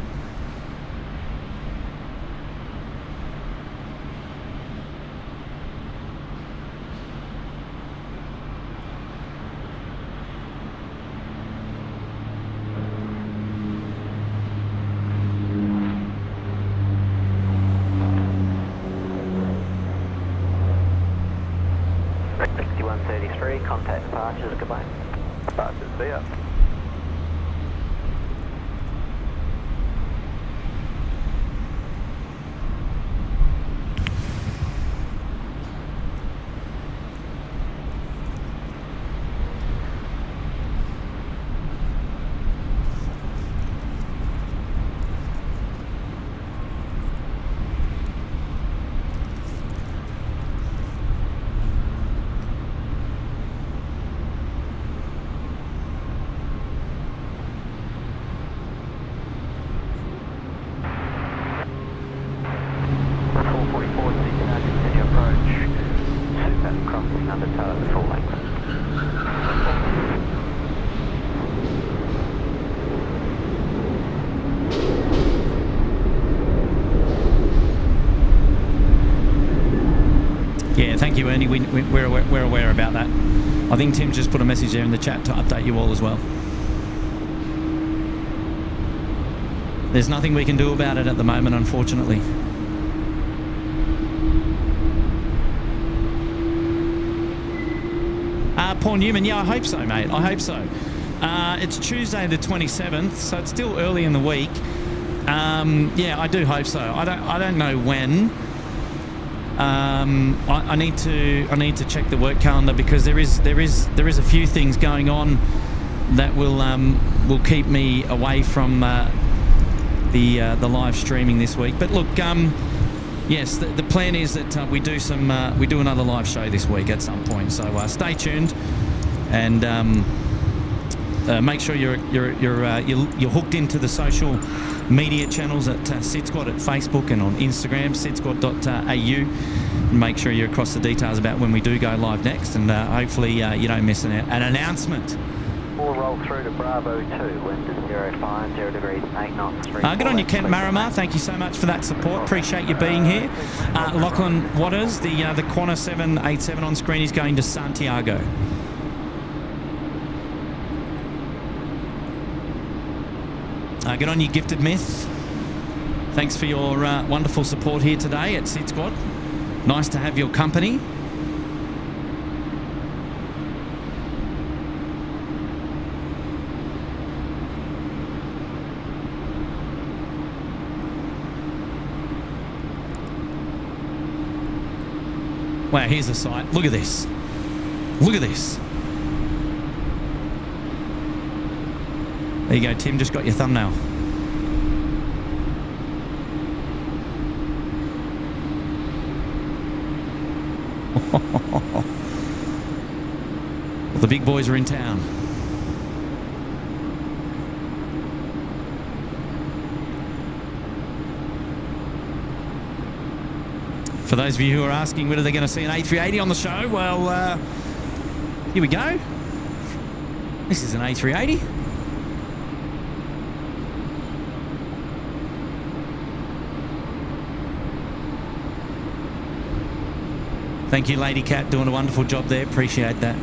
Contact departures, goodbye. Departures, see ya. Thank you, Ernie. We're aware about that. I think Tim just put a message there in the chat to update you all as well. There's nothing we can do about it at the moment, unfortunately. Paul Newman, yeah, I hope so, mate. I hope so. It's Tuesday the 27th, so it's still early in the week. Yeah, I do hope so. I don't know when. I need to check the work calendar because there is a few things going on that will keep me away from the live streaming this week. But look, yes, the plan is that we do another live show this week at some point. So stay tuned and make sure you're hooked into the social media channels at SydSquad at Facebook and on Instagram, sydsquad.au. Make sure you're across the details about when we do go live next, and hopefully you don't miss an announcement We'll roll through to Bravo 2, wind is 05, 0 degrees, 8 knots, 3. Good on you, Kent Marimar. Thank you so much for that support. Appreciate you being here. Lachlan Waters, the Qantas 787 on screen is going to Santiago. Good on you, Gifted Myth. Thanks for your wonderful support here today at SydSquad. Nice to have your company. Wow, here's the sight. Look at this. Look at this. There you go, Tim. Just got your thumbnail. Well, the big boys are in town. For those of you who are asking whether they're going to see an A380 on the show, well, here we go. This is an A380. Thank you, Lady Cat, doing a wonderful job there. Appreciate that.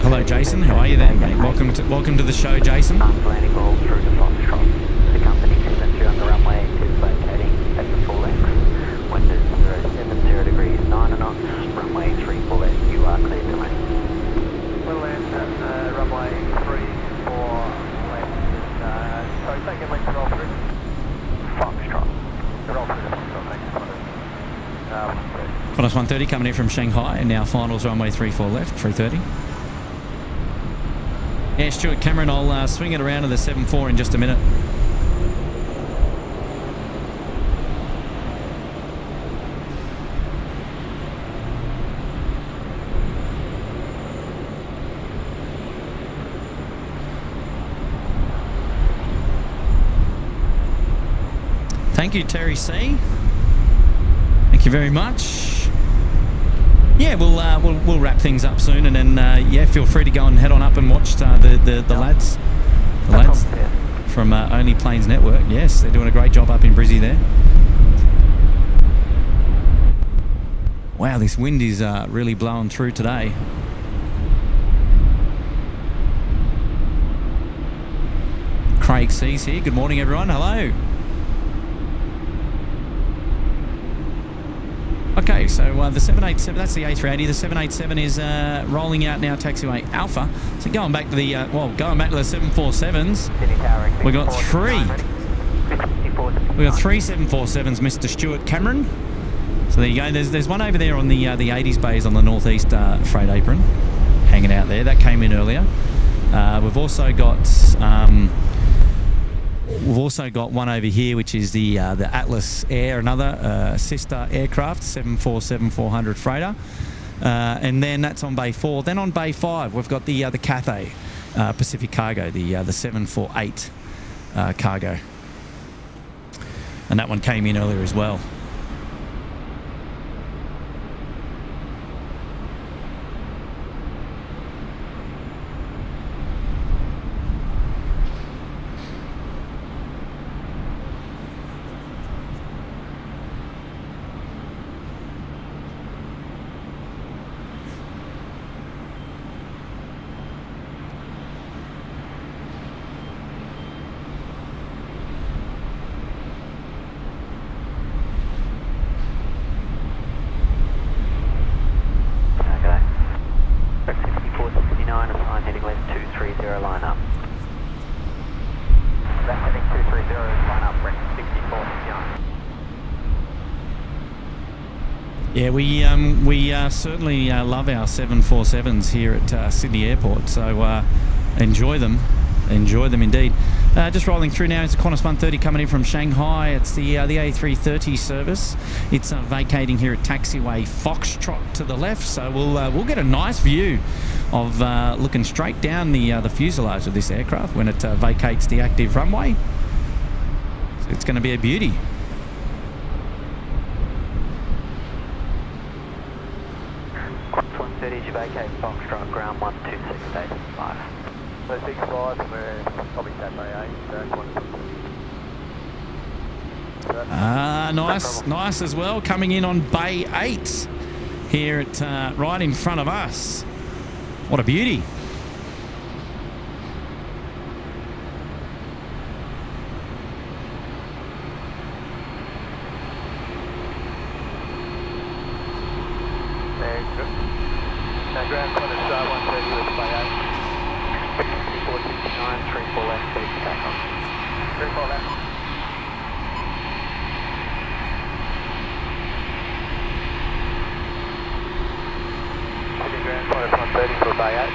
Hello, Jason. How are you there, mate? Welcome to the show, Jason. Landing roll through to Foxtrot. The company signatures on the runway is vacating at the full X. Wind is 070 degrees, 9 knots. Runway 34 left. You are clear to land. We'll land at runway 34 left. Sorry, second left to roll through. Foxtrot. Roll through to Foxtrot, thanks. Qantas 130 coming in from Shanghai, and now finals runway 34 left, 330. Yeah, Stuart Cameron, I'll swing it around to the 7-4 in just a minute. Thank you, Terry C. Thank you very much. Yeah, we'll wrap things up soon, and then yeah, feel free to go and head on up and watch the lads from Only Planes Network. Yes, they're doing a great job up in Brizzy there. Wow, this wind is really blowing through today. Craig C's here. Good morning, everyone. Hello. Okay, so the 787, that's the A380. The 787 is rolling out now, taxiway Alpha. So going back to the, going back to the 747s, we got three 747s, Mr. Stuart Cameron. So there you go. There's one over there on the 80s bays on the northeast freight apron, hanging out there. That came in earlier. We've also got one over here, which is the Atlas Air, another sister aircraft, 747-400 freighter, and then that's on Bay 4. Then on Bay 5, we've got the Qatar Pacific cargo, the 748 cargo, and that one came in earlier as well. Yeah, we certainly love our 747s here at Sydney Airport, so enjoy them. Enjoy them indeed. Just rolling through now is the Qantas 130 coming in from Shanghai. It's the A330 service. It's vacating here at taxiway Foxtrot to the left, so we'll get a nice view of looking straight down the fuselage of this aircraft when it vacates the active runway. So it's going to be a beauty. Qantas 130 to vacate Foxtrot, ground 126, station 5. So 65, and we're probably Saturday 8, Nice as well. Coming in on Bay 8 here at right in front of us. What a beauty. Very good. Now ground Qantas 130 with Bay 8. 6469, 34 left, please takeoff. 34 left. Sydney ground Qantas 130 for Bay 8.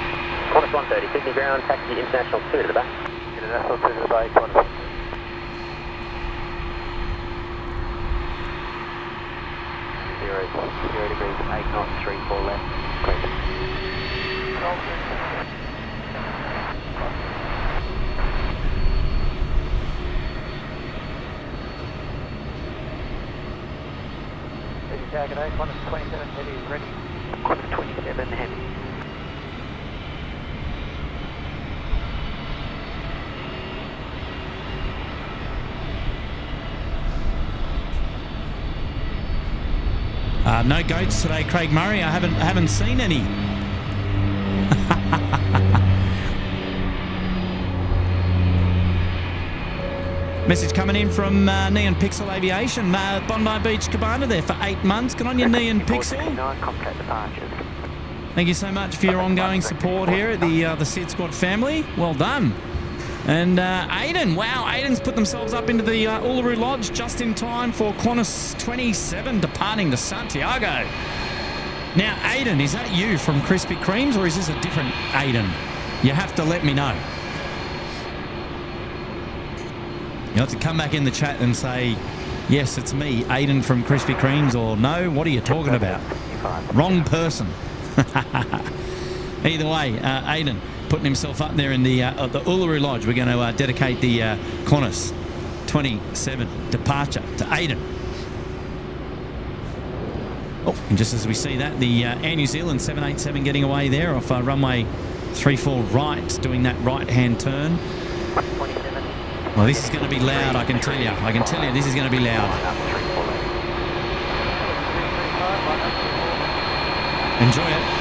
Qantas 130, Sydney ground, taxi International 2 to the back. International 2 to the Bay, Qantas. Zero degrees, 8 knots, 34 left, clear. Target 8, Qantas 27 heavy is ready. Qantas 27 heavy. No goats today, Craig Murray. I haven't seen any. Message coming in from Neon Pixel Aviation. Bondi Beach Cabana there for 8 months. Good on you, Neon Pixel. Thank you so much for your ongoing support here at the SydSquad family. Well done. And Aiden, wow, Aiden's put themselves up into the Uluru Lodge just in time for Qantas 27 departing to Santiago. Now, Aiden, is that you from Krispy Kremes or is this a different Aiden? You have to let me know. You have to come back in the chat and say, yes, it's me, Aiden from Krispy Kremes, or no, what are you talking about? Wrong person. Either way, Aiden putting himself up there in the Uluru Lodge. We're going to dedicate the Qantas 27 departure to Aiden. Oh, and just as we see that, the Air New Zealand 787 getting away there off runway 34 right, doing that right-hand turn. Well, this is going to be loud, I can tell you. I can tell you this is going to be loud. Enjoy it.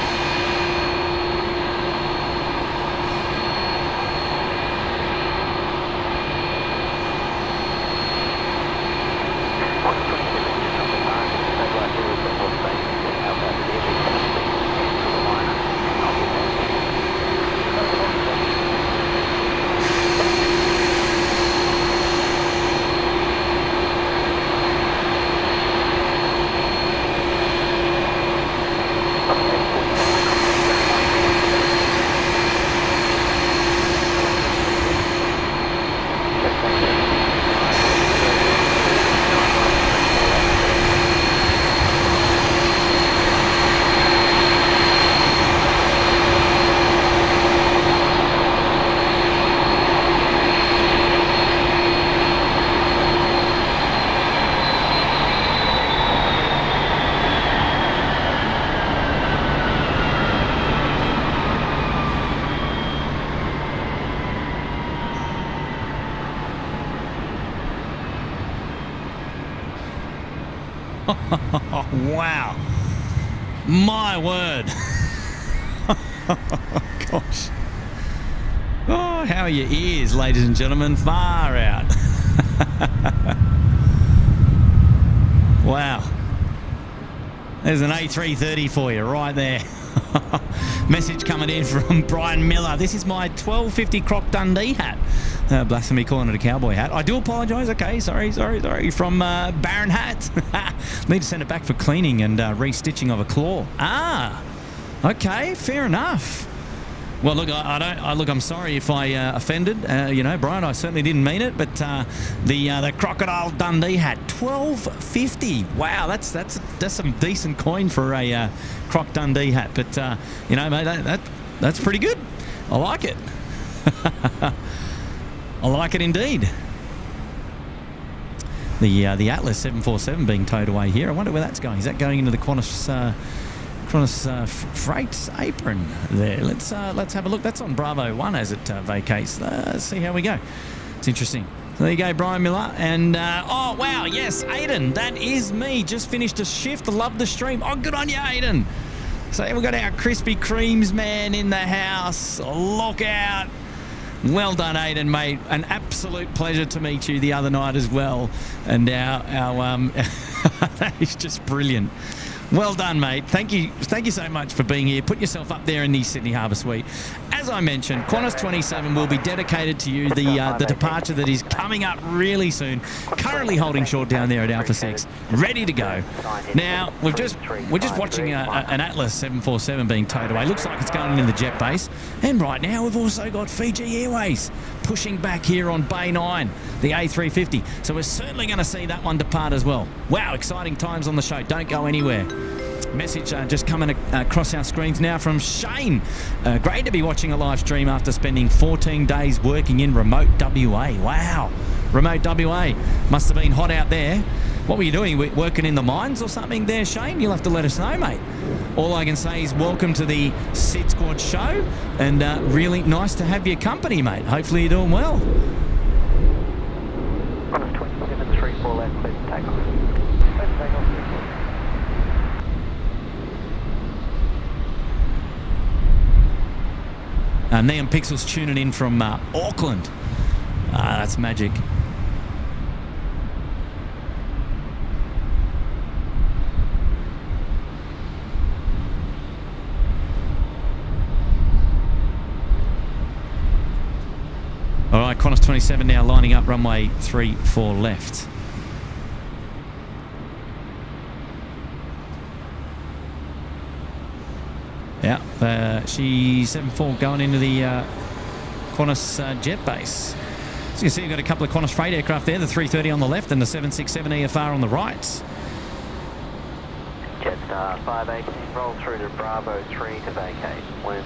Wow. My word. Gosh. Oh, how are your ears, ladies and gentlemen? Far out. Wow. There's an A330 for you right there. Message coming in from Brian Miller. This is my 1250 Croc Dundee hat. Blasphemy calling it a cowboy hat. I do apologise. Okay, sorry. From Baron Hat. Need to send it back for cleaning and restitching of a claw. Okay, fair enough. Well, look, I'm sorry if I offended. Brian, I certainly didn't mean it. But the Crocodile Dundee hat, $12.50. Wow, that's some decent coin for a Croc Dundee hat. But mate, that's pretty good. I like it. I like it indeed. The Atlas 747 being towed away here. I wonder where that's going. Is that going into the Qantas Freight apron there? Let's have a look. That's on Bravo 1 as it vacates. Let's see how we go. It's interesting. So there you go, Brian Miller. And oh wow, yes, Aiden, that is me. Just finished a shift. Love the stream. Oh, good on you, Aiden. So we've got our Krispy Kremes man in the house. Look out. Well done, Aiden, mate. An absolute pleasure to meet you the other night as well. And our that is just brilliant. Well done, mate. Thank you so much for being here. Put yourself up there in the Sydney Harbour Suite. As I mentioned, Qantas 27 will be dedicated to you. The departure that is coming up really soon. Currently holding short down there at Alpha 6, ready to go. Now we're just watching an Atlas 747 being towed away. Looks like it's going in the jet base. And right now we've also got Fiji Airways pushing back here on Bay 9, the A350. So we're certainly going to see that one depart as well. Wow, exciting times on the show. Don't go anywhere. Message just coming across our screens now from Shane. Great to be watching a live stream after spending 14 days working in remote WA. Wow, remote WA. Must have been hot out there. What were you doing? Working in the mines or something there, Shane? You'll have to let us know, mate. All I can say is welcome to the SydSquad show, and really nice to have your company, mate. Hopefully you're doing well. Qantas 27, 34 left, clear for takeoff. Neon Pixels tuning in from Auckland. That's magic. All right, Qantas 27 now lining up runway 34 left. Yeah, she's 74 going into the Qantas jet base. So you can see you've got a couple of Qantas freight aircraft there, the 330 on the left and the 767 EFR on the right. Jetstar 518, roll through to Bravo 3 to vacate. Wind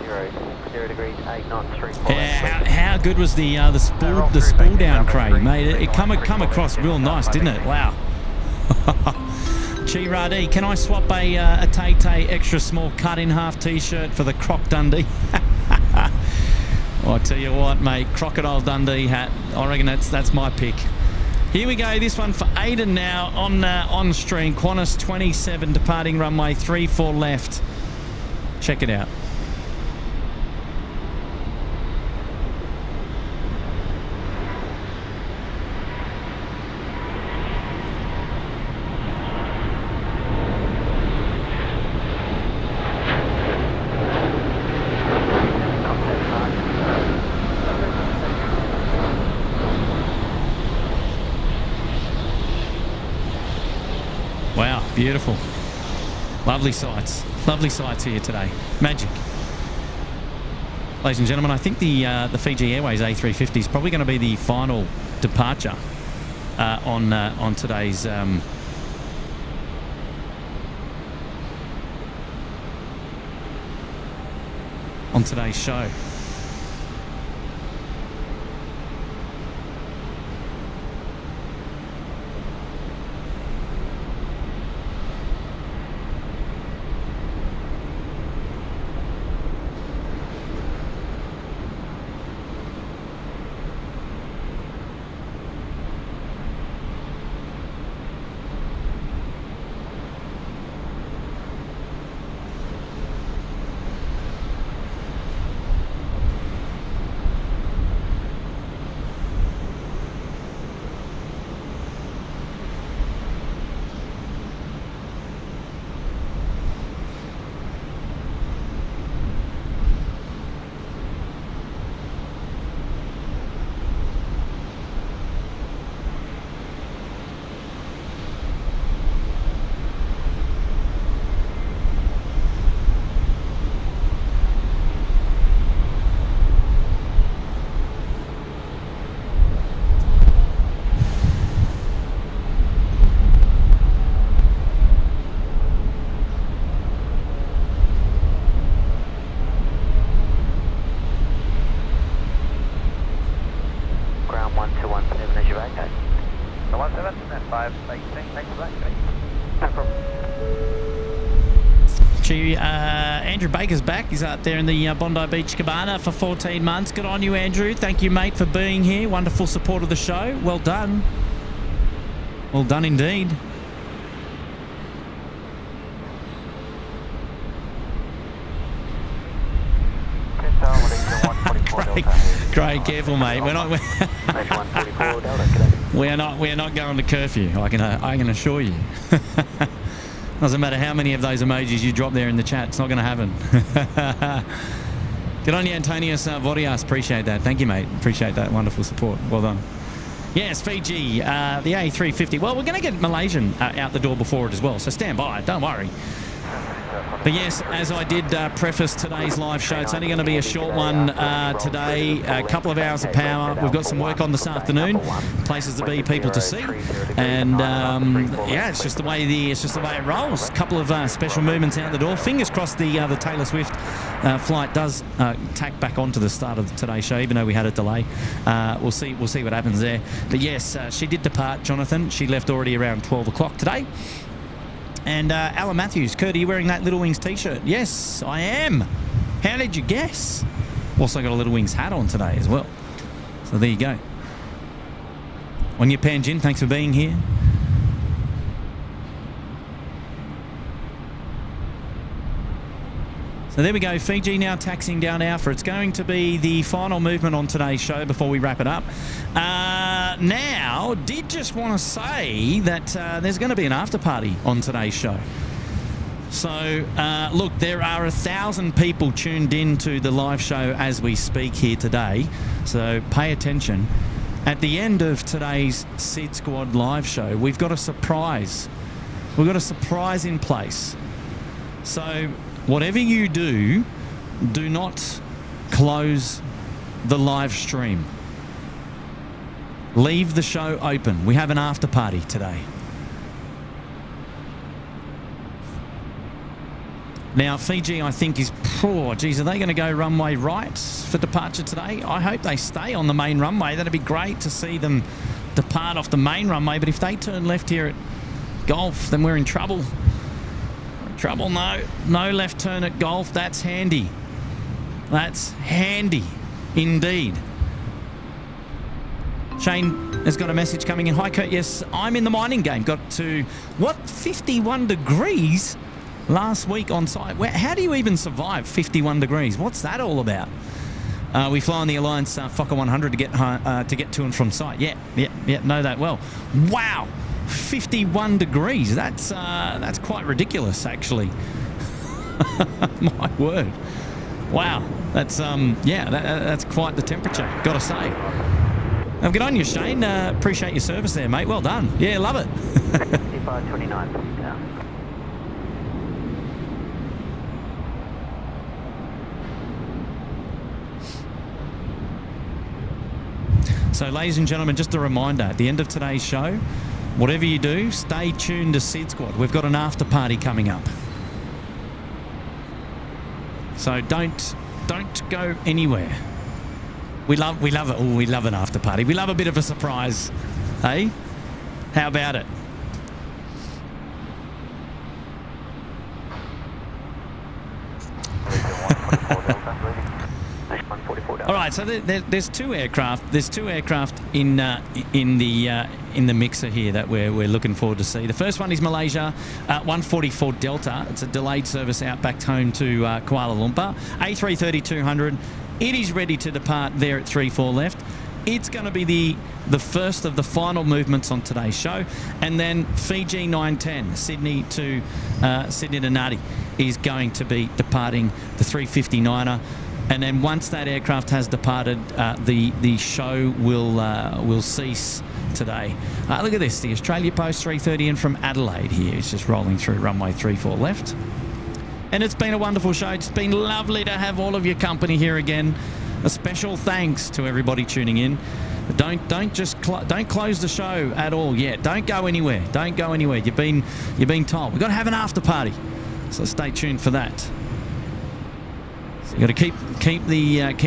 0 degrees, 8 knots, 3 Yeah, how good was the spool down, Craig, mate? It come across real nice, didn't it? Wow. Chiradi, can I swap a Tay extra small cut in half t-shirt for the Croc Dundee? Well, I tell you what, mate, Crocodile Dundee hat. I reckon that's my pick. Here we go. This one for Aiden now on stream. Qantas 27 departing runway 34 left. Check it out. Beautiful. Lovely sights here today. Magic. Ladies and gentlemen, I think the Fiji Airways A350 is probably going to be the final departure on today's on today's show. thanks for that. No problem. Andrew Baker's back. He's out there in the Bondi Beach Cabana for 14 months. Good on you, Andrew. Thank you, mate, for being here. Wonderful support of the show. Well done. Well done indeed. Craig, careful, mate. We're not. We are not going to curfew. I can assure you. Doesn't matter how many of those emojis you drop there in the chat. It's not going to happen. Good on you, Antonius Vodias. Appreciate that. Thank you, mate. Appreciate that. Wonderful support. Well done. Yes, Fiji, the A350. Well, we're going to get Malaysian out the door before it as well, so stand by. Don't worry. But yes, as I did preface today's live show, it's only going to be a short one today. A couple of hours of power. We've got some work on this afternoon, places to be, people to see, and yeah, it's just the way it rolls. A couple of special movements out the door. Fingers crossed the Taylor Swift flight does tack back onto the start of today's show, even though we had a delay. We'll see what happens there. But yes, she did depart, Jonathan. She left already around 12 o'clock today. And Alan Matthews, Kurt, are you wearing that Little Wings t-shirt? Yes, I am. How did you guess? Also got a Little Wings hat on today as well. So there you go. On your Panjin, thanks for being here. So there we go, Fiji now taxiing down Alpha. It's going to be the final movement on today's show before we wrap it up. Now, did just want to say that there's going to be an after party on today's show. So, look, there are 1,000 people tuned in to the live show as we speak here today. So pay attention. At the end of today's SydSquad live show, we've got a surprise. We've got a surprise in place. So whatever you do, do not close the live stream. Leave the show open. We have an after party today. Now, Fiji, I think, is... Oh, geez, are they going to go runway right for departure today? I hope they stay on the main runway. That'd be great to see them depart off the main runway. But if they turn left here at Golf, then we're in trouble. Trouble, no. No left turn at Golf. That's handy. That's handy indeed. Shane has got a message coming in. Hi, Kurt. Yes, I'm in the mining game. Got to, 51 degrees last week on site. How do you even survive 51 degrees? What's that all about? We fly on the Alliance Fokker 100 to get to and from site. Yeah, know that well. Wow, 51 degrees. That's quite ridiculous, actually. My word. Wow, that's that's quite the temperature, gotta say. Good on you, Shane. Appreciate your service there, mate. Well done. Yeah, love it. 5529. Yeah. So, ladies and gentlemen, just a reminder, at the end of today's show, whatever you do, stay tuned to SydSquad. We've got an after party coming up. So don't go anywhere. We love it. Oh, we love an after party. We love a bit of a surprise. Hey? How about it? All right, so there's two aircraft. There's two aircraft in the mixer here that we're looking forward to see. The first one is Malaysia 144 Delta. It's a delayed service out back home to Kuala Lumpur. A330-200. It is ready to depart there at 3-4 left. It's going to be the first of the final movements on today's show. And then Fiji 910, Sydney to Nadi, is going to be departing the 359er. And then once that aircraft has departed, the show will cease today. Look at this, the Australia Post 330 in from Adelaide here. It's just rolling through runway 34 left. And it's been a wonderful show. It's been lovely to have all of your company here again. A special thanks to everybody tuning in. Don't close the show at all yet. Don't go anywhere. Don't go anywhere. You've been told. We've got to have an after party. So stay tuned for that. So you've got to keep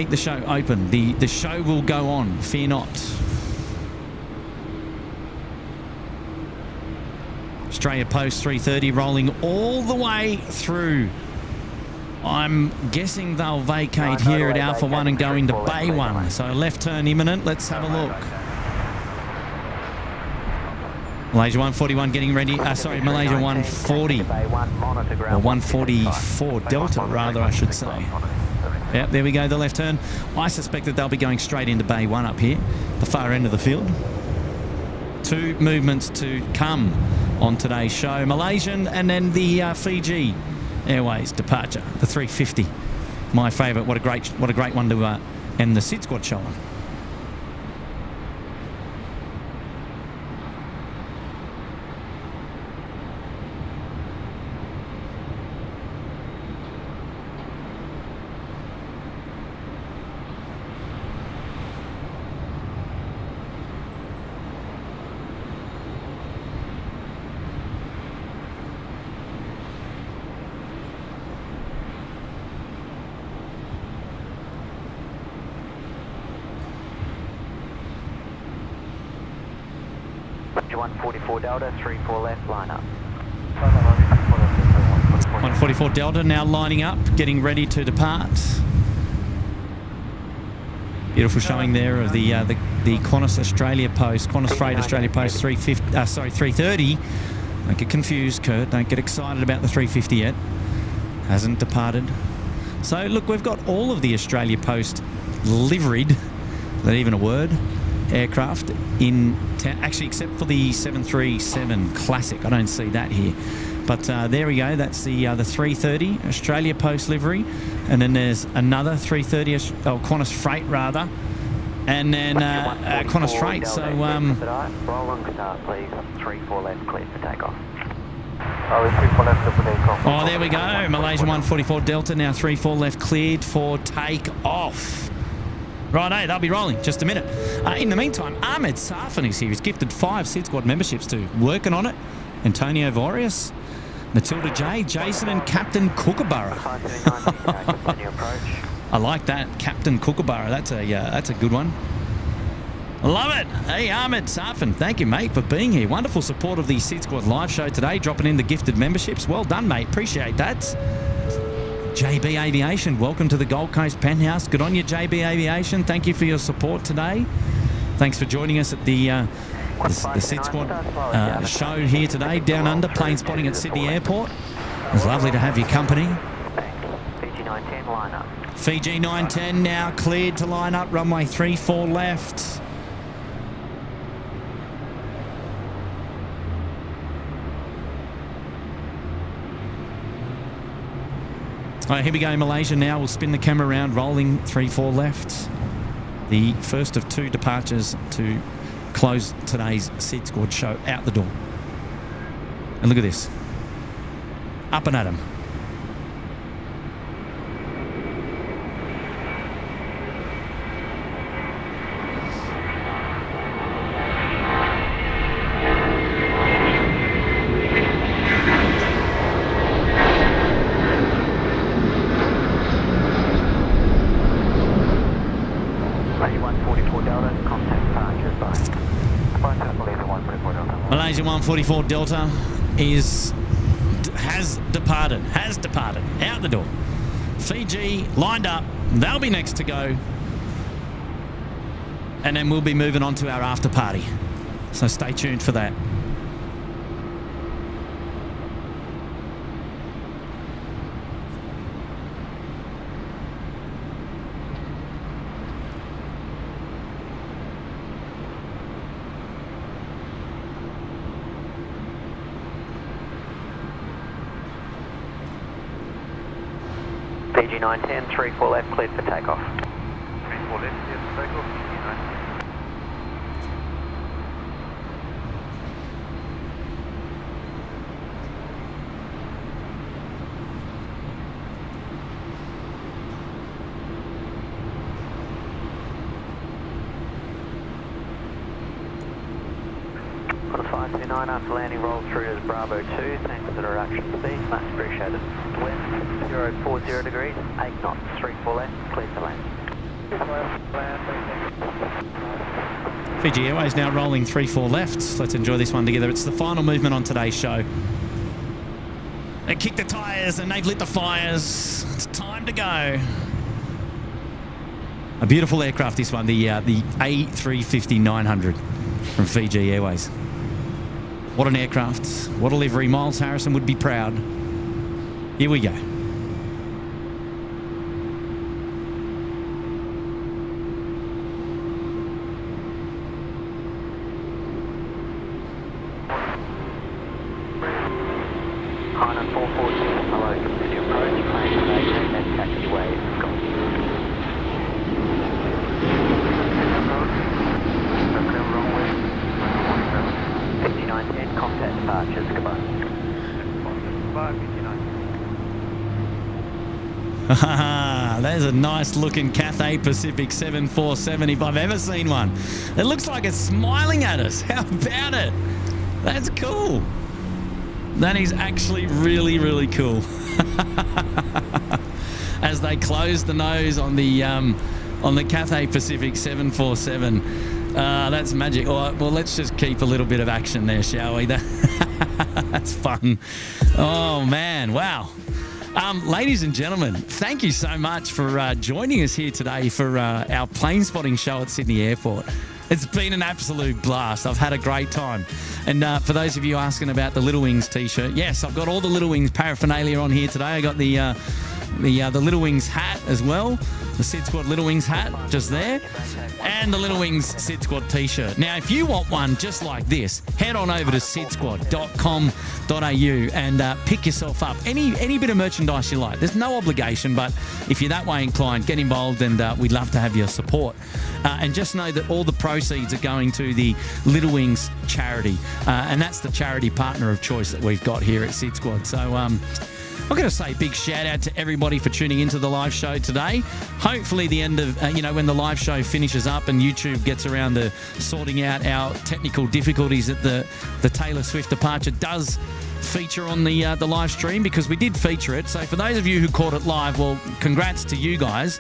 the show open. The show will go on. Fear not. Australia Post 330 rolling all the way through. I'm guessing they'll vacate here at Alpha 1 and go into Bay 1. So left turn imminent. Let's have a look. Malaysia 141 getting ready. Malaysia 140. Or 144 Delta, rather, I should say. Yep, there we go, the left turn. I suspect that they'll be going straight into Bay 1 up here, the far end of the field. 2 movements to come on today's show. Malaysian and then the Fiji Airways departure, the 350. My favourite. What a great one to end the SydSquad show on. Roger 144 Delta, 34 left, line up. 144 Delta now lining up, getting ready to depart. Beautiful showing there of the Qantas Australia Post, Qantas Freight Australia Post 330. Don't get confused, Kurt. Don't get excited about the 350 yet. Hasn't departed. So look, we've got all of the Australia Post liveried, is that even a word, aircraft in town, actually, except for the 737 Classic. I don't see that here. But there we go. That's the 330 Australia Post livery. And then there's another 330, Qantas Freight, rather. And then Qantas Freight. So, roll on start, please. 34 left, clear for takeoff. Oh, there we go. Malaysia 144 Delta, now 34 left, cleared for takeoff. Righto, they'll be rolling. Just a minute. In the meantime, Ahmed Safin is here. He's gifted 5 SydSquad memberships to working on it. Antonio Vorius, Matilda J, Jason, and Captain Kookaburra. I like that, Captain Kookaburra. That's a good one. Love it. Hey, Ahmed Safin, thank you, mate, for being here. Wonderful support of the SydSquad live show today, dropping in the gifted memberships. Well done, mate. Appreciate that. JB Aviation, welcome to the Gold Coast Penthouse. Good on you, JB Aviation. Thank you for your support today. Thanks for joining us at the SydSquad show here today, down under, plane spotting at Sydney Airport. It's lovely to have your company. Fiji 910, line up. Fiji 910 now cleared to line up, runway 34 left. Here we go, Malaysia now. We'll spin the camera around, rolling 34 left. The first of 2 departures to close today's SydSquad show out the door. And look at this. Up and at 'em. Malaysia 144 Delta has departed out the door. Fiji lined up, they'll be next to go, and then we'll be moving on to our after party, so stay tuned for that. Fiji 910, 34 left, cleared for takeoff. 34 left, yes, takeoff. For the 529 after landing, roll through to Bravo 2. Thanks for the reduction speed, much appreciated. West 040 degrees, 8 knots, 34 left, clear to land. Fiji Airways now rolling 3-4 left. Let's enjoy this one together. It's the final movement on today's show. They kicked the tyres and they've lit the fires. It's time to go. A beautiful aircraft, this one, the A350-900 from Fiji Airways. What an aircraft. What a livery. Miles Harrison would be proud. Here we go. Qantas 440, hello, continue approach, plane station and taxiway, Scott. 5910, contact departures, goodbye. There's a nice looking Cathay Pacific 747 if I've ever seen one. It looks like it's smiling at us. How about it? That's cool. That is actually really, really cool. As they close the nose on the Cathay Pacific 747. That's magic. All right, well, let's just keep a little bit of action there, shall we? That's fun. Oh, man. Wow. Ladies and gentlemen, thank you so much for joining us here today for our plane spotting show at Sydney Airport. It's been an absolute blast. I've had a great time. And for those of you asking about the Little Wings t-shirt, yes, I've got all the Little Wings paraphernalia on here today. I got the Little Wings hat as well, the SydSquad Little Wings hat just there, and the Little Wings SydSquad t-shirt. Now, if you want one just like this, head on over to sydsquad.com.au and pick yourself up any bit of merchandise you like. There's no obligation, but if you're that way inclined, get involved, and we'd love to have your support. And just know that all the proceeds are going to the Little Wings charity, and that's the charity partner of choice that we've got here at SydSquad. So I've got to say a big shout out to everybody for tuning into the live show today. Hopefully the end of, when the live show finishes up and YouTube gets around to sorting out our technical difficulties at the Taylor Swift departure does feature on the live stream, because we did feature it. So for those of you who caught it live, well, congrats to you guys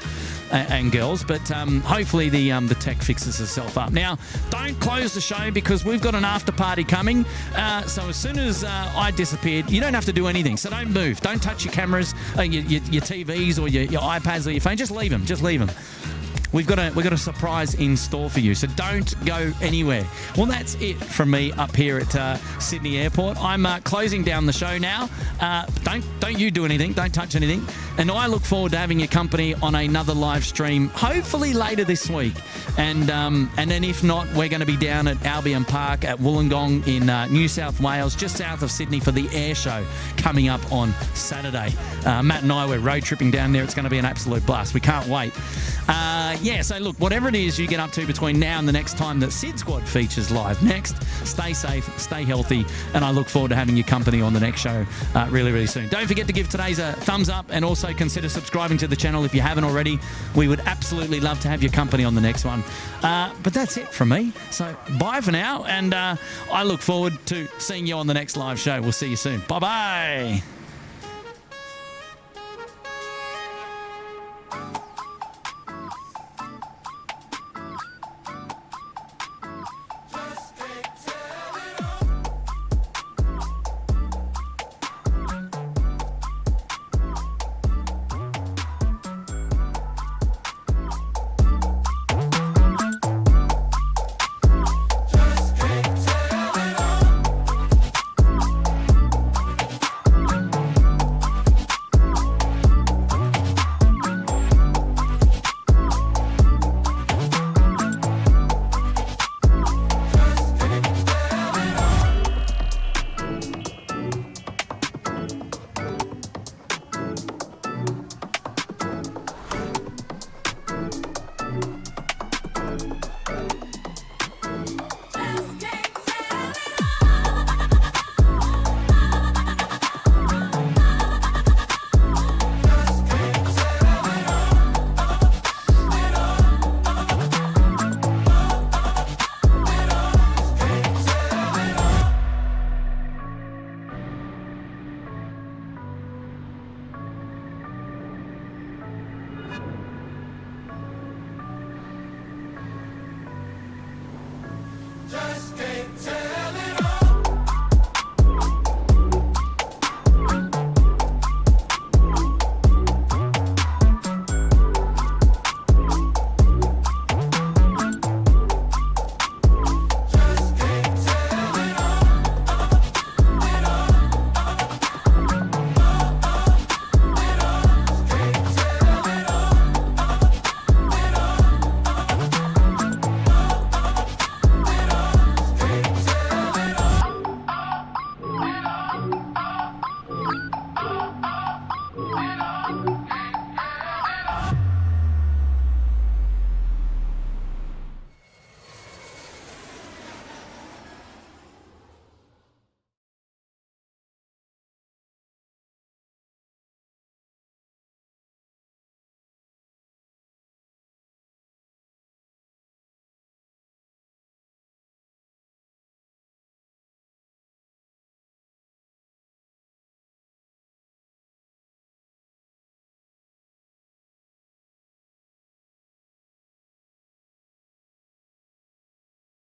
and girls, but hopefully the tech fixes itself up. Now, don't close the show, because we've got an after party coming. So as soon as I disappeared, you don't have to do anything. So don't move. Don't touch your cameras, your TVs or your iPads or your phone. Just leave them. Just leave them. We've got a surprise in store for you, so don't go anywhere. Well, that's it from me up here at Sydney Airport. I'm closing down the show now. Don't you do anything. Don't touch anything. And I look forward to having your company on another live stream, hopefully later this week. And then if not, we're going to be down at Albion Park at Wollongong in New South Wales, just south of Sydney, for the air show coming up on Saturday. Matt and I, we're road tripping down there. It's going to be an absolute blast. We can't wait. So look, whatever it is you get up to between now and the next time that SydSquad features live next, stay safe, stay healthy, and I look forward to having your company on the next show really, really soon. Don't forget to give today's a thumbs up, and also consider subscribing to the channel if you haven't already. We would absolutely love to have your company on the next one. But that's it from me. So bye for now, and I look forward to seeing you on the next live show. We'll see you soon. Bye-bye.